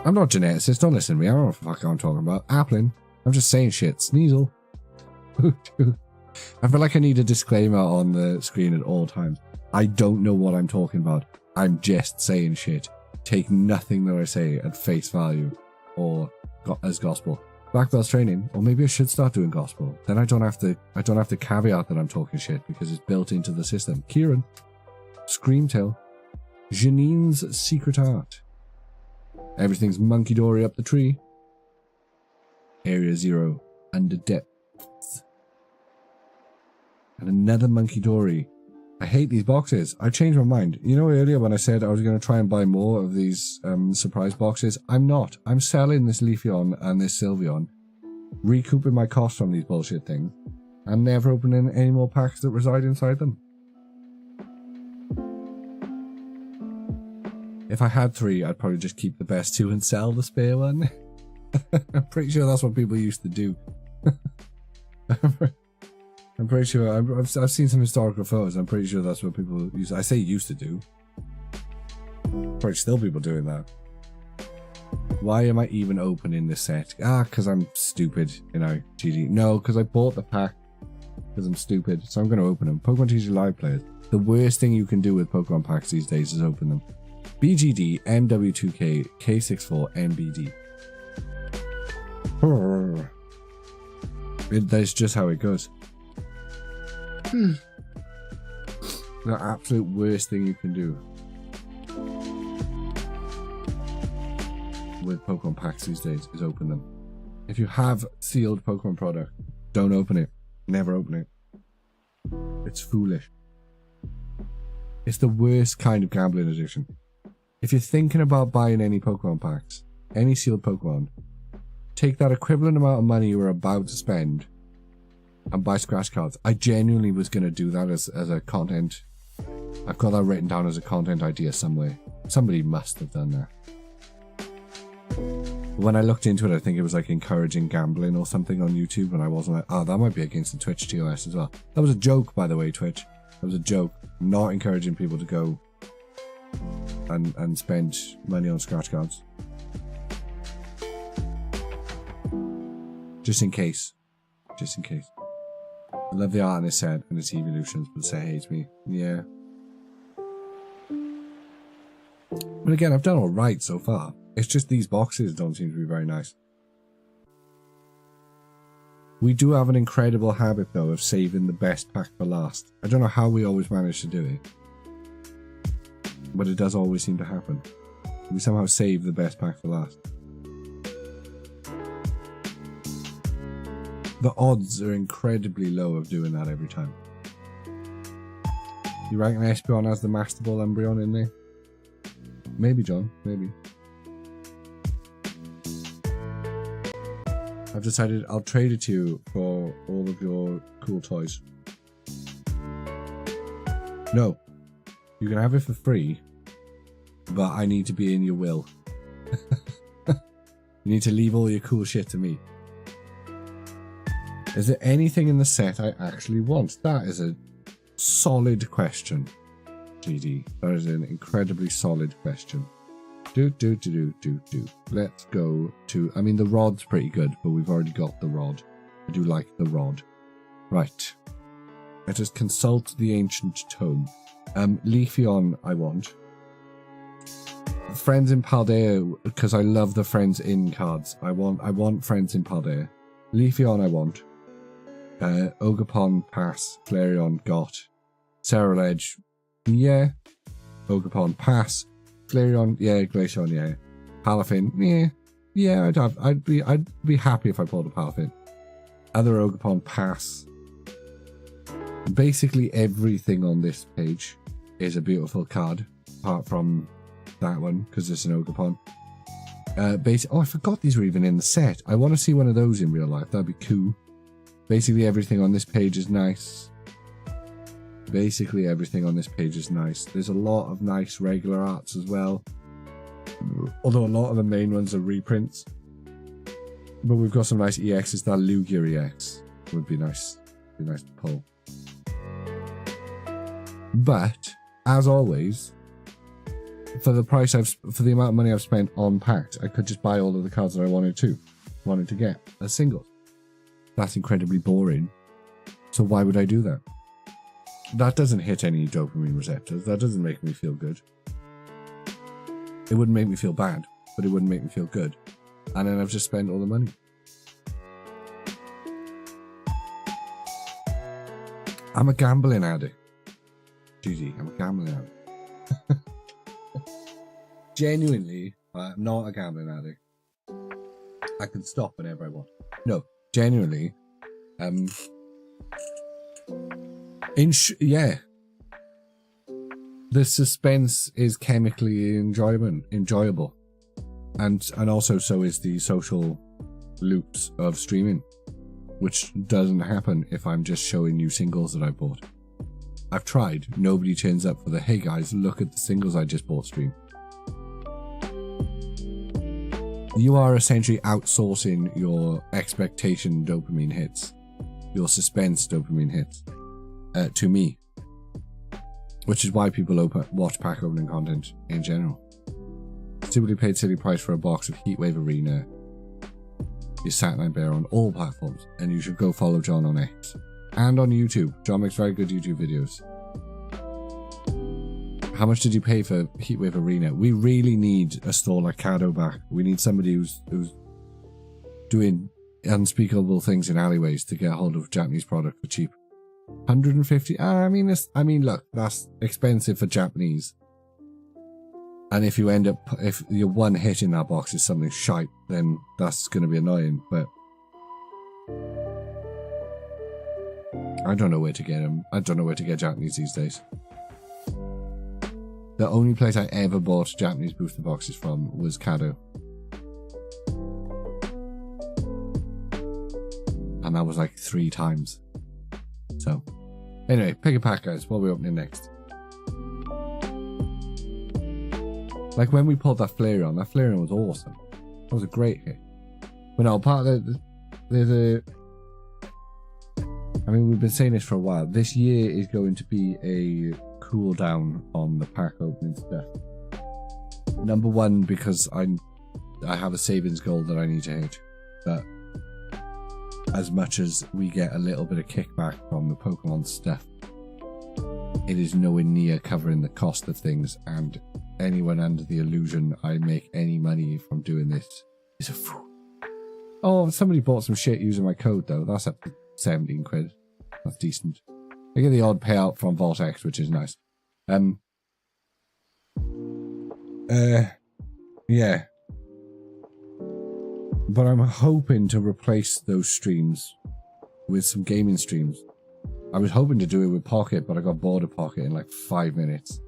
I'm not a geneticist, don't listen to me. I don't know what the fuck I'm talking about. Applin. I'm just saying shit. Sneasel. I feel like I need a disclaimer on the screen at all times. I don't know what I'm talking about. I'm just saying shit. Take nothing that I say at face value or as gospel. Black belt's training, or maybe I should start doing gospel. Then I don't have to caveat that I'm talking shit because it's built into the system. Kieran. Screamtail. Janine's secret art. Everything's monkey dory up the tree. Area 0 under depths. And another monkey dory. I hate these boxes. I changed my mind. You know earlier when I said I was going to try and buy more of these surprise boxes? I'm not. I'm selling this Leafeon and this Sylveon, recouping my costs from these bullshit things, and never opening any more packs that reside inside them. If I had 3, I'd probably just keep the best 2 and sell the spare one. I'm pretty sure that's what people used to do. I'm pretty sure, I've seen some historical photos, I'm pretty sure that's what people used to, I say used to do. Probably still people doing that. Why am I even opening this set? Because I'm stupid, you know, GG. No, because I bought the pack, because I'm stupid, so I'm going to open them. Pokemon TCG Live players, the worst thing you can do with Pokemon packs these days is open them. BGD, MW2K, K64, MBD. That's just how it goes. The absolute worst thing you can do with Pokemon packs these days is open them. If you have sealed Pokemon product, don't open it. Never open it. It's foolish. It's the worst kind of gambling addiction. If you're thinking about buying any Pokemon packs, any sealed Pokemon, take that equivalent amount of money you were about to spend and buy scratch cards. I genuinely was going to do that as a content. I've got that written down as a content idea somewhere. Somebody must have done that. When I looked into it, I think it was like encouraging gambling or something on YouTube, and I wasn't like, oh, that might be against the Twitch TOS as well. That was a joke, by the way, Twitch. That was a joke. I'm not encouraging people to go and spend money on scratch cards. Just in case. Just in case. I love the art in this set and its evolutions, but the set hates me. Yeah. But again, I've done alright so far. It's just these boxes don't seem to be very nice. We do have an incredible habit, though, of saving the best pack for last. I don't know how we always manage to do it, but it does always seem to happen. We somehow save the best pack for last. The odds are incredibly low of doing that every time. You reckon Espeon has the Master Ball Umbreon in there? Maybe, John. Maybe. I've decided I'll trade it to you for all of your cool toys. No. You can have it for free, but I need to be in your will. You need to leave all your cool shit to me. Is there anything in the set I actually want? That is a solid question, GD. That is an incredibly solid question. Let's go to... I mean, the rod's pretty good, but we've already got the rod. I do like the rod. Right. Let us consult the ancient tome. Leafeon I want. Friends in Paldea, because I love the Friends in cards. I want Friends in Paldea. Leafeon I want. Ogerpon, pass. Flareon, got. Ceruledge, yeah. Ogerpon, pass. Flareon, yeah. Glaceon, yeah. Palafin, yeah. Yeah, I'd be happy if I pulled a Palafin. Other Ogerpon, pass. Basically everything on this page is a beautiful card, apart from that one, because it's an Ogerpon. Oh, I forgot these were even in the set. I want to see one of those in real life. That'd be cool. Basically, everything on this page is nice. Basically, everything on this page is nice. There's a lot of nice regular arts as well. Although a lot of the main ones are reprints. But we've got some nice EXs. That Lugia EX would be nice. Be nice to pull. But, as always, for the price for the amount of money I've spent on Pact, I could just buy all of the cards that I wanted to get as singles. That's incredibly boring. So why would I do that? That doesn't hit any dopamine receptors. That doesn't make me feel good. It wouldn't make me feel bad, but it wouldn't make me feel good. And then I've just spent all the money. I'm a gambling addict. GG, I'm a gambling addict. Genuinely, I'm not a gambling addict. I can stop whenever I want. No, genuinely, yeah. The suspense is chemically enjoyable. And also so is the social loops of streaming, which doesn't happen if I'm just showing you singles that I bought. I've tried. Nobody turns up for the, hey guys, look at the singles I just bought stream. You are essentially outsourcing your expectation dopamine hits, your suspense dopamine hits, to me. Which is why people watch pack opening content in general. Typically paid silly price for a box of Heatwave Arena, your Saturnine Bear on all platforms, and you should go follow John on X and on YouTube. John makes very good YouTube videos. How much did you pay for Heatwave Arena? We really need a store like Kado back. We need somebody who's doing unspeakable things in alleyways to get a hold of Japanese product for cheap. 150. I mean, look, that's expensive for Japanese. And if you end up, if your one hit in that box is something shite, then that's going to be annoying. But I don't know where to get them. I don't know where to get Japanese these days. The only place I ever bought Japanese booster boxes from was Kado. And that was like 3 times. So, anyway, pick a pack, guys. What are we opening next? Like when we pulled that Flareon was awesome. That was a great hit. But no, part of I mean, we've been saying this for a while. This year is going to be a cool down on the pack opening stuff. Number one, because I have a savings goal that I need to hit. But as much as we get a little bit of kickback from the Pokemon stuff, it is nowhere near covering the cost of things, and anyone under the illusion I make any money from doing this is a fool. Oh, somebody bought some shit using my code though. That's up to 17 quid. That's decent. I get the odd payout from Vault X, which is nice. Yeah. But I'm hoping to replace those streams with some gaming streams. I was hoping to do it with Pocket, but I got bored of Pocket in like 5 minutes.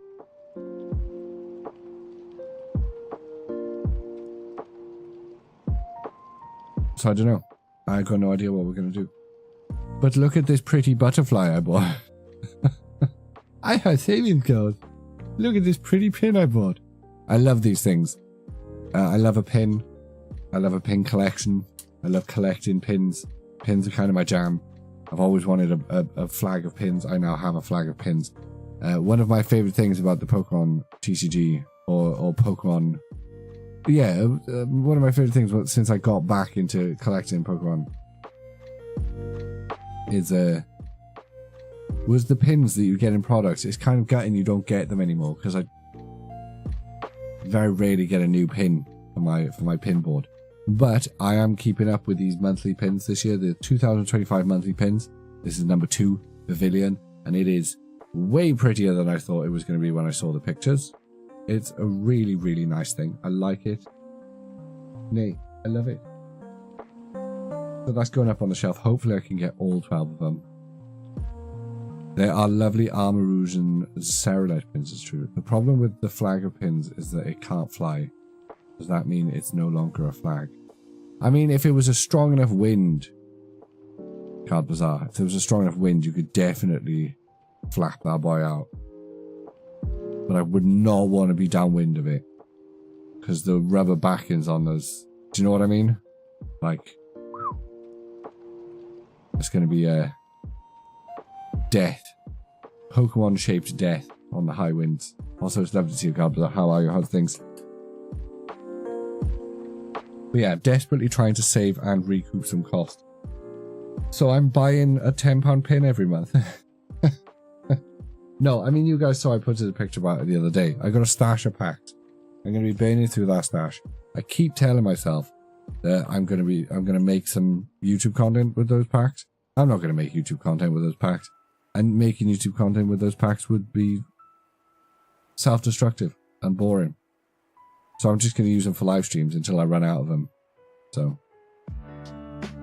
So I don't know. I got no idea what we're going to do. But look at this pretty butterfly I bought. I have savings goals. Look at this pretty pin I bought. I love these things. I love a pin. I love a pin collection. I love collecting pins. Pins are kind of my jam. I've always wanted a flag of pins. I now have a flag of pins. One of my favorite things about the Pokemon TCG or Pokemon... Yeah, one of my favorite things since I got back into collecting Pokemon is was the pins that you get in products. It's kind of gutting you don't get them anymore, because I very rarely get a new pin for my pin board. But I am keeping up with these monthly pins this year, the 2025 monthly pins. This is number 2, Pavilion, and it is way prettier than I thought it was going to be when I saw the pictures. It's a really, really nice thing. I like it. Nay, I love it. So that's going up on the shelf. Hopefully I can get all 12 of them. There are lovely Armarouge and Scarlet pins, it's true. The problem with the flag of pins is that it can't fly. Does that mean it's no longer a flag? I mean, if it was a strong enough wind, Card Bazaar, if there was a strong enough wind, you could definitely flap that boy out. But I would not want to be downwind of it. Because the rubber backings on those, do you know what I mean? Like, it's going to be a death. Pokemon shaped death on the high winds. Also, it's lovely to see you, Card Bazaar. How are you? How's things? But yeah, desperately trying to save and recoup some cost. So I'm buying a £10 pin every month. No, I mean, you guys saw I put a picture about it the other day. I got a stash of packs. I'm going to be burning through that stash. I keep telling myself that I'm going to make some YouTube content with those packs. I'm not going to make YouTube content with those packs. And making YouTube content with those packs would be self-destructive and boring. So I'm just going to use them for live streams until I run out of them. So,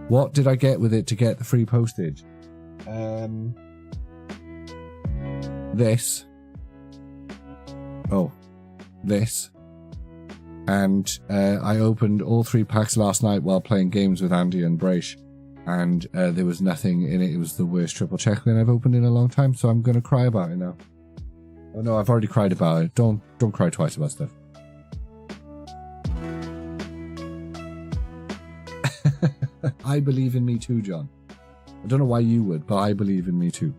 what did I get with it to get the free postage? This. Oh, this. And I opened all 3 packs last night while playing games with Andy and Braish. And there was nothing in it. It was the worst triple checkling I've opened in a long time. So I'm going to cry about it now. Oh no, I've already cried about it. Don't cry twice about stuff. I believe in me too, John. I don't know why you would, but I believe in me too.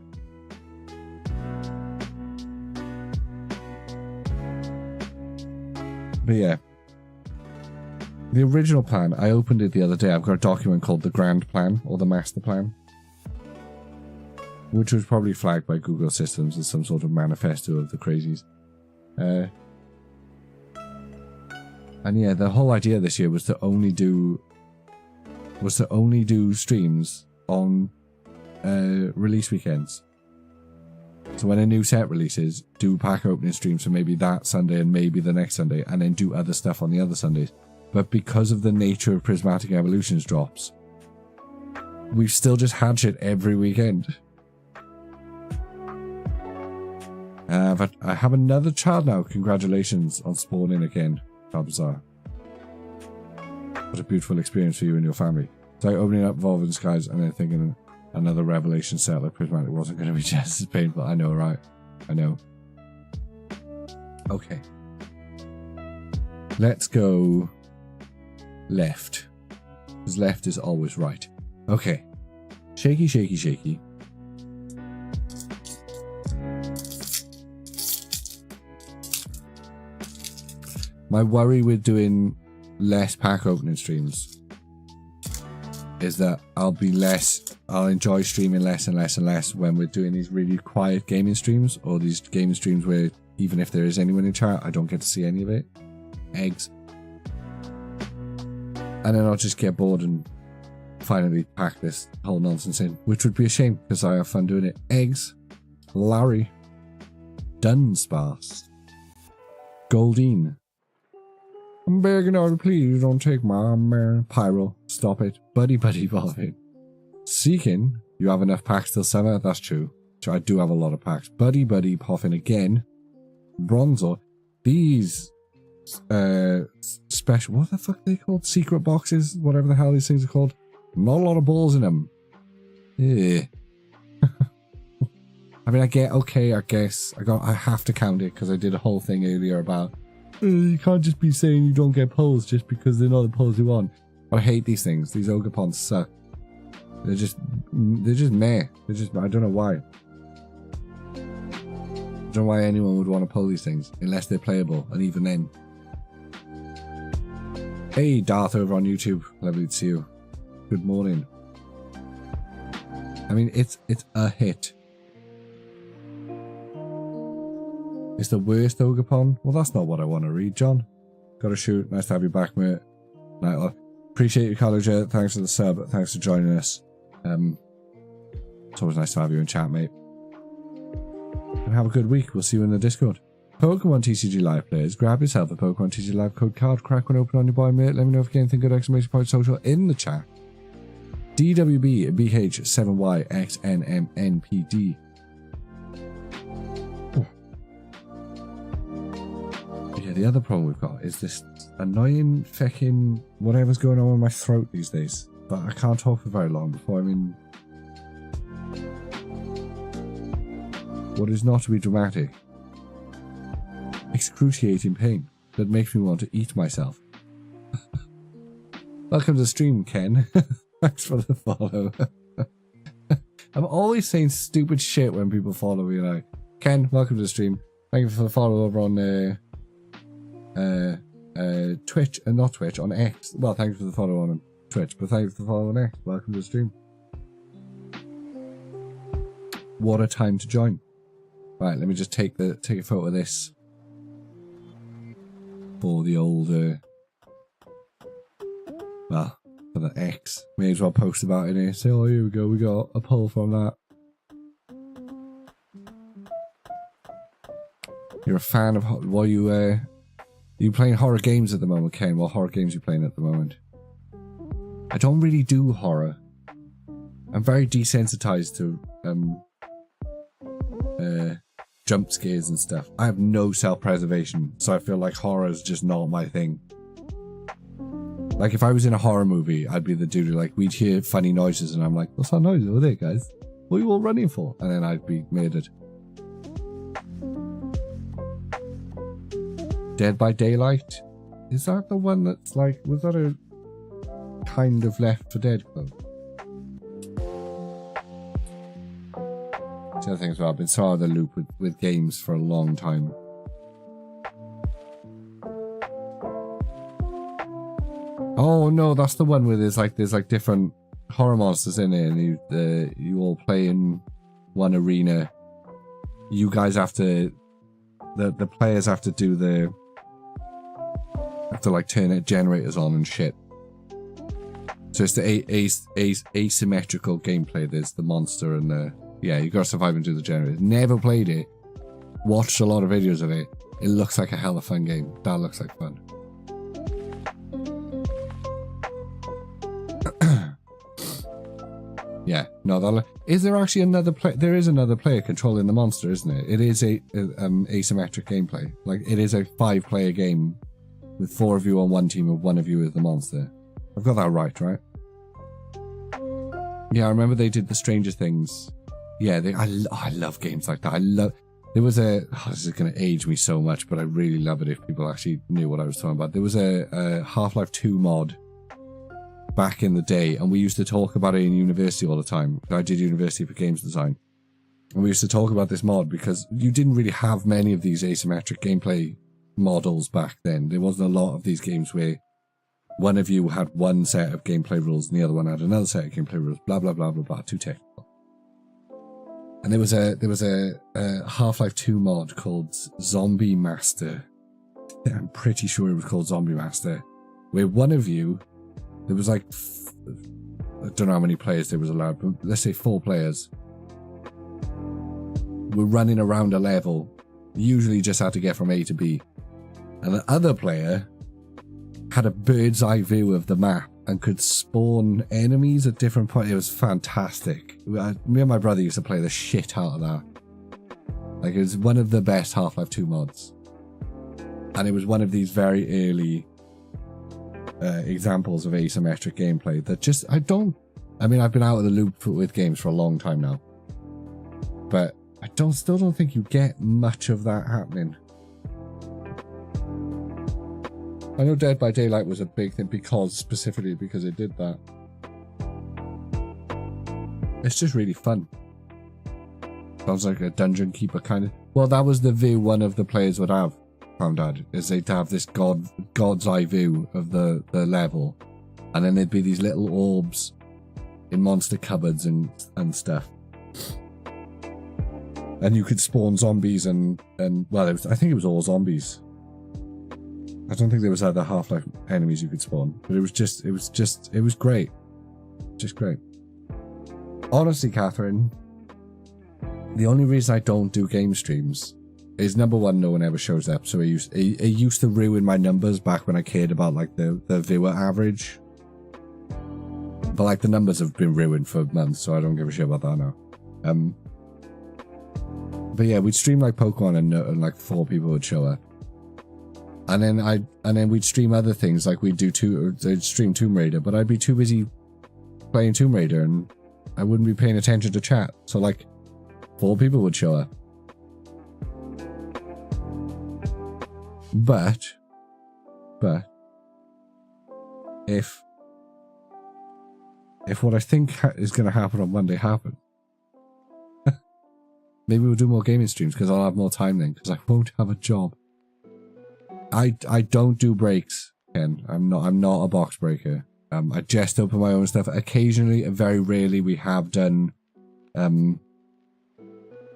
But yeah. The original plan, I opened it the other day. I've got a document called the Grand Plan, or the Master Plan. Which was probably flagged by Google Systems as some sort of manifesto of the crazies. And yeah, the whole idea this year was to only do streams on release weekends. So when a new set releases, do pack opening streams for maybe that Sunday and maybe the next Sunday, and then do other stuff on the other Sundays. But because of the nature of Prismatic Evolutions drops, we've still just had shit every weekend. But I have another child now. Congratulations on spawning again, Bazaar. What a beautiful experience for you and your family. So opening up Evolving Skies and then thinking another Revelation set like Prismatic wasn't going to be just as painful. I know, right? I know. Okay. Let's go left. Because left is always right. Okay. Shaky, shaky, shaky. My worry with doing less pack opening streams is that I'll enjoy streaming less and less and less when we're doing these really quiet gaming streams, or these gaming streams where even if there is anyone in chat, I don't get to see any of it. Eggs. And then I'll just get bored and finally pack this whole nonsense in, which would be a shame because I have fun doing it. Eggs. Larry. Dunsparce. Goldine. I'm begging you, please don't take my Pyro. Stop it. Buddy bobbing. Seeking. You have enough packs till summer? That's true. So I do have a lot of packs. Buddy poffin again. Bronzor. These special, what the fuck are they called? Secret boxes? Whatever the hell these things are called. Not a lot of balls in them. Yeah. I mean, I guess I have to count it because I did a whole thing earlier about you can't just be saying you don't get polls just because they're not the polls you want. But I hate these things. These Ogapons suck. They're just meh. I don't know why. I don't know why anyone would want to pull these things unless they're playable, and even then. Hey, Darth over on YouTube. Lovely to see you. Good morning. I mean, it's a hit. It's the worst Ogapon? Well, that's not what I want to read, John. Gotta shoot. Nice to have you back, mate. Night. Appreciate you, College. Thanks for the sub. Thanks for joining us. It's always nice to have you in chat, mate. And have a good week. We'll see you in the Discord. Pokemon TCG Live players, grab yourself a Pokemon TCG Live code card, crack one open on your boy, mate. Let me know if you get anything good, exclamation point social in the chat. DWBBH7YXNMNPD. the other problem we've got is this annoying fucking whatever's going on with my throat these days. But I can't talk for very long before I'm in what is not to be dramatic, excruciating pain that makes me want to eat myself. Welcome to the stream, Ken. Thanks for the follow. I'm always saying stupid shit when people follow me. Like, Ken, welcome to the stream. Thank you for the follow over on Twitch, and not Twitch, on X. Well, thank you for the follow on Twitch, but thank you for the follow on X. Welcome to the stream. What a time to join. Right, let me just take a photo of this for the old well, for the X. May as well post about it here. Say, oh, here we go, we got a poll from that. You're a fan of what you playing horror games at the moment, Ken? What horror games are you playing at the moment? I don't really do horror. I'm very desensitized to jump scares and stuff. I have no self-preservation, so I feel like horror is just not my thing. Like, if I was in a horror movie, I'd be the dude who, like, we'd hear funny noises and I'm like, what's that noise over there, guys? What are you all running for? And then I'd be murdered. Dead by Daylight? Is that the one that's like, was that a kind of Left 4 Dead club? The other thing as well, I've been so out of the loop with games for a long time. Oh no, that's the one where there's like different horror monsters in it, and you all play in one arena. You guys have to, the players have to do have to like turn it generators on and shit. So it's the asymmetrical gameplay. There's the monster and the, yeah, you gotta survive and do the generators. Never played it. Watched a lot of videos of it. It looks like a hella fun game. That looks like fun. Yeah, no, is there actually another player? There is another player controlling the monster, isn't it? It is a asymmetric gameplay. Like, it is a 5-player game with 4 of you on one team and 1 of you is the monster. I've got that right? Yeah, I remember they did the Stranger Things. Yeah, I love games like that. There was this is going to age me so much, but I really love it if people actually knew what I was talking about. There was a Half-Life 2 mod back in the day, and we used to talk about it in university all the time. I did university for games design, and we used to talk about this mod because you didn't really have many of these asymmetric gameplay models back then. There wasn't a lot of these games where one of you had one set of gameplay rules and the other one had another set of gameplay rules, blah blah blah blah blah, too technical. And there was a Half-Life 2 mod called Zombie Master. I'm pretty sure it was called Zombie Master, where one of you, there was like, I don't know how many players there was allowed, but let's say 4 players, were running around a level, usually just had to get from A to B. And the other player had a bird's eye view of the map and could spawn enemies at different points. It was fantastic. Me and my brother used to play the shit out of that. Like, it was one of the best Half-Life 2 mods. And it was one of these very early examples of asymmetric gameplay that just, I've been out of the loop with games for a long time now, but I still don't think you get much of that happening. I know Dead by Daylight was a big thing specifically because it did that. It's just really fun. Sounds like a dungeon keeper kind of. Well, that was the view one of the players would have. Found out is they'd have this god's eye view of the level, and then there'd be these little orbs in monster cupboards and stuff, and you could spawn zombies and well, I think it was all zombies. I don't think there was other Half-Life enemies you could spawn, but it was great, just great. Honestly, Catherine, the only reason I don't do game streams is, number one, no one ever shows up, so it used to ruin my numbers back when I cared about like the viewer average. But like the numbers have been ruined for months, so I don't give a shit about that now. But yeah, we'd stream like Pokemon and like 4 people would show up. And then we'd stream other things, like they'd stream Tomb Raider, but I'd be too busy playing Tomb Raider and I wouldn't be paying attention to chat. So like 4 people would show up. But if what I think is going to happen on Monday happens, maybe we'll do more gaming streams because I'll have more time then, because I won't have a job. I don't do breaks, Ken. I'm not a box breaker. I just open my own stuff. Occasionally, and very rarely, we have done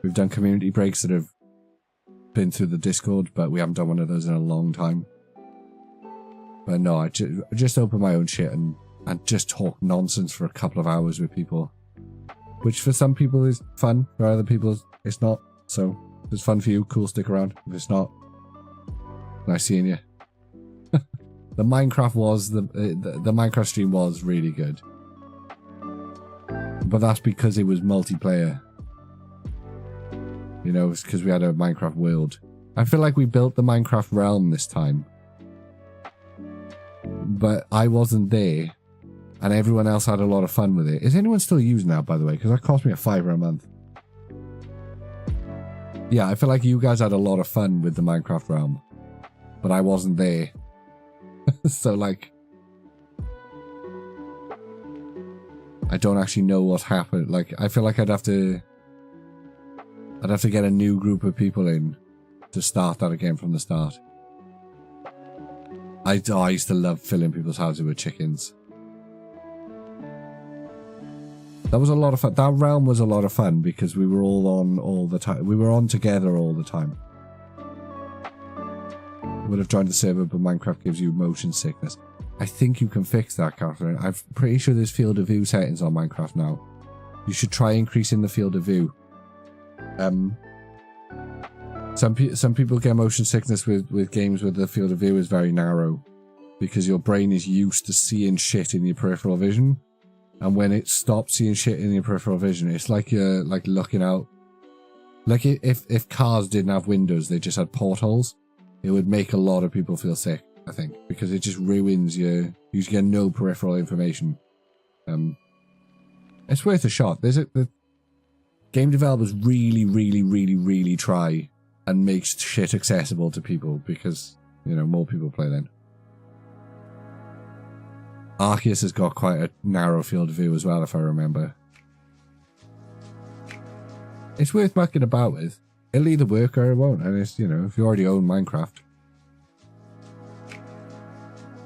we've done community breaks that have been through the Discord, but we haven't done one of those in a long time. But no, I just open my own shit and just talk nonsense for a couple of hours with people, which for some people is fun, for other people it's not. So if it's fun for you, cool, stick around. If it's not, nice seeing you. The Minecraft the Minecraft stream was really good, but that's because it was multiplayer. You know, it's because we had a Minecraft world. I feel like we built the Minecraft realm this time, but I wasn't there, and everyone else had a lot of fun with it. Is anyone still using that, by the way? Because that cost me $5 a month. Yeah, I feel like you guys had a lot of fun with the Minecraft realm, but I wasn't there. So like, I don't actually know what happened. Like, I feel like I'd have to get a new group of people in to start that again from the start. I used to love filling people's houses with chickens. That was a lot of fun. That realm was a lot of fun because we were all on all the time. We were on together all the time. Would have joined the server, but Minecraft gives you motion sickness. I think you can fix that, Catherine. I'm pretty sure there's field of view settings on Minecraft now. You should try increasing the field of view. Some people get motion sickness with games where the field of view is very narrow, because your brain is used to seeing shit in your peripheral vision, and when it stops seeing shit in your peripheral vision, it's like you're like looking out. Like if cars didn't have windows, they just had portholes, it would make a lot of people feel sick, I think, because it just ruins you get no peripheral information. It's worth a shot. The game developers really try and make shit accessible to people, because, you know, more people play then. Arceus has got quite a narrow field of view as well, if I remember. It's worth mucking about with. It'll either work or it won't, and it's, you know, if you already own Minecraft.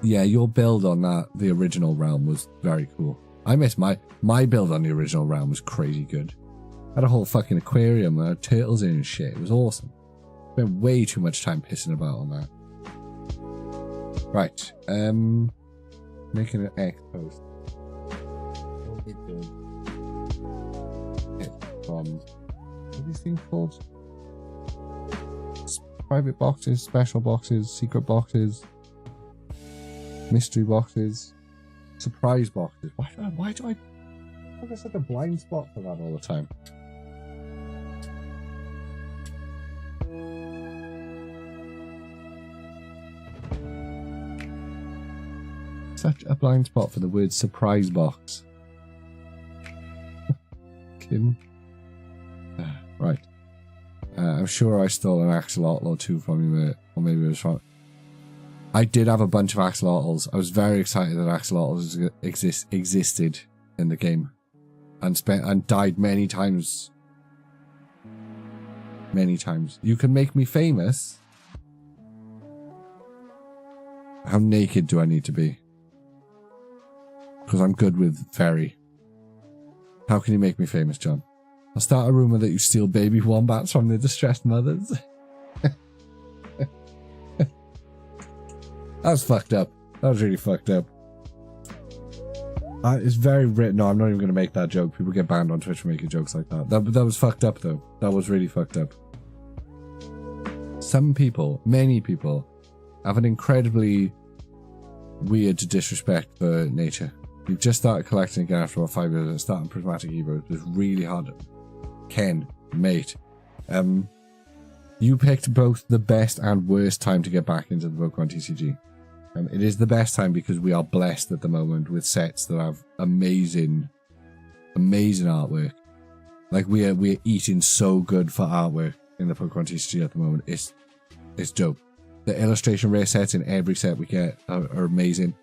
Yeah, your build on the original realm was very cool. I miss my build on the original realm was crazy good. I had a whole fucking aquarium and turtles in and shit. It was awesome. Spent way too much time pissing about on that. Right, making an X post. What are these things called? Private boxes, special boxes, secret boxes, mystery boxes, surprise boxes. Why do I have such a blind spot for that all the time? Such a blind spot for the word surprise box. Kim. Right. I'm sure I stole an axolotl or two from you, or maybe it was from... I did have a bunch of axolotls. I was very excited that axolotls existed in the game, and died many times. Many times. You can make me famous. How naked do I need to be? Because I'm good with fairy. How can you make me famous, John? I'll start a rumour that you steal baby wombats from their distressed mothers. That was fucked up. That was really fucked up. It's very written. No, I'm not even going to make that joke. People get banned on Twitch for making jokes like that. That was fucked up, though. That was really fucked up. Some people, many people, have an incredibly weird disrespect for nature. You've just started collecting again after about 5 years and starting Prismatic Evolutions. It was really hard. Ken, mate. You You picked both the best and worst time to get back into the Pokemon TCG. It is the best time because we are blessed at the moment with sets that have amazing artwork. Like we are eating so good for artwork in the Pokemon TCG at the moment. It's dope. The illustration rare sets in every set we get are amazing.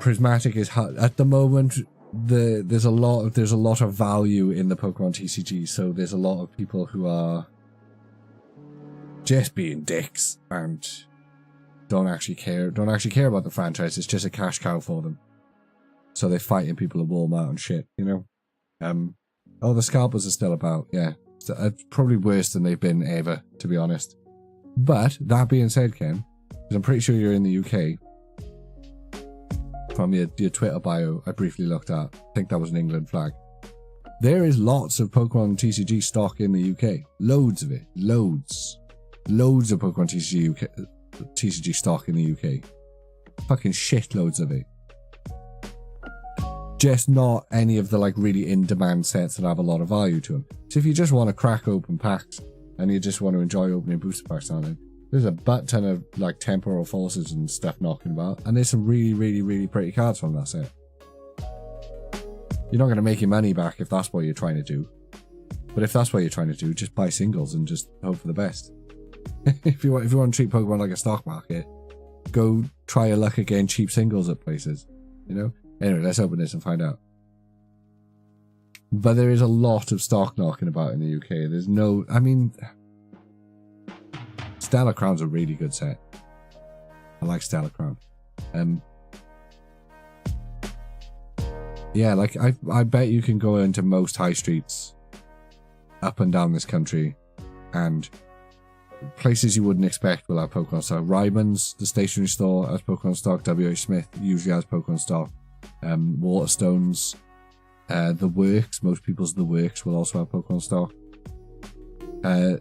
Prismatic is at the moment. There's a lot of value in the Pokemon TCG, so there's a lot of people who are just being dicks and don't actually care about the franchise. It's just a cash cow for them, so they're fighting people at Walmart and shit, you know. Oh, the scalpers are still about, yeah. So, probably worse than they've been ever, to be honest. But that being said, Ken, because I'm pretty sure you're in the UK. From your Twitter bio, I briefly looked at. I think that was an England flag. There is lots of Pokemon TCG stock in the UK. Loads of it. Loads of Pokemon TCG stock in the UK. Fucking shitloads of it. Just not any of the like really in-demand sets that have a lot of value to them. So if you just want to crack open packs and you just want to enjoy opening booster packs on it, there's a butt ton of like temporal forces and stuff knocking about, and there's some really, really, really pretty cards from that set. You're not going to make your money back if that's what you're trying to do. But if that's what you're trying to do, just buy singles and just hope for the best. if you want to treat Pokemon like a stock market, go try your luck again cheap singles at places, you know? Anyway, let's open this and find out. But there is a lot of stock knocking about in the UK. There's no, I mean, Stellar Crown's a really good set. I like Stellar Crown. Yeah, like I bet you can go into most high streets up and down this country, and places you wouldn't expect will have Pokemon stock. Ryman's, the stationery store, has Pokemon stock. WH Smith usually has Pokemon stock. Waterstones, The Works, most people's The Works will also have Pokemon stock.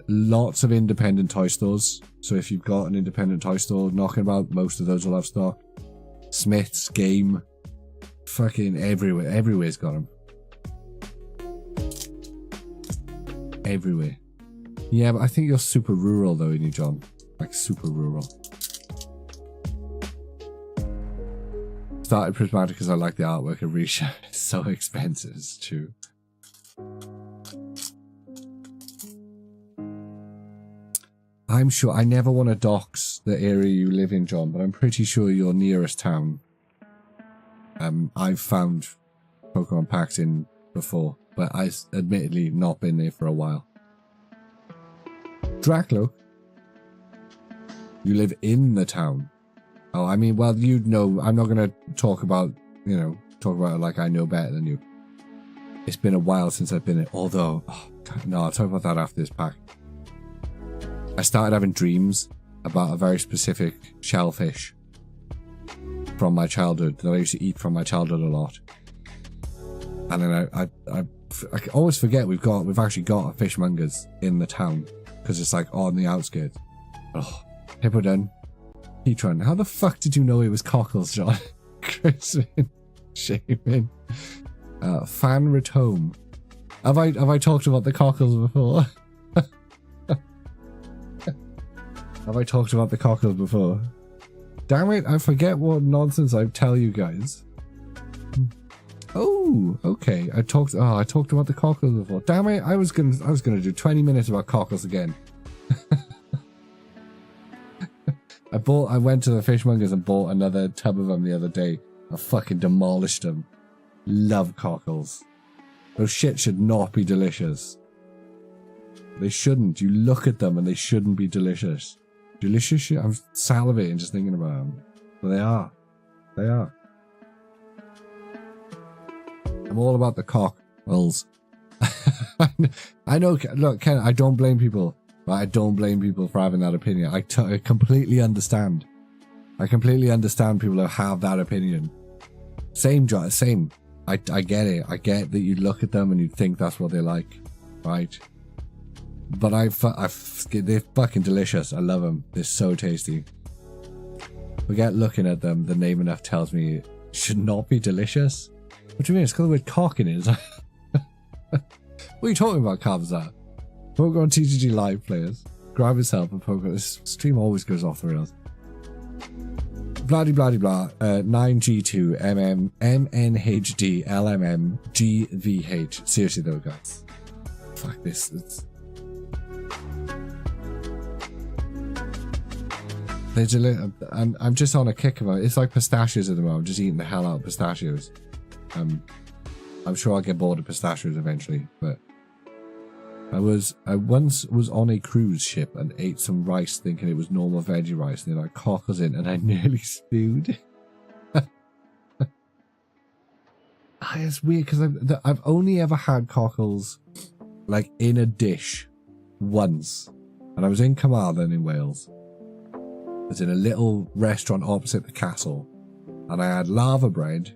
Lots of independent toy stores. So if you've got an independent toy store knocking about, most of those will have stock. Smith's, Game, fucking everywhere. Everywhere's got them. Everywhere. Yeah, but I think you're super rural though, ain't you, John? Like super rural. Started Prismatic because I like the artwork of Risha. It's so expensive, it's true. I'm sure, I never want to dox the area you live in, John, but I'm pretty sure your nearest town, I've found Pokemon packs in before, but I've admittedly not been there for a while. Draclo, you live in the town. Oh, I mean, well, you know, I'm not going to talk about, you know, it like I know better than you. It's been a while since I've been there, although, oh, God, no, I'll talk about that after this pack. I started having dreams about a very specific shellfish from my childhood that I used to eat from my childhood a lot. And then I always forget we've actually got a fishmongers in the town because it's like on the outskirts. Oh, Hippodon, Petron. How the fuck did you know it was cockles, John? Crispin, Shaman, Fan Retome. Have I talked about the cockles before? Have I talked about the cockles before? Damn it, I forget what nonsense I tell you guys. Oh, okay. I talked about the cockles before. Damn it, I was gonna do 20 minutes about cockles again. I went to the fishmongers and bought another tub of them the other day. I fucking demolished them. Love cockles. Those shit should not be delicious. They shouldn't. You look at them and they shouldn't be delicious. Delicious shit. I'm salivating just thinking about them. But they are. They are. I'm all about the cockles. I know. Look, Ken, I don't blame people. Right? I don't blame people for having that opinion. I completely understand. I completely understand people who have that opinion. Same, John. Same. I get it. I get that you look at them and you think that's what they like. Right? But they're fucking delicious. I love them. They're so tasty. Forget looking at them. The name enough tells me it should not be delicious. What do you mean? It's got the word cock in it. What are you talking about, Kavzat? Pokemon TCG Live players. Grab yourself a Pokemon. This stream always goes off the rails. Bloody bloody blah. 9G2 MNHD LMM GVH. Seriously though, guys. Fuck this. There's a little, I'm just on a kick about it. It's like pistachios at the moment. I'm just eating the hell out of pistachios. I'm sure I'll get bored of pistachios eventually, but I once was on a cruise ship and ate some rice thinking it was normal veggie rice, and then I cockles in and I nearly spewed. It's weird because I've only ever had cockles like in a dish once, and I was in Carmarthen in Wales. I was in a little restaurant opposite the castle, and I had lava bread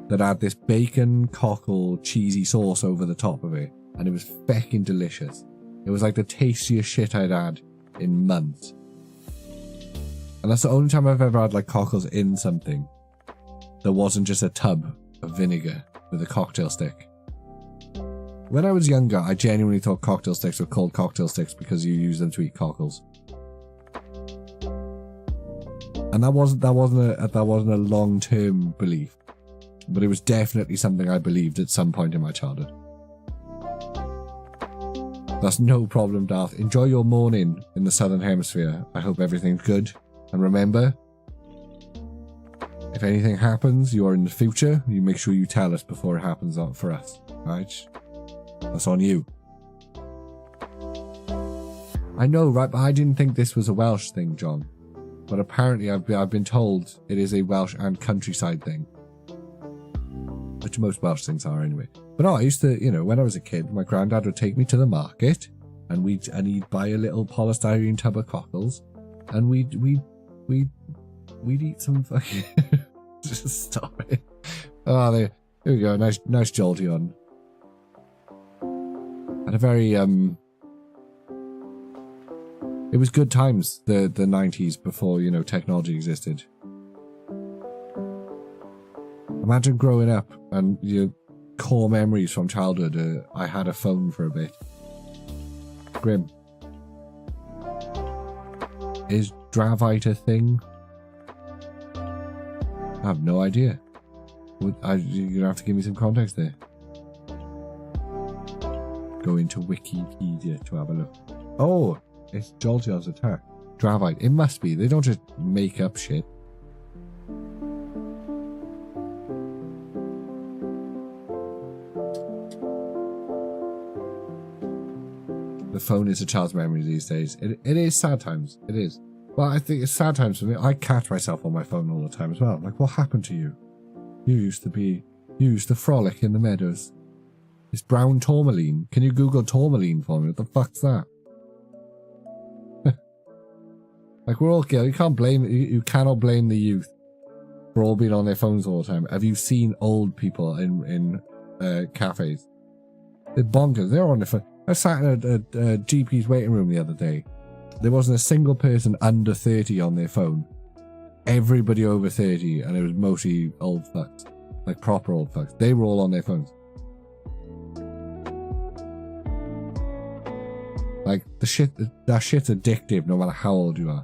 that had this bacon cockle cheesy sauce over the top of it, and it was feckin' delicious. It was like the tastiest shit I'd had in months. And that's the only time I've ever had like cockles in something that wasn't just a tub of vinegar with a cocktail stick. When I was younger, I genuinely thought cocktail sticks were called cocktail sticks because you use them to eat cockles. And that wasn't a long-term belief, but it was definitely something I believed at some point in my childhood. That's no problem, Darth. Enjoy your morning in the Southern Hemisphere. I hope everything's good. And remember, if anything happens, you are in the future, you make sure you tell us before it happens for us. Right? That's on you. I know, right? But I didn't think this was a Welsh thing, John. But apparently I've been told it is a Welsh and countryside thing. Which most Welsh things are anyway. But no, I used to, you know, when I was a kid, my granddad would take me to the market and he'd buy a little polystyrene tub of cockles and we'd eat some fucking just stop it. Oh, there we go, nice jolty on. And a very it was good times, the 90s, before, you know, technology existed. Imagine growing up and your core memories from childhood. I had a phone for a bit. Grim. Is Dravite a thing? I have no idea. You're going to have to give me some context there. Go into Wikipedia to have a look. Oh, it's Jolteon's attack. Dravite. It must be. They don't just make up shit. The phone is a child's memory these days. It is sad times. It is. Well, I think it's sad times for me. I catch myself on my phone all the time as well. Like, what happened to you? You used to frolic in the meadows. It's brown tourmaline. Can you Google tourmaline for me? What the fuck's that? Like, we're all guilty. You can't blame, you cannot blame the youth for all being on their phones all the time. Have you seen old people in cafes? They're bonkers. They're on their phone. I sat in a GP's waiting room the other day. There wasn't a single person under 30 on their phone. Everybody over 30, and it was mostly old fucks. Like proper old fucks. They were all on their phones. Like, that shit's addictive no matter how old you are.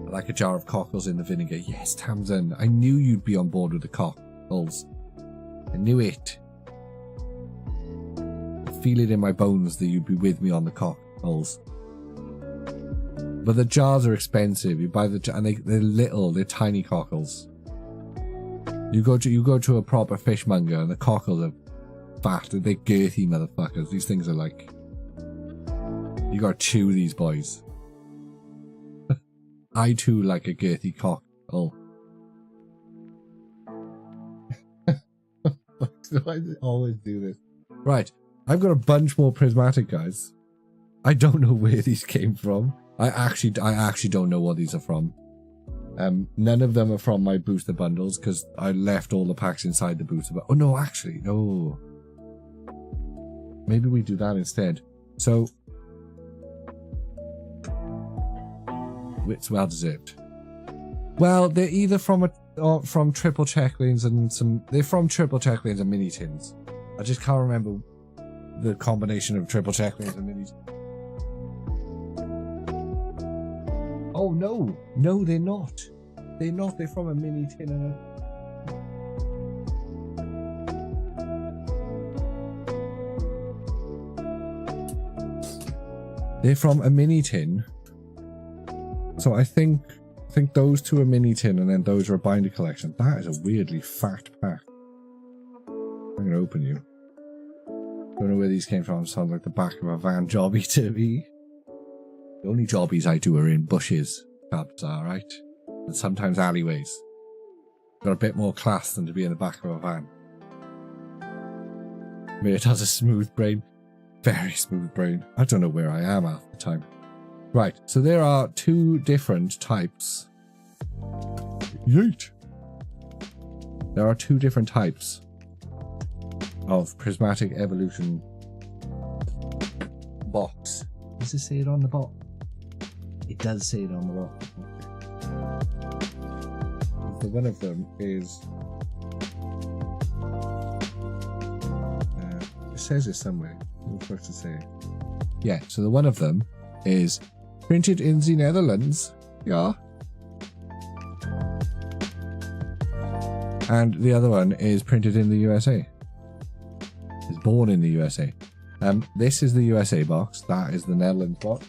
Like a jar of cockles in the vinegar. Yes, Tamsin. I knew you'd be on board with the cockles. I knew it. I feel it in my bones that you'd be with me on the cockles. But the jars are expensive. You buy and they're little. They're tiny cockles. You go to a proper fishmonger and the cockles are fat. They're girthy motherfuckers. These things are like, you gotta chew these boys. I too like a girthy cock. Oh. Why do I always do this? Right. I've got a bunch more prismatic guys. I don't know where these came from. I actually don't know what these are from. None of them are from my booster bundles because I left all the packs inside the booster bundle. Oh no, actually, no. Maybe we do that instead. So it's well deserved. Well, they're either from triple check lanes and some. They're from triple check lanes and mini tins. I just can't remember the combination of triple check lanes and minis. Oh no! No, they're not. They're not. They're from a mini tin and a... They're from a mini tin. So I think those two are mini tin and then those are a binder collection. That is a weirdly fat pack. I'm gonna open you. Don't know where these came from. Sounds like the back of a van jobby to me. The only jobbies I do are in bushes, cabs are, right? And sometimes alleyways. Got a bit more class than to be in the back of a van. Mate has a smooth brain. Very smooth brain. I don't know where I am half the time. Right, so there are two different types. Yeet! There are two different types of Prismatic Evolution box. Does it say it on the box? It does say it on the box. So one of them is... it says it somewhere. I'm supposed to say. Yeah, so the one of them is printed in the Netherlands. Yeah. And the other one is printed in the USA. It's born in the USA. This is the USA box. That is the Netherlands box.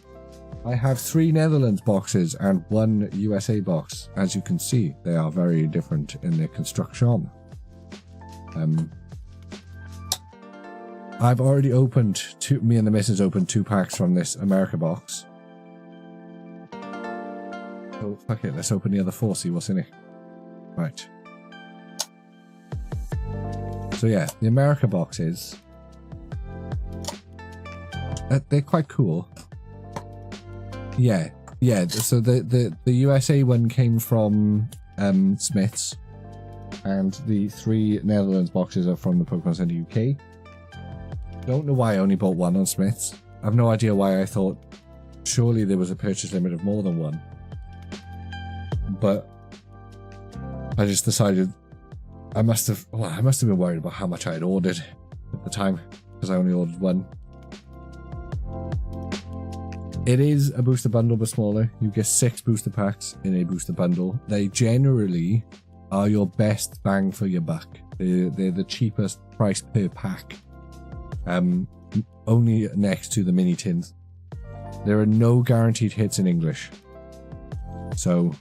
I have 3 Netherlands boxes and 1 USA box. As you can see, they are very different in their construction. I've already opened me and the missus opened 2 packs from this America box. So fuck it, let's open the other 4, see what's in it. Right. So yeah, the America boxes, they're quite cool. Yeah, so the USA one came from Smith's, and the 3 Netherlands boxes are from the Pokemon Center UK. Don't know why I only bought 1 on Smith's. I've no idea why I thought surely there was a purchase limit of more than 1. But I just decided I must have been worried about how much I had ordered at the time, because I only ordered 1. It is a booster bundle but smaller. You get 6 booster packs in a booster bundle. They generally are your best bang for your buck. They're the cheapest price per pack. Only next to the mini tins. There are no guaranteed hits in English. So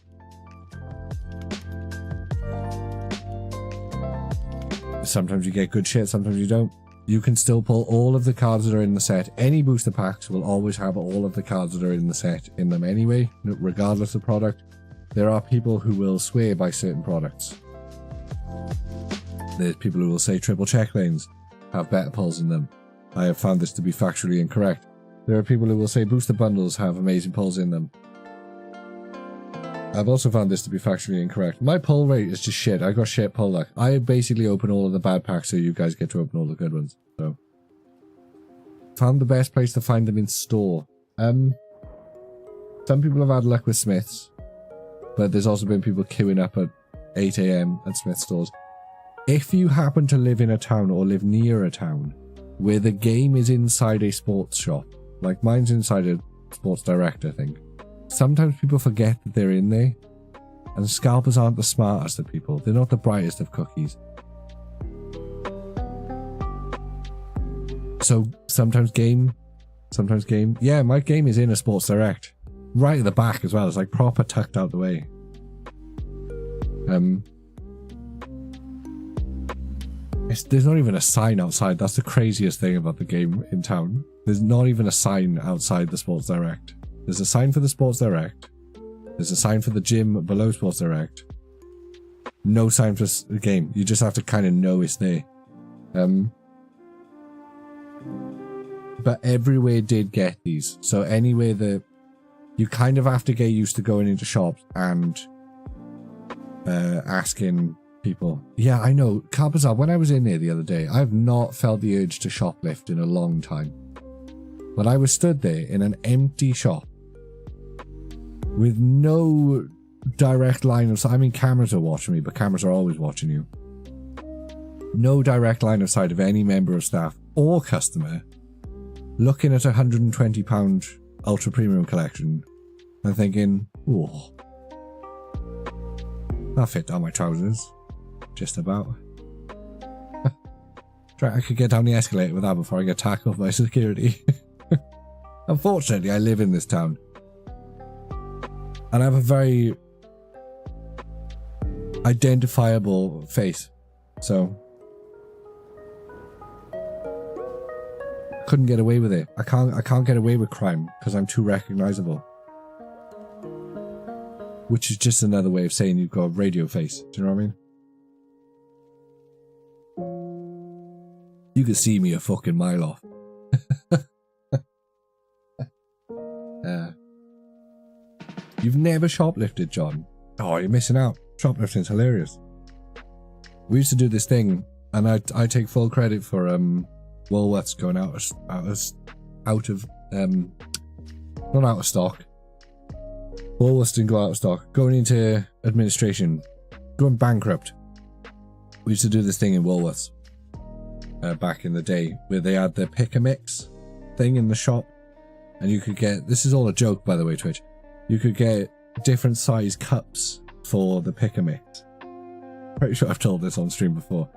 sometimes you get good shit, sometimes you don't. You can still pull all of the cards that are in the set. Any booster packs will always have all of the cards that are in the set in them anyway, regardless of product. There are people who will swear by certain products. There's people who will say triple check lanes have better pulls in them. I have found this to be factually incorrect. There are people who will say booster bundles have amazing pulls in them. I've also found this to be factually incorrect. My pull rate is just shit. I got shit pull luck. I basically open all of the bad packs so you guys get to open all the good ones. So, found the best place to find them in store. Some people have had luck with Smith's, but there's also been people queuing up at 8 AM at Smith's stores. If you happen to live in a town or live near a town where the game is inside a sports shop, like mine's inside a Sports Direct, I think. Sometimes people forget that they're in there, and scalpers aren't the smartest of people. They're not the brightest of cookies. So sometimes game. Yeah, my game is in a Sports Direct. Right at the back as well. It's like proper tucked out the way. There's not even a sign outside. That's the craziest thing about the game in town. There's not even a sign outside the Sports Direct. There's a sign for the Sports Direct. There's a sign for the gym below Sports Direct. No sign for the game. You just have to kind of know it's there. But everywhere did get these. So anywhere that you kind of have to get used to going into shops and asking people. Yeah, I know. Carpazar, when I was in there the other day, I've not felt the urge to shoplift in a long time. But I was stood there in an empty shop with no direct line of sight. I mean, cameras are watching me, but cameras are always watching you. No direct line of sight of any member of staff or customer looking at a £120 ultra premium collection and thinking, oh, that fit down my trousers. Just about. I could get down the escalator with that before I get tackled by security. Unfortunately, I live in this town. And I have a very identifiable face. So couldn't get away with it. I can't get away with crime because I'm too recognizable. Which is just another way of saying you've got a radio face. Do you know what I mean? You could see me a fucking mile off. You've never shoplifted, John? Oh, you're missing out. Shoplifting's hilarious. We used to do this thing, and I take full credit for Woolworths going not out of stock. Woolworths didn't go out of stock. Going into administration, going bankrupt. We used to do this thing in Woolworths back in the day, where they had the pick a mix thing in the shop, and you could get, this is all a joke by the way, Twitch, you could get different size cups for the pick a mix. Pretty sure I've told this on stream before.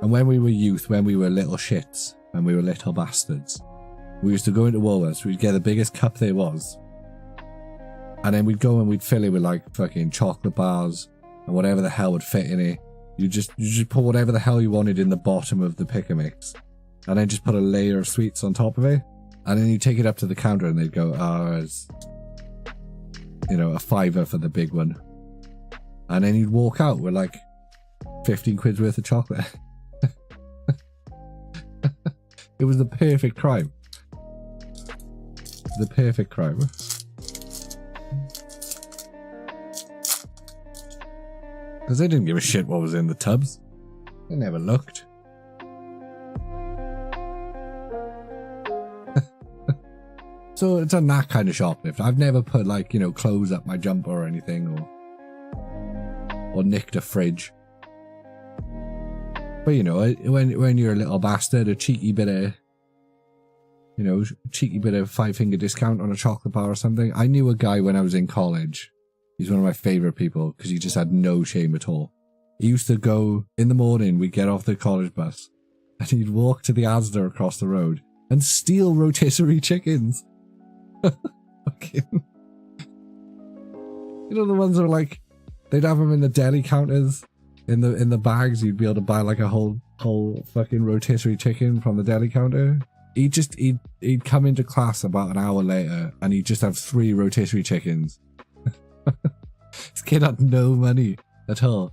And when we were youth, when we were little shits, when we were little bastards, we used to go into Woolworths, we'd get the biggest cup there was, and then we'd go and we'd fill it with like fucking chocolate bars and whatever the hell would fit in it. You just put whatever the hell you wanted in the bottom of the pick a mix, and then just put a layer of sweets on top of it, and then you take it up to the counter and they'd go, oh, it's, you know, a £5 for the big one, and then you'd walk out with like 15 quid's worth of chocolate. It was the perfect crime. The perfect crime. Because they didn't give a shit what was in the tubs. They never looked. So it's on that kind of shoplift. I've never put like, you know, clothes up my jumper or anything, or nicked a fridge. But you know, when you're a little bastard, a cheeky bit of, you know, cheeky bit of 5-finger discount on a chocolate bar or something. I knew a guy when I was in college. He's one of my favourite people because he just had no shame at all. He used to go in the morning, we'd get off the college bus, and he'd walk to the Asda across the road and steal rotisserie chickens. Fucking. You know the ones that are like, they'd have them in the deli counters, in the bags. You'd be able to buy like a whole fucking rotisserie chicken from the deli counter. He'd come into class about an hour later, and he'd just have 3 rotisserie chickens. This kid had no money at all.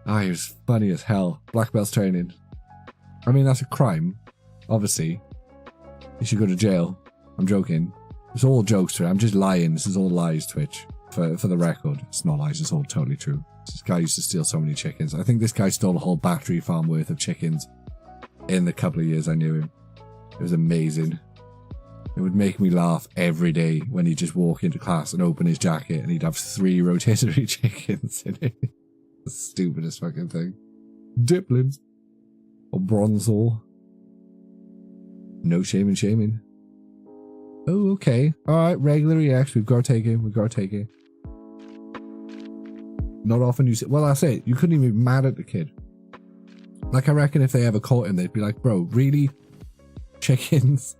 Ah, he was funny as hell. Black belt's training. I mean, that's a crime. Obviously, he should go to jail. I'm joking. It's all jokes. I'm just lying. This is all lies, Twitch. For the record, it's not lies. It's all totally true. This guy used to steal so many chickens. I think this guy stole a whole battery farm worth of chickens in the couple of years I knew him. It was amazing. It would make me laugh every day when he'd just walk into class and open his jacket and he'd have 3 rotisserie chickens in it. The stupidest fucking thing. Diplins. Or bronzor. No shame in shaming. Oh, okay. Alright, regular EX. We've got to take it. We've got to take it. Not often you say... Well, that's it. You couldn't even be mad at the kid. Like, I reckon if they ever caught him, they'd be like, bro, really? Chickens?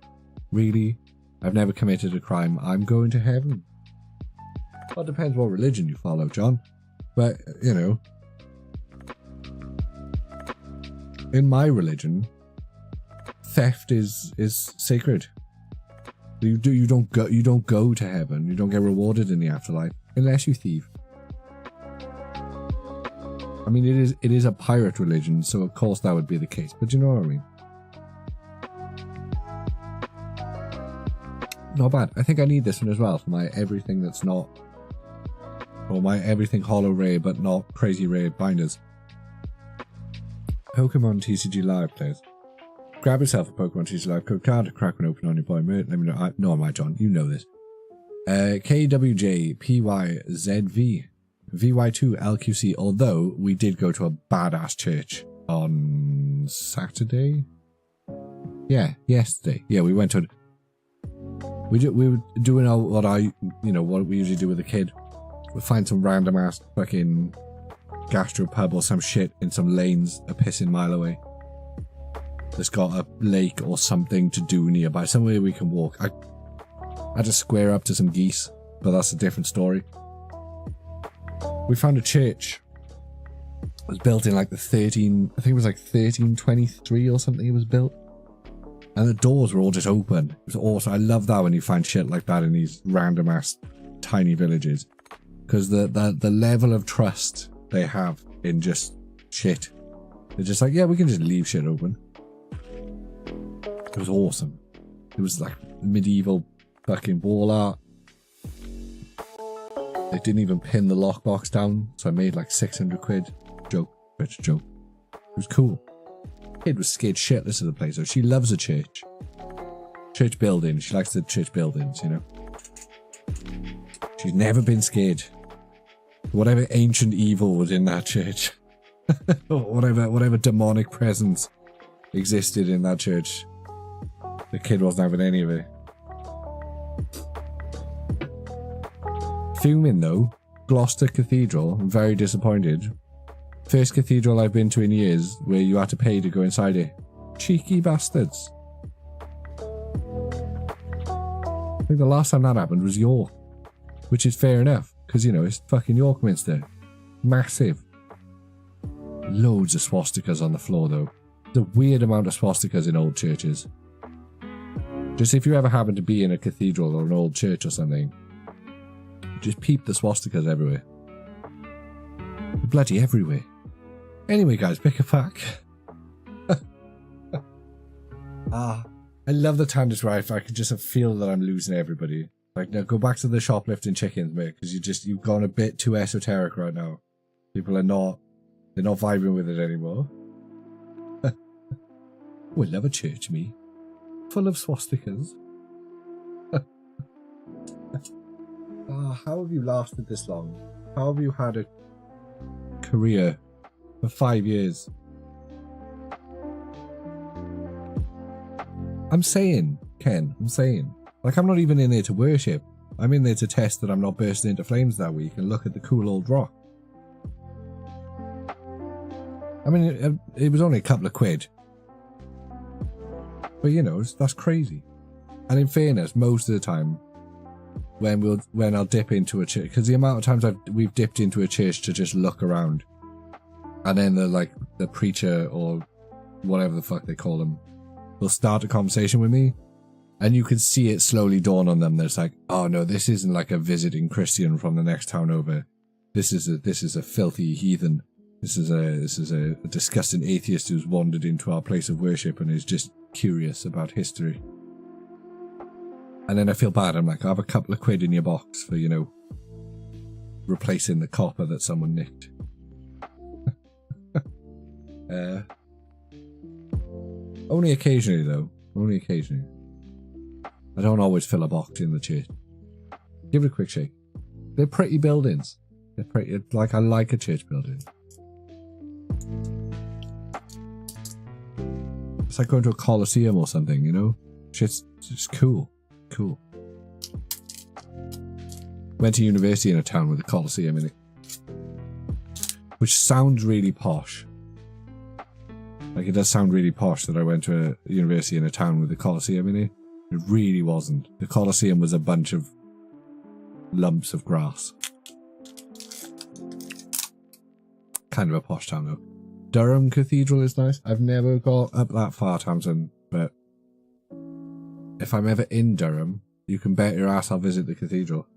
Really? I've never committed a crime. I'm going to heaven. Well, it depends what religion you follow, John. But, you know, in my religion, theft is sacred. You don't go to heaven. You don't get rewarded in the afterlife unless you thieve. I mean, it is a pirate religion, so of course that would be the case. But you know what I mean. Not bad. I think I need this one as well for my everything that's not, or my everything hollow rare but not crazy rare binders. Pokemon TCG Live, please. Grab yourself a Pokemon TCG Live code card, crack one open on your boy mate. Let me know. No, am I John? You know this. KWJPYZV VY2LQC. Although we did go to a badass church on Saturday. Yeah, yesterday. Yeah, we went to... We were doing what we usually do with a kid. We find some random ass fucking gastropub or some shit in some lanes a pissing mile away. That's got a lake or something to do nearby. Somewhere we can walk. I just square up to some geese, but that's a different story. We found a church. It was built in like I think it was like 1323 or something it was built. And the doors were all just open. It was awesome. I love that when you find shit like that in these random ass tiny villages. Because the level of trust they have in just shit. They're just like, yeah, we can just leave shit open. It was awesome. It was like medieval fucking wall art. They didn't even pin the lockbox down, so I made like 600 quid. Joke. Rich joke. It was cool. Kid was scared shitless of the place, though. She loves a church. Church building. She likes the church buildings, you know. She's never been scared. Whatever ancient evil was in that church. Or whatever demonic presence existed in that church. The kid wasn't having any of it. Fuming though, Gloucester Cathedral, I'm very disappointed. First cathedral I've been to in years where you had to pay to go inside it. Cheeky bastards. I think the last time that happened was York. Which is fair enough, because you know, it's fucking York Minster. Massive. Loads of swastikas on the floor though. There's a weird amount of swastikas in old churches. Just if you ever happen to be in a cathedral or an old church or something, just peep the swastikas everywhere. They're bloody everywhere. Anyway guys, pick a pack. I love the time where I can just feel that I'm losing everybody. Like, now go back to the shoplifting chickens, mate, because you've gone a bit too esoteric right now. People are not vibing with it anymore. We love a church, me. Full of swastikas. How have you lasted this long? How have you had a career for 5 years? I'm saying, Ken, like, I'm not even in there to worship. I'm in there to test that I'm not bursting into flames that week and look at the cool old rock. I mean, it was only a couple of quid. But, you know, that's crazy. And in fairness, most of the time, when I'll dip into a church, because the amount of times we've dipped into a church to just look around, and then the preacher or whatever the fuck they call them will start a conversation with me, and you can see it slowly dawn on them. There's like, oh no, this isn't like a visiting Christian from the next town over. This is a filthy heathen. This is a disgusting atheist who's wandered into our place of worship and is just curious about history. And then I feel bad. I'm like, I have a couple of quid in your box for, you know, replacing the copper that someone nicked. Only occasionally, though. Only occasionally. I don't always fill a box in the church. Give it a quick shake. They're pretty buildings. They're pretty. Like, I like a church building. It's like going to a coliseum or something, you know? Shit's just cool. Cool. Went to university in a town with a coliseum in it. Which sounds really posh. Like, it does sound really posh that I went to a university in a town with a coliseum in it. It really wasn't. The coliseum was a bunch of lumps of grass. Kind of a posh town though. Durham Cathedral is nice. I've never got up that far, Tamsin, but if I'm ever in Durham, you can bet your ass I'll visit the cathedral.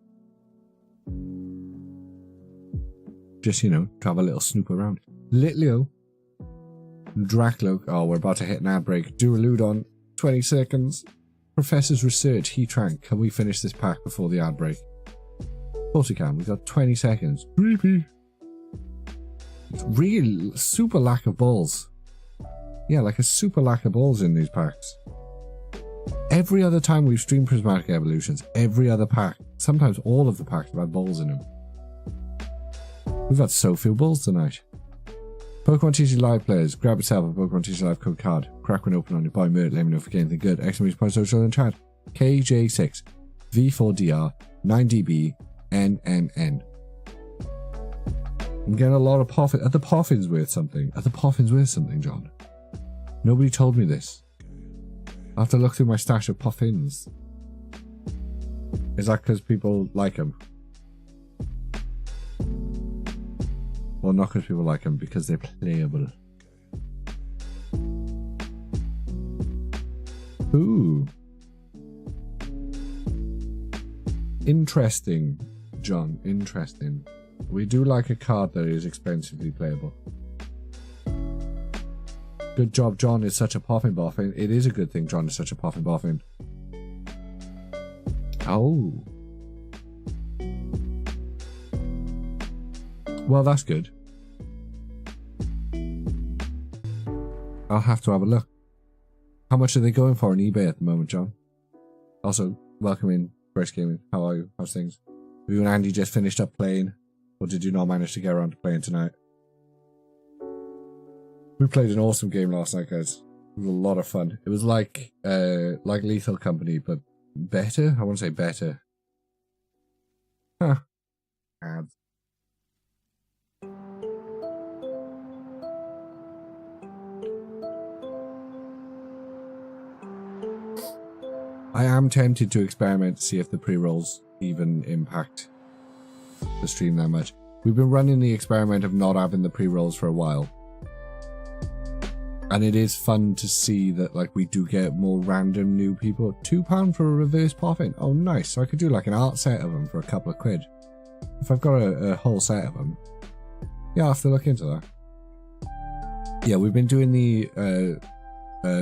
Just, you know, to have a little snoop around. Litleo. Draclo. Oh, we're about to hit an ad break. Duraludon. 20 seconds. Professor's research. Heat rank. Can we finish this pack before the ad break? Of course we can. We've got 20 seconds. Creepy. Real super lack of balls. Yeah, like a super lack of balls in these packs. Every other time we've streamed Prismatic Evolutions, every other pack, sometimes all of the packs have had balls in them. We've had so few balls tonight. Pokemon TCG Live players, grab yourself a Pokemon TCG Live code card. Crack one open on your buy merch. Let me know if you get anything good. Exclamation point social in chat. KJ6 V4DR 9DB NNN. I'm getting a lot of poffin. Are the poffins worth something? Are the poffins worth something, John? Nobody told me this. I have to look through my stash of poffins. Is that because people like them? Well, not because people like them, because they're playable. Ooh. Interesting, John. Interesting. We do like a card that is expensively playable. Good job, John is such a poffin boffin. It is a good thing John is such a poffin boffin. Oh. Well, that's good. I'll have to have a look. How much are they going for on eBay at the moment, John? Also, welcome in, Grace Gaming. How are you? How's things? Have you and Andy just finished up playing? Or did you not manage to get around to playing tonight? We played an awesome game last night, guys. It was a lot of fun. It was like Lethal Company, but better? I want to say better. Huh. Ads. I am tempted to experiment to see if the pre-rolls even impact the stream that much. We've been running the experiment of not having the pre-rolls for a while. And it is fun to see that like we do get more random new people. £2 for a reverse poffin. Oh nice. So I could do like an art set of them for a couple of quid. If I've got a whole set of them. Yeah, I'll have to look into that. Yeah, we've been doing the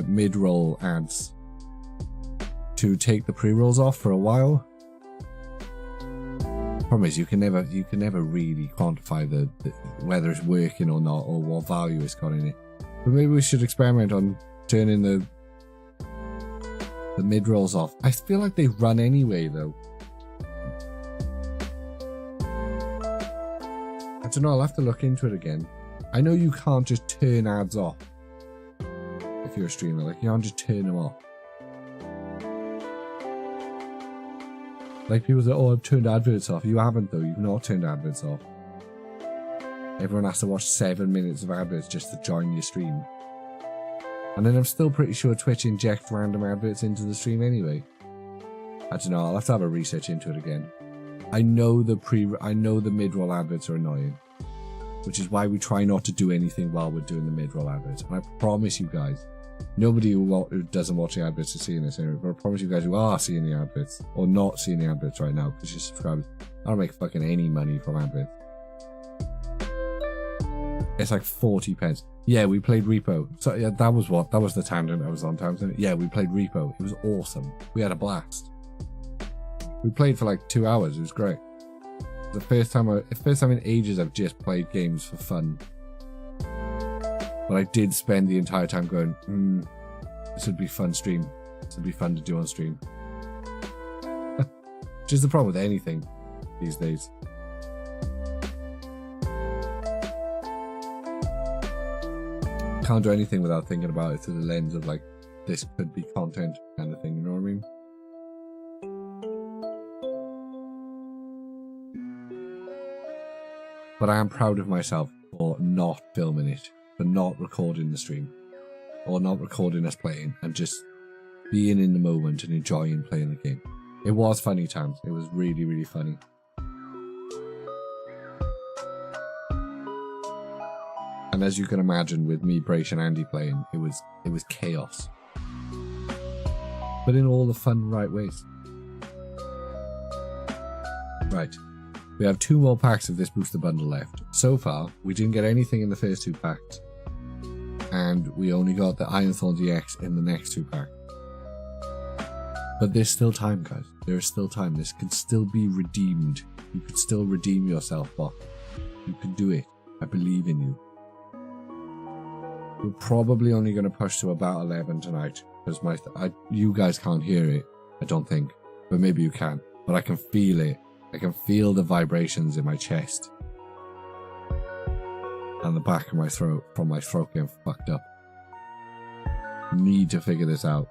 mid-roll ads to take the pre-rolls off for a while. Problem is you can never really quantify the whether it's working or not, or what value it's got in it. But maybe we should experiment on turning the mid-rolls off. I feel like they run anyway though. I don't know, I'll have to look into it again. I know you can't just turn ads off if you're a streamer, like you can't just turn them off. Like people say, oh, I've turned adverts off. You haven't though, you've not turned adverts off. Everyone has to watch 7 minutes of adverts just to join your stream. And then I'm still pretty sure Twitch injects random adverts into the stream anyway. I don't know, I'll have to have a research into it again. I know the mid-roll adverts are annoying. Which is why we try not to do anything while we're doing the mid-roll adverts. And I promise you guys, nobody who doesn't watch the adverts is seeing this anyway, but I promise you guys who are seeing the adverts, or not seeing the adverts right now, because you're subscribers, I don't make fucking any money from adverts. It's like 40 pence. Yeah, we played Repo. So yeah, that was the tangent I was on, Townsend. Yeah, we played Repo. It was awesome. We had a blast. We played for like 2 hours. It was great. The first time in ages I've just played games for fun. But I did spend the entire time going, this would be fun stream. This would be fun to do on stream. Which is the problem with anything these days. Can't do anything without thinking about it through the lens of like, this could be content kind of thing, you know what I mean? But I am proud of myself for not filming it, for not recording the stream, or not recording us playing, and just being in the moment and enjoying playing the game. It was funny times. It was really, really funny. And as you can imagine, with me, Brace, and Andy playing, it was chaos. But in all the fun, right ways. Right. We have 2 more packs of this booster bundle left. So far, we didn't get anything in the first 2 packs. And we only got the Ironthorn DX in the next 2 packs. But there's still time, guys. There is still time. This can still be redeemed. You could still redeem yourself, Bot. You can do it. I believe in you. We're probably only going to push to about 11 tonight. Because you guys can't hear it, I don't think. But maybe you can. But I can feel it. I can feel the vibrations in my chest. and the back of my throat from my throat getting fucked up. Need to figure this out.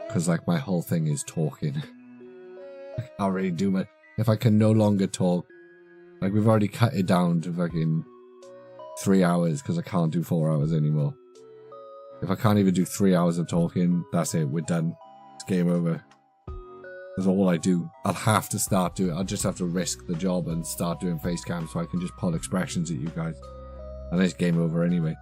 Because like my whole thing is talking. I can't really do much. If I can no longer talk, like we've already cut it down to fucking 3 hours because I can't do 4 hours anymore. If I can't even do 3 hours of talking, that's it, we're done. It's game over. That's all I do. I'll have to start doing, I'll just have to risk the job and start doing face cam so I can just pull expressions at you guys. And it's game over anyway.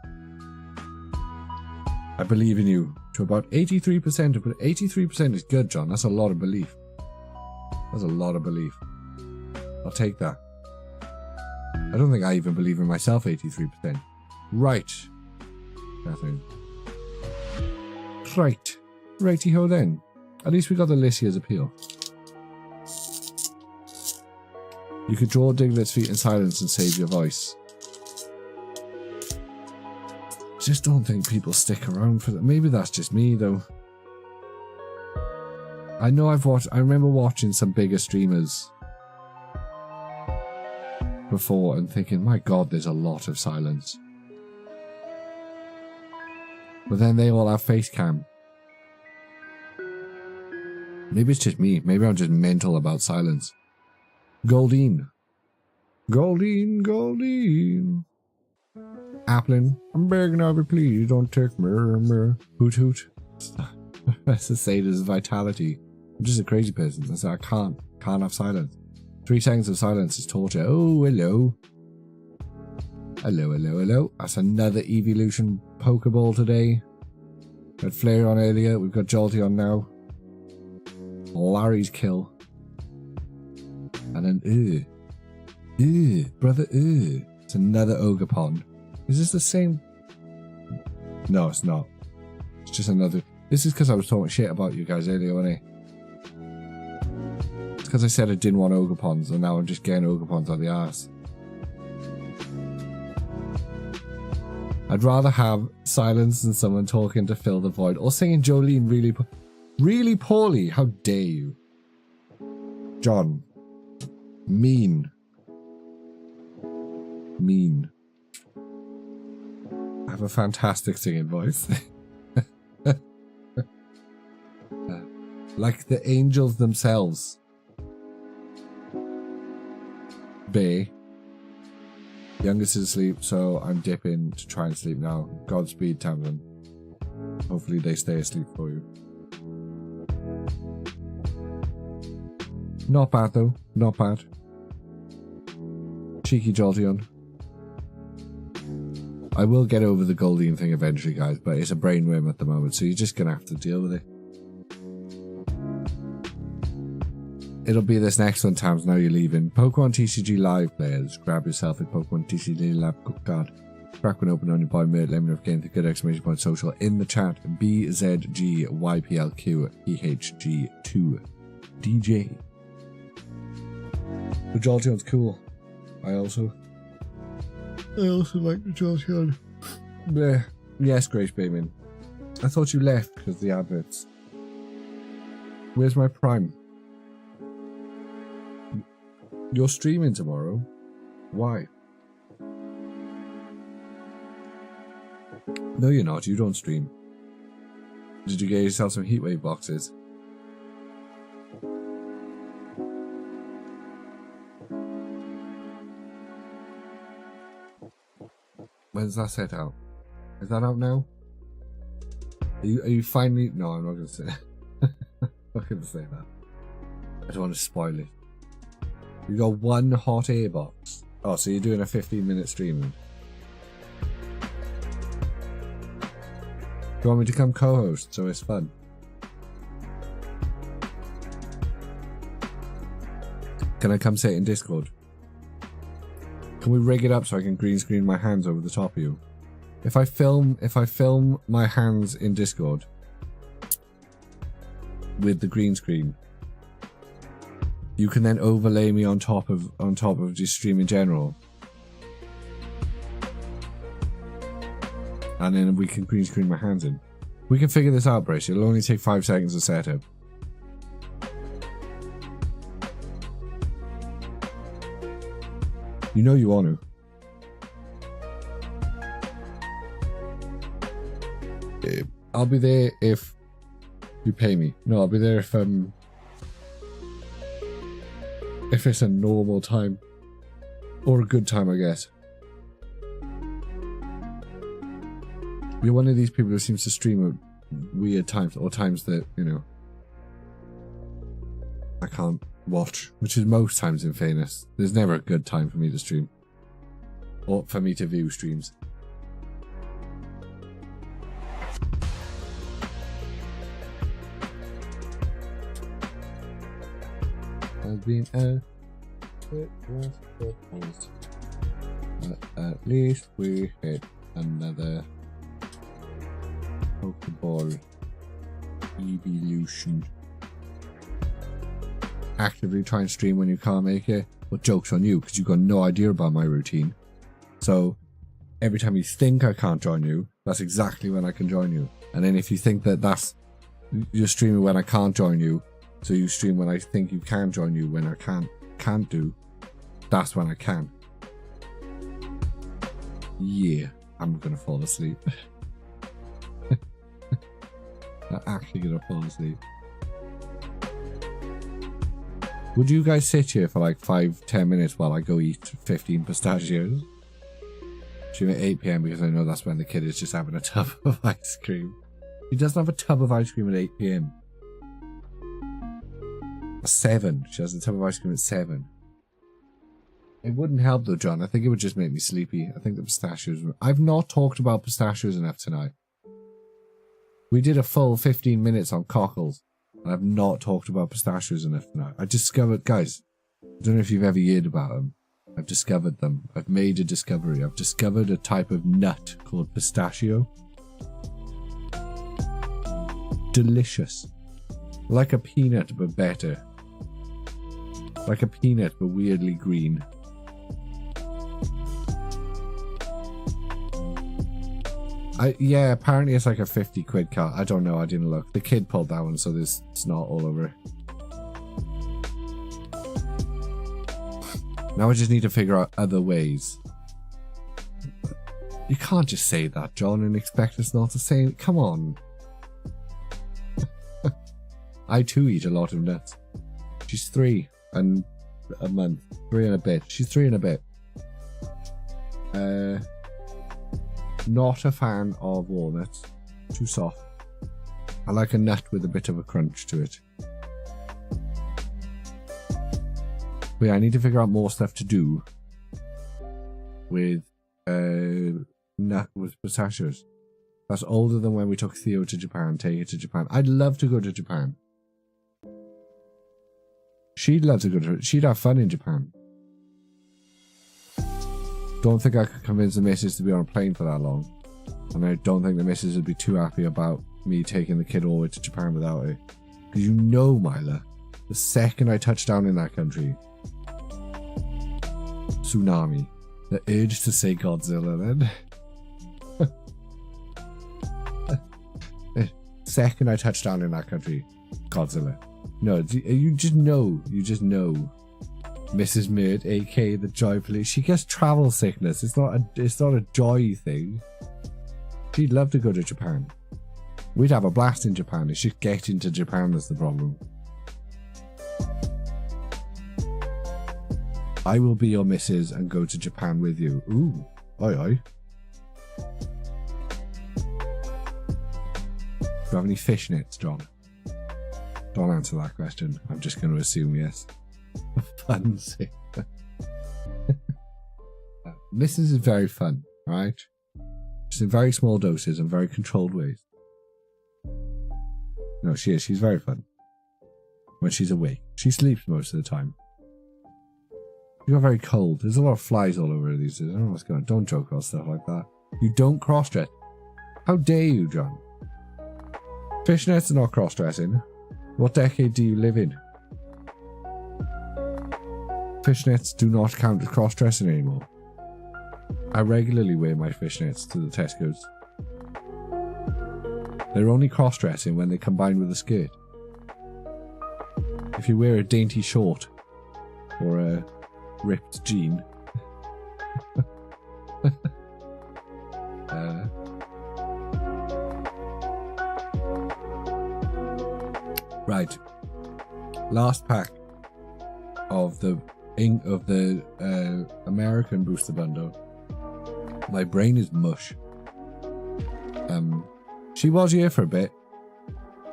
I believe in you to about 83%, but 83% is good, John. That's a lot of belief. That's a lot of belief. I'll take that. I don't think I even believe in myself 83%. Right. Catherine. Right. Righty-ho then. At least we got the Lycia's appeal. You could draw Diglett's feet in silence and save your voice. Just don't think people stick around for that. Maybe that's just me though. I know I remember watching some bigger streamers before and thinking, my god, there's a lot of silence. But then they all have face cam. Maybe it's just me. Maybe I'm just mental about silence. Goldine. Goldine, Goldine. Applin, I'm begging of you, please don't take me. Hoot hoot. That's to say there's vitality. I'm just a crazy person. That's I can't have silence. 3 seconds of silence is torture. Oh, hello. Hello, hello, hello. That's another evolution Pokeball today. Got Flareon earlier. We've got Jolteon now. Larry's kill. And then, brother, It's another Ogerpon. Is this the same? No, it's not. It's just another. This is because I was talking shit about you guys earlier, wasn't it? It's because I said I didn't want Ogerpons, and now I'm just getting Ogerpons on the arse. I'd rather have silence than someone talking to fill the void, or singing Jolene really poorly. How dare you? John. Mean. Mean. I have a fantastic singing voice. Like the angels themselves. Bay. Youngest is asleep, so I'm dipping to try and sleep now. Godspeed, Tamlin. Hopefully they stay asleep for you. Not bad though. Not bad. Cheeky Jolteon. I will get over the Goldine thing eventually, guys, but it's a brainworm at the moment, so you're just going to have to deal with it. It'll be this next one, Tams, now you're leaving. Pokemon TCG Live players, grab yourself a Pokemon TCG Live card. Crack one open on your boy Mert, let me know if you're getting the good exclamation point social in the chat. BZGYPLQPHG2DJ. The Jolteon's cool. I also like the Jolteon. Bleh. Yes, Grace Bayman. I thought you left because of the adverts. Where's my Prime? You're streaming tomorrow? Why? No, you're not. You don't stream. Did you get yourself some Heatwave boxes? When's that set out? Is that out now? Are you finally? No, I'm not gonna say. I'm not gonna say that. I don't want to spoil it. You got one hot air box. Oh, so you're doing a 15-minute stream. Do you want me to come co-host so it's fun? Can I come sit in Discord? Can we rig it up so I can green screen my hands over the top of you? If I film my hands in Discord with the green screen, you can then overlay me on top of just stream in general. And then we can green screen my hands in. We can figure this out, Brace. It'll only take 5 seconds to set up. You know you want to. I'll be there if you pay me. No, I'll be there if it's a normal time. Or a good time, I guess. You're one of these people who seems to stream at weird times, or times that, you know, I can't watch, which is most times in fairness. There's never a good time for me to stream. Or for me to view streams. I've been it was proposed. But at least we hit another Pokeball Evolution. Actively try and stream when you can't make it. But joke's on you, because you've got no idea about my routine. So every time you think I can't join you, that's exactly when I can join you. And then if you think that you're streaming when I can't join you, so you stream when I think you can join you, when I can't do, that's when I can. Yeah, I'm gonna fall asleep. I'm actually gonna fall asleep. Would you guys sit here for like 5-10 minutes while I go eat 15 pistachios? Stream at 8 PM because I know that's when the kid is just having a tub of ice cream. He doesn't have a tub of ice cream at 8 PM. 7. She has a tub of ice cream at 7. It wouldn't help though, John. I think it would just make me sleepy. I think the pistachios... I've not talked about pistachios enough tonight. We did a full 15 minutes on cockles. And I've not talked about pistachios enough tonight. I discovered... Guys, I don't know if you've ever heard about them. I've discovered them. I've made a discovery. I've discovered a type of nut called pistachio. Delicious. Like a peanut, but better. Like a peanut, but weirdly green. Yeah, apparently it's like a 50 quid cut. I don't know, I didn't look. The kid pulled that one, so there's snot all over it. Now I just need to figure out other ways. You can't just say that, John, and expect us not to say it. Come on. I too eat a lot of nuts. She's 3 and a month. 3 and a bit. She's 3 and a bit. Not a fan of walnuts. Too soft. I like a nut with a bit of a crunch to it. But yeah, I need to figure out more stuff to do with pistachios. That's older than when we took Theo to Japan. Take it to Japan. I'd love to go to Japan. She'd love to go to... She'd have fun in Japan. Don't think I could convince the missus to be on a plane for that long. And I don't think the missus would be too happy about me taking the kid all the way to Japan without her. Because you know, Mila, the second I touch down in that country... Tsunami. The urge to say Godzilla then. Second I touch down in that country, Godzilla. No, you just know. Mrs. Murd, aka the Joy Police. She gets travel sickness. It's not a joy thing. She'd love to go to Japan. We'd have a blast in Japan. It's just getting to Japan that's the problem. I will be your missus and go to Japan with you. Ooh, aye aye. Do you have any fishnets, John? Don't answer that question. I'm just going to assume yes. For fun's sake. Missus is very fun, right? Just in very small doses and very controlled ways. No, she is. She's very fun. When she's awake. She sleeps most of the time. She got very cold. There's a lot of flies all over her these days. I don't know what's going on. Don't joke about stuff like that. You don't cross-dress. How dare you, John? Fishnets are not cross-dressing. What decade do you live in? Fishnets do not count as cross-dressing anymore. I regularly wear my fishnets to the Tesco's. They're only cross-dressing when they combine with a skirt. If you wear a dainty short or a ripped jean, Right. Last pack of the American booster bundle. My brain is mush. She was here for a bit.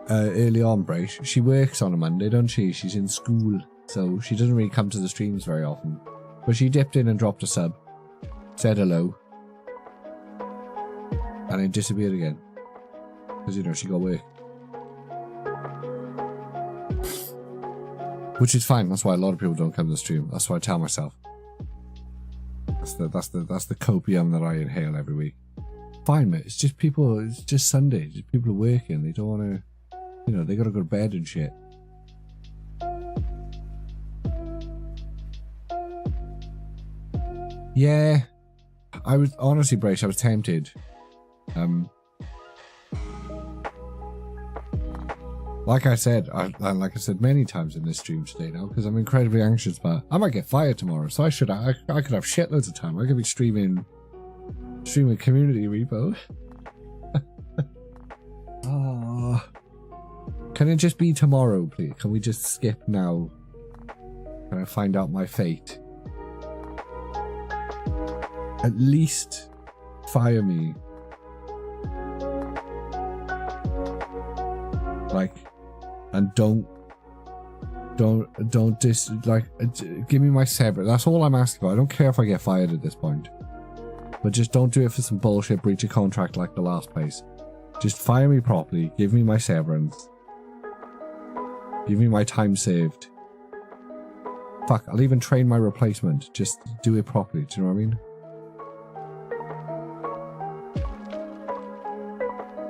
Early on, Brace. She works on a Monday, doesn't she? She's in school, so she doesn't really come to the streams very often. But she dipped in and dropped a sub, said hello, and then disappeared again. Because, you know, she got work. Which is fine. That's why a lot of people don't come to the stream. That's what I tell myself. That's the copium that I inhale every week. Fine, mate. It's just people. It's just Sunday. Just people are working. They don't want to. You know, they gotta go to bed and shit. Yeah, I was honestly, Brace. I was tempted. Like I said, like I said many times in this stream today now, because I'm incredibly anxious about. I might get fired tomorrow, so I could have shitloads of time. I could be streaming community repo. Oh. Can it just be tomorrow, please? Can we just skip now? Can I find out my fate? At least fire me. Like, and don't give me my sever. That's all I'm asking for. I don't care if I get fired at this point. But just don't do it for some bullshit breach of contract like the last place. Just fire me properly. Give me my severance. Give me my time saved. Fuck, I'll even train my replacement. Just do it properly. Do you know what I mean?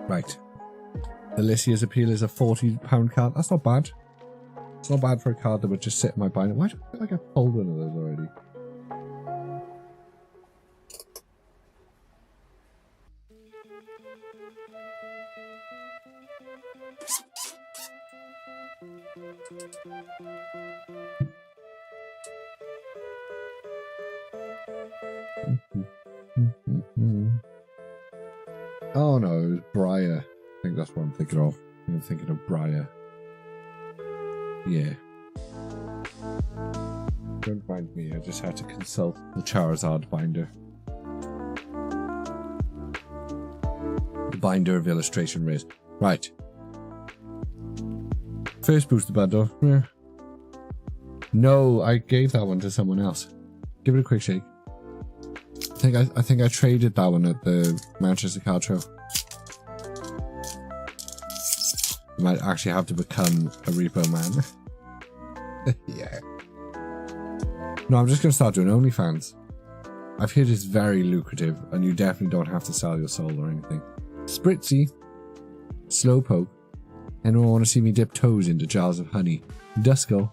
Right. Alicia's Appeal is a £40 card. That's not bad. It's not bad for a card that would just sit in my binder. Why do I feel like I've pulled one of those already? Oh no, it was Briar. I think that's what I'm thinking of. I'm thinking of Briar. Yeah. Don't mind me, I just had to consult the Charizard binder. The binder of illustration rays. Right. First booster bundle. Yeah. No, I gave that one to someone else. Give it a quick shake. I think I traded that one at the Manchester Card Show. I might actually have to become a repo man. Yeah. No, I'm just going to start doing OnlyFans. I've heard it's very lucrative, and you definitely don't have to sell your soul or anything. Spritzy, Slowpoke, anyone want to see me dip toes into jars of honey? Duskull,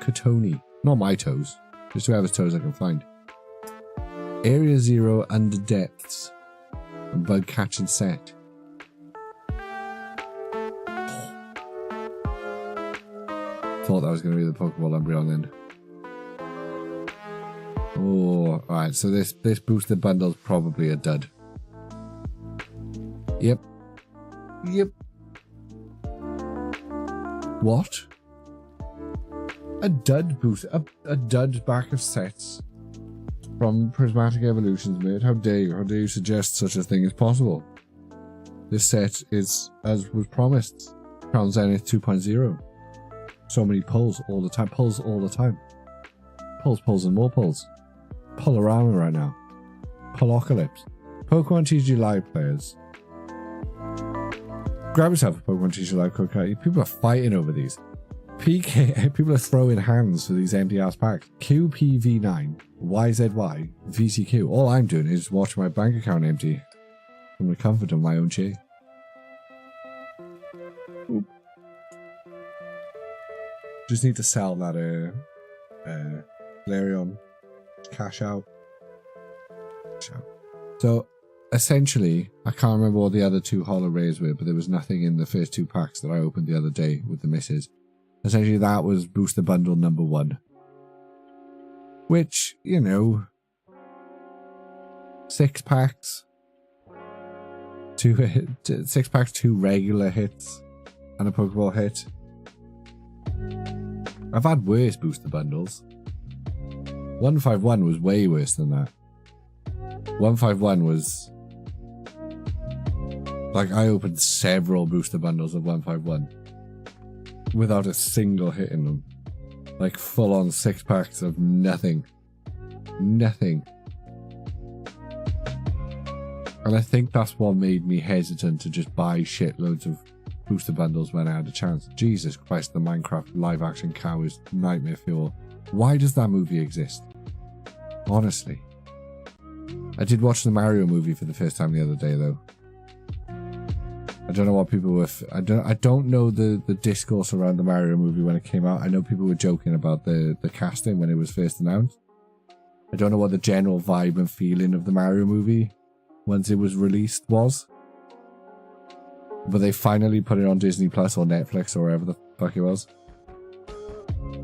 Katoni, not my toes, just whoever's toes I can find. Area 0 Under Depths, and Bug Catch and Set. Thought that was going to be the Pokeball Umbreon then. Oh, alright, so this boosted bundle's probably a dud. Yep. Yep. What? A dud boost, a dud back of sets from Prismatic Evolutions, mate. How dare you? How dare you suggest such a thing is possible? This set is, as was promised, Crown Zenith 2.0. So many pulls all the time. Pulls all the time. Pulls, and more pulls. Pull-a-rama right now. Pullocalypse. Pokemon TCG Live players. Grab yourself a Pokemon TCG Live code card. People are fighting over these. PK. People are throwing hands for these empty-ass packs. QPV9. YZY. VCQ. All I'm doing is watching my bank account empty. From the comfort of my own chair. Oop. Just need to sell that Larion. Cash out. So essentially, I can't remember what the other two holo rays were, but there was nothing in the first two packs that I opened the other day with the misses. Essentially, that was booster bundle number 1, which, you know, 6 packs, 2 regular hits, and a Pokeball hit. I've had worse booster bundles. 151 was way worse than that. 151 was... Like, I opened several booster bundles of 151 without a single hit in them. Like, full-on 6 packs of nothing. Nothing. And I think that's what made me hesitant to just buy shitloads of booster bundles when I had a chance. Jesus Christ, the Minecraft live-action cow is nightmare fuel. Why does that movie exist? Honestly. I did watch the Mario movie for the first time the other day, though. I don't know what people were... I don't know the discourse around the Mario movie when it came out. I know people were joking about the casting when it was first announced. I don't know what the general vibe and feeling of the Mario movie once it was released was. But they finally put it on Disney Plus or Netflix or wherever the fuck it was.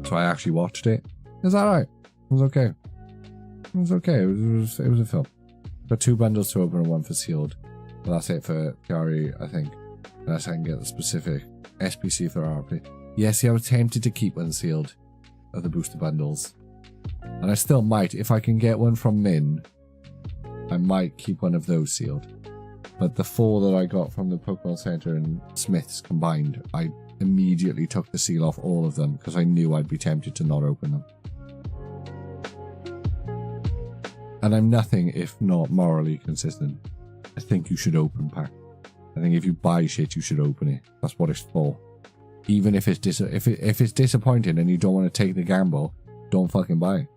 So I actually watched it. It was alright. It was okay. It was okay. It was a film. Got 2 bundles to open and 1 for sealed. Well, that's it for Gary, I think. Unless I can get the specific SPC for RP. Yeah, see, I was tempted to keep one sealed of the booster bundles. And I still might. If I can get one from Min, I might keep one of those sealed. But the 4 that I got from the Pokemon Center and Smith's combined, I immediately took the seal off all of them because I knew I'd be tempted to not open them. And I'm nothing if not morally consistent. I think you should open pack. I think if you buy shit, you should open it. That's what it's for. Even if it's if it's disappointing and you don't want to take the gamble, don't fucking buy it.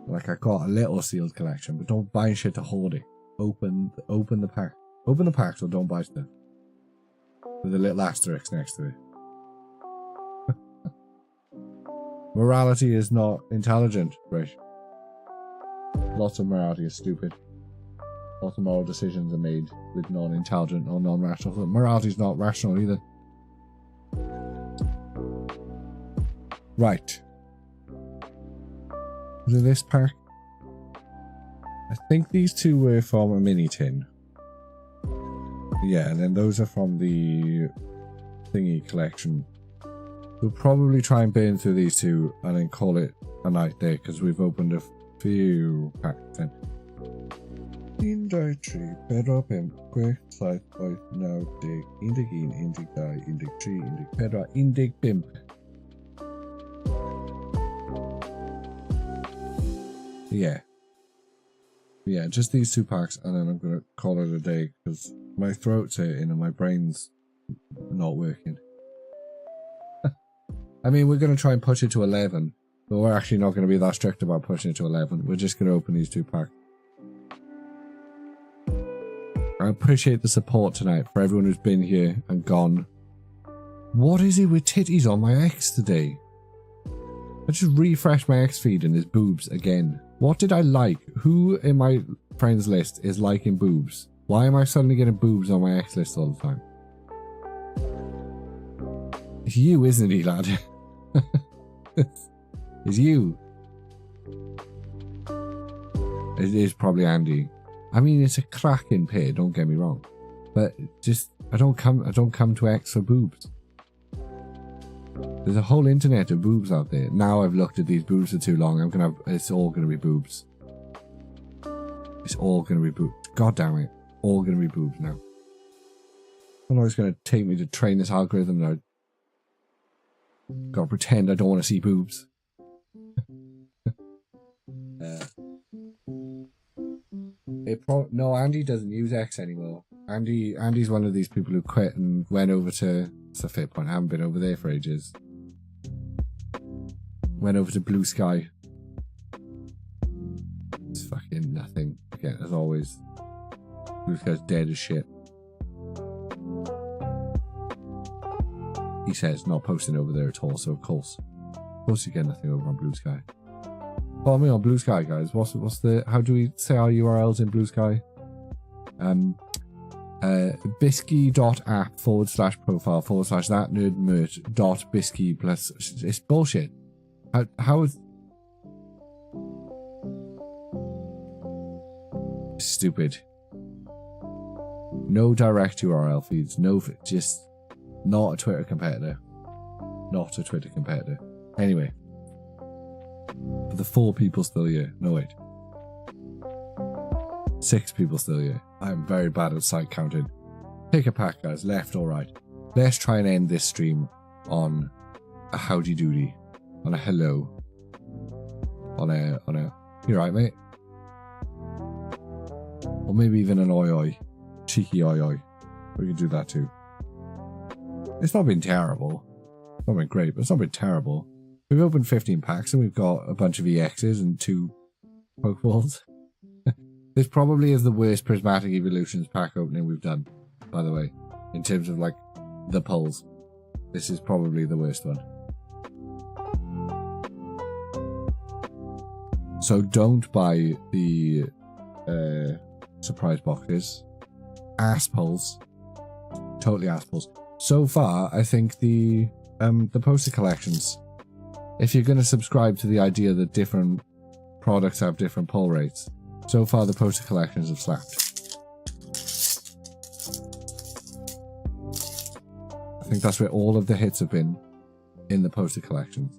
Like, I got a little sealed collection, but don't buy shit to hoard it. Open the pack. Open the packs or don't buy stuff. With a little asterisk next to it. Morality is not intelligent, right? Lots of morality is stupid. Lots of moral decisions are made with non-intelligent or non-rational. Morality is not rational either. Right. Was it this pack? I think these 2 were from a mini tin. Yeah, and then those are from the thingy collection. We'll probably try and burn through these 2 and then call it a night there because we've opened a few packs then. Indig tree, pedra pimp, quick, scythe, boy, now dig, indigine, indig die, indig tree, indig pedra, indig pimp. Yeah. Yeah, just these 2 packs and then I'm going to call it a day because my throat's hurting and my brain's not working. I mean, we're going to try and push it to 11, but we're actually not going to be that strict about pushing it to 11. We're just going to open these 2 packs. I appreciate the support tonight for everyone who's been here and gone. What is it with titties on my ex today? I just refreshed my ex feed and there's boobs again. What did I like? Who in my friends list is liking boobs? Why am I suddenly getting boobs on my ex list all the time? It's you, isn't he, lad? It's you. It is probably Andy. I mean, it's a cracking pair, don't get me wrong. But just, I don't come to X for boobs. There's a whole internet of boobs out there. Now I've looked at these boobs for too long. It's all gonna be boobs. It's all gonna be boobs. God damn it. All gonna be boobs now. I know it's gonna take me to train this algorithm now. Gotta pretend I don't want to see boobs. No, Andy doesn't use X anymore. Andy's one of these people who quit and went over to... It's a fair point, I haven't been over there for ages. Went over to Blue Sky. It's fucking nothing. Again, as always. Blue Sky's dead as shit. He says not posting over there at all, so of course you get nothing over on Blue Sky. Follow me on Blue Sky, guys. What's the... How do we say our URLs in Blue Sky? bisky.app/profile/that-nerd-mert.bisky plus... It's bullshit. How is... Stupid. No direct URL feeds. No, just not a Twitter competitor. Not a Twitter competitor. Anyway. But the 4 people still here. No, wait. 6 people still here. I'm very bad at site counting. Pick a pack, guys. Left or right. Let's try and end this stream on a howdy doody. On a hello. On a... You right, mate? Or maybe even an oi oi. Cheeky oi oi. We could do that too. It's not been terrible. It's not been great, but it's not been terrible. We've opened 15 packs and we've got a bunch of EXs and 2 Pokeballs. This probably is the worst Prismatic Evolutions pack opening we've done, by the way. In terms of like the pulls. This is probably the worst one. So don't buy the surprise boxes. Ass pulls. Totally ass pulls. So far, I think the poster collections, if you're going to subscribe to the idea that different products have different pull rates, so far the poster collections have slapped. I think that's where all of the hits have been in the poster collections.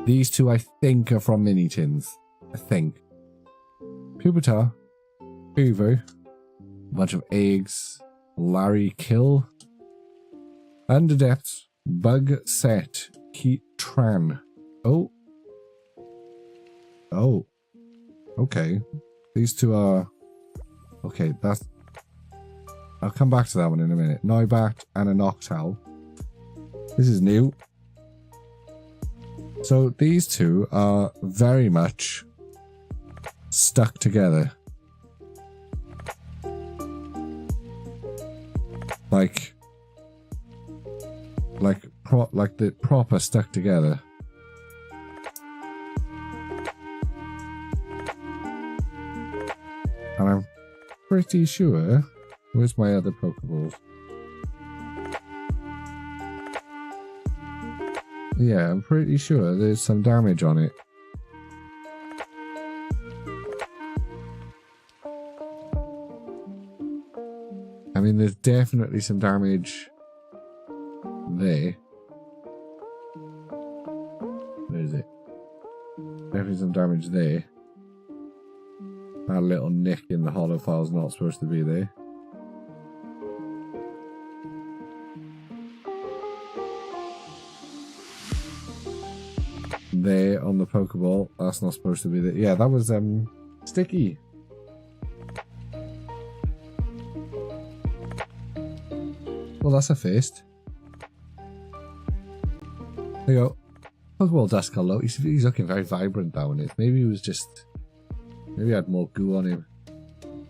These 2 I think are from mini tins. I think. Pupitar. Hoover. A bunch of eggs. Larry Kill. Underdepth. Bug Set. Keat Tran. Oh. Oh. Okay. These 2 are... Okay, that's... I'll come back to that one in a minute. Noibat and a Noctowl. This is new. So these 2 are very much stuck together. Like the proper stuck together. And I'm pretty sure... Where's my other Pokeballs? Yeah, I'm pretty sure there's some damage on it. I mean, there's definitely some damage there. Where is it? Definitely some damage there. That little nick in the hollow file is not supposed to be there. There on the Pokeball, that's not supposed to be there. Yeah, that was sticky. Well, that's a fist. There you go. Pokeball dust color. He's looking very vibrant down it. Maybe he was just... Maybe he had more goo on him.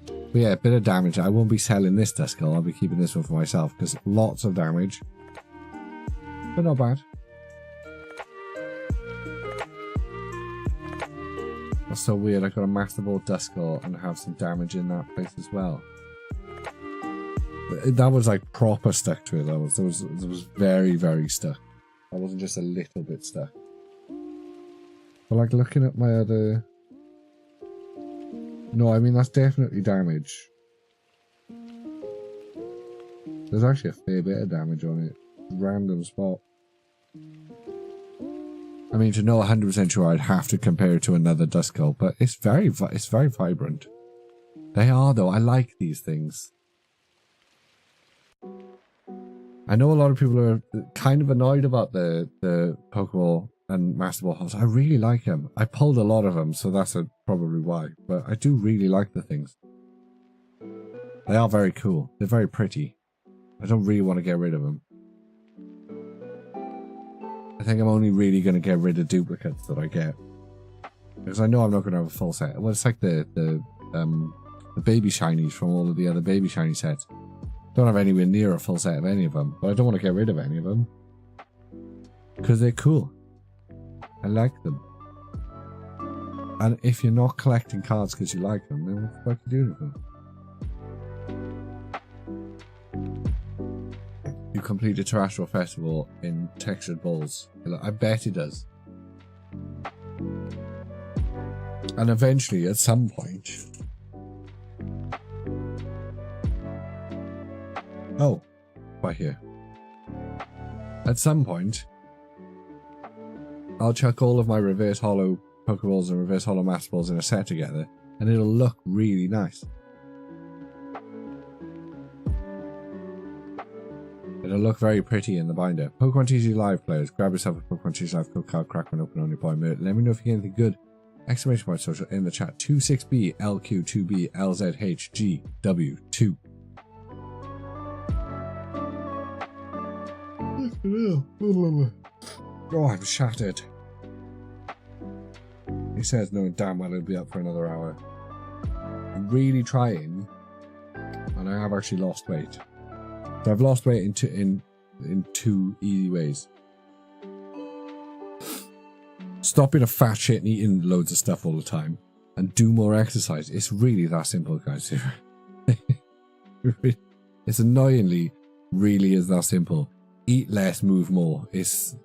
But yeah, a bit of damage. I won't be selling this Duskull. I'll be keeping this one for myself because lots of damage. But not bad. That's so weird. I got a Master Ball Duskull and have some damage in that place as well. That was like proper stuck to it. That was very, very stuck. I wasn't just a little bit stuck. But like looking at my other... No, I mean that's definitely damage. There's actually a fair bit of damage on it. Random spot. I mean, to know 100% sure, I'd have to compare it to another Duskull, but it's very vibrant. They are, though. I like these things. I know a lot of people are kind of annoyed about the Pokeball and Master Ball Halls. I really like them. I pulled a lot of them, so that's probably why. But I do really like the things. They are very cool. They're very pretty. I don't really want to get rid of them. I think I'm only really going to get rid of duplicates that I get. Because I know I'm not going to have a full set. Well, it's like the baby shinies from all of the other baby shiny sets. Don't have anywhere near a full set of any of them. But I don't want to get rid of any of them. Because they're cool. I like them. And if you're not collecting cards because you like them, then what the fuck are you doing with them? You complete a terrestrial festival in textured balls. I bet it does. And eventually, at some point, Oh, right here. At some point, I'll chuck all of my reverse hollow Pokeballs and reverse hollow Master Balls in a set together, and it'll look really nice. It'll look very pretty in the binder. Pokemon TCG Live players, grab yourself a Pokemon TCG Live code card, crack one open on your boy Mert. Let me know if you get anything good. Exclamation point social in the chat. 26B LQ2B LZHGW2. Oh, I'm shattered. He says knowing damn well he'll be up for another hour. I'm really trying, and I have actually lost weight. So I've lost weight in two easy ways. Stop being a fat shit and eating loads of stuff all the time, and do more exercise. It's really that simple, guys. It's annoyingly really is that simple. Eat less, move more. It's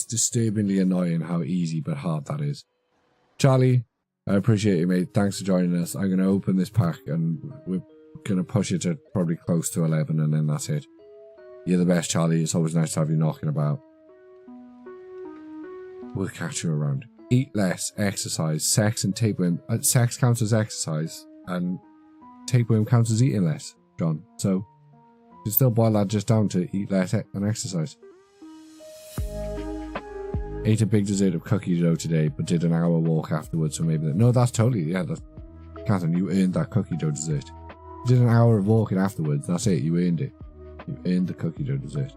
disturbingly annoying how easy but hard that is. Charlie, I appreciate you, mate. Thanks for joining us. I'm going to open this pack and we're going to push it to probably close to 11 and then that's it. You're the best, Charlie. It's always nice to have you knocking about. We'll catch you around. Eat less, exercise, sex and tapeworm. Sex counts as exercise and tapeworm counts as eating less, John. So you can still boil that just down to eat less and exercise. Ate a big dessert of cookie dough today, but did an hour walk afterwards, so maybe that. No, that's totally, yeah, that's, Catherine, you earned that cookie dough dessert. You did an hour of walking afterwards, that's it, you earned it. You earned the cookie dough dessert.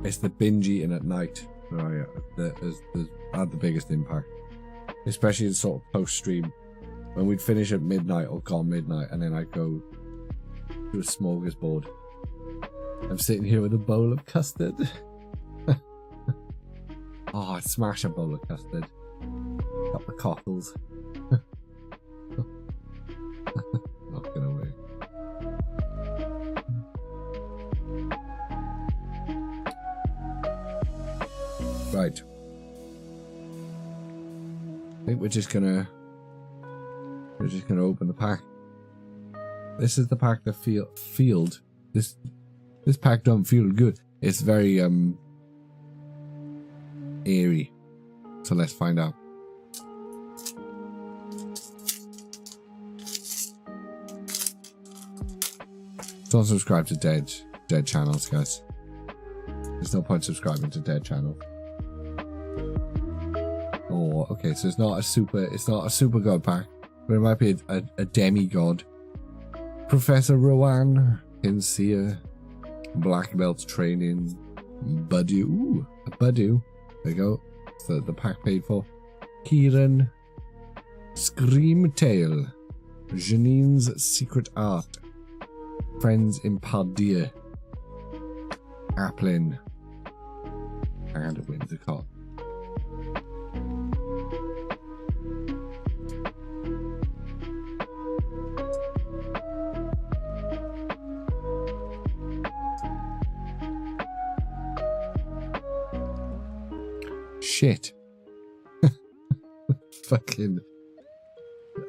It's the binge eating at night that has had the biggest impact. Especially in sort of post-stream, when we'd finish at midnight or gone midnight, and then I'd go to a smorgasbord. I'm sitting here with a bowl of custard. Oh, I'd smash a bowl of custard. Got the cockles. Not gonna work. Right. I think we're just gonna open the pack. This is the pack that this pack don't feel good. It's very eerie. So let's find out. Don't subscribe to dead channels, guys. There's no point subscribing to dead channels. Oh, okay, so it's not a super god pack, but it might be a demigod. Professor Rowan, Kinseer, Black Belt Training, Buddy. Ooh, a Buddy. There you go. So the pack paid for. Kieran, Screamtail, Janine's Secret Art, Friends in Pardier, Applin, and a Whimsicott. Shit. Fucking.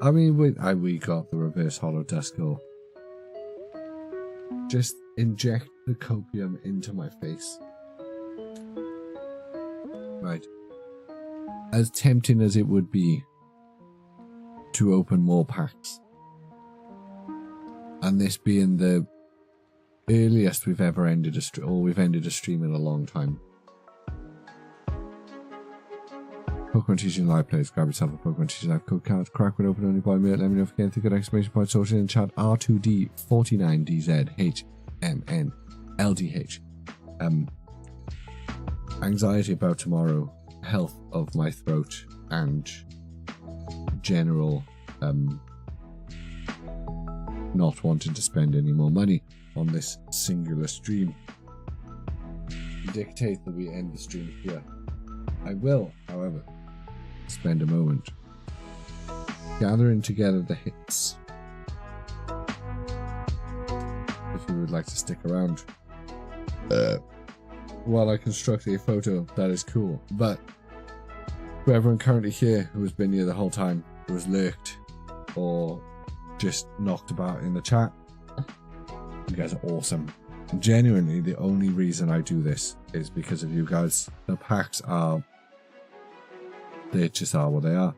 I mean, we got the reverse hollow Duskull. Just inject the copium into my face. Right. As tempting as it would be to open more packs, and this being the earliest we've ever ended a stream in a long time. Pokemon TCG Live players, grab yourself a Pokemon TCG Live code card, crack one open only by me. Let me know if you get anything good. Exclamation point social in chat. R2D49DZHMNLDH. Anxiety about tomorrow, health of my throat, and general not wanting to spend any more money on this singular stream dictate that we end the stream here. I will, however, spend a moment gathering together the hits. If you would like to stick around while I construct a photo that is cool, but For everyone currently here who has been here the whole time, who has lurked or just knocked about in the chat, you guys are awesome. Genuinely, the only reason I do this is because of you guys. The packs they just are what they are.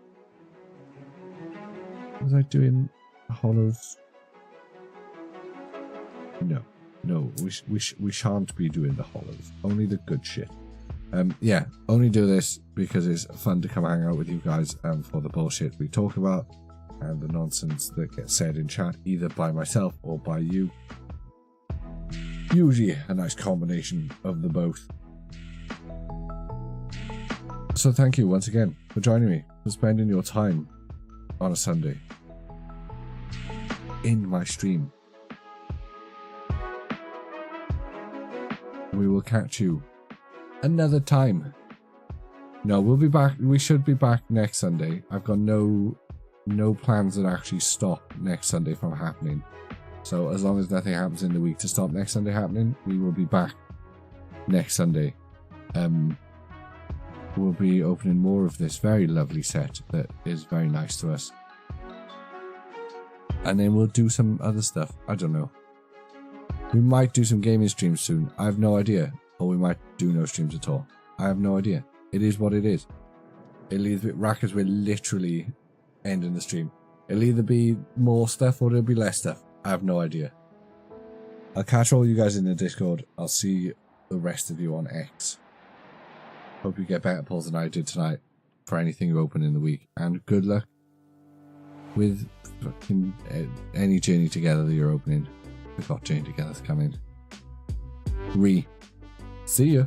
Was I doing hollows? No, we shan't be doing the hollows. Only the good shit. Yeah, only do this because it's fun to come hang out with you guys for the bullshit we talk about and the nonsense that gets said in chat, either by myself or by you. Usually a nice combination of the both. So thank you once again for joining me, for spending your time on a Sunday in my stream. We will catch you another time. No, we'll be back. We should be back next Sunday. I've got no plans that actually stop next Sunday from happening. So as long as nothing happens in the week to stop next Sunday happening, we will be back next Sunday. We'll be opening more of this very lovely set that is very nice to us. And then we'll do some other stuff. I don't know. We might do some gaming streams soon. I have no idea. Or we might do no streams at all. I have no idea. It is what it is. It'll either be Rackers will literally ending the stream. It'll either be more stuff or it'll be less stuff. I have no idea. I'll catch all you guys in the Discord. I'll see the rest of you on X. Hope you get better pulls than I did tonight for anything you open in the week. And good luck with fucking any journey together that you're opening. We've got journey together coming. See ya.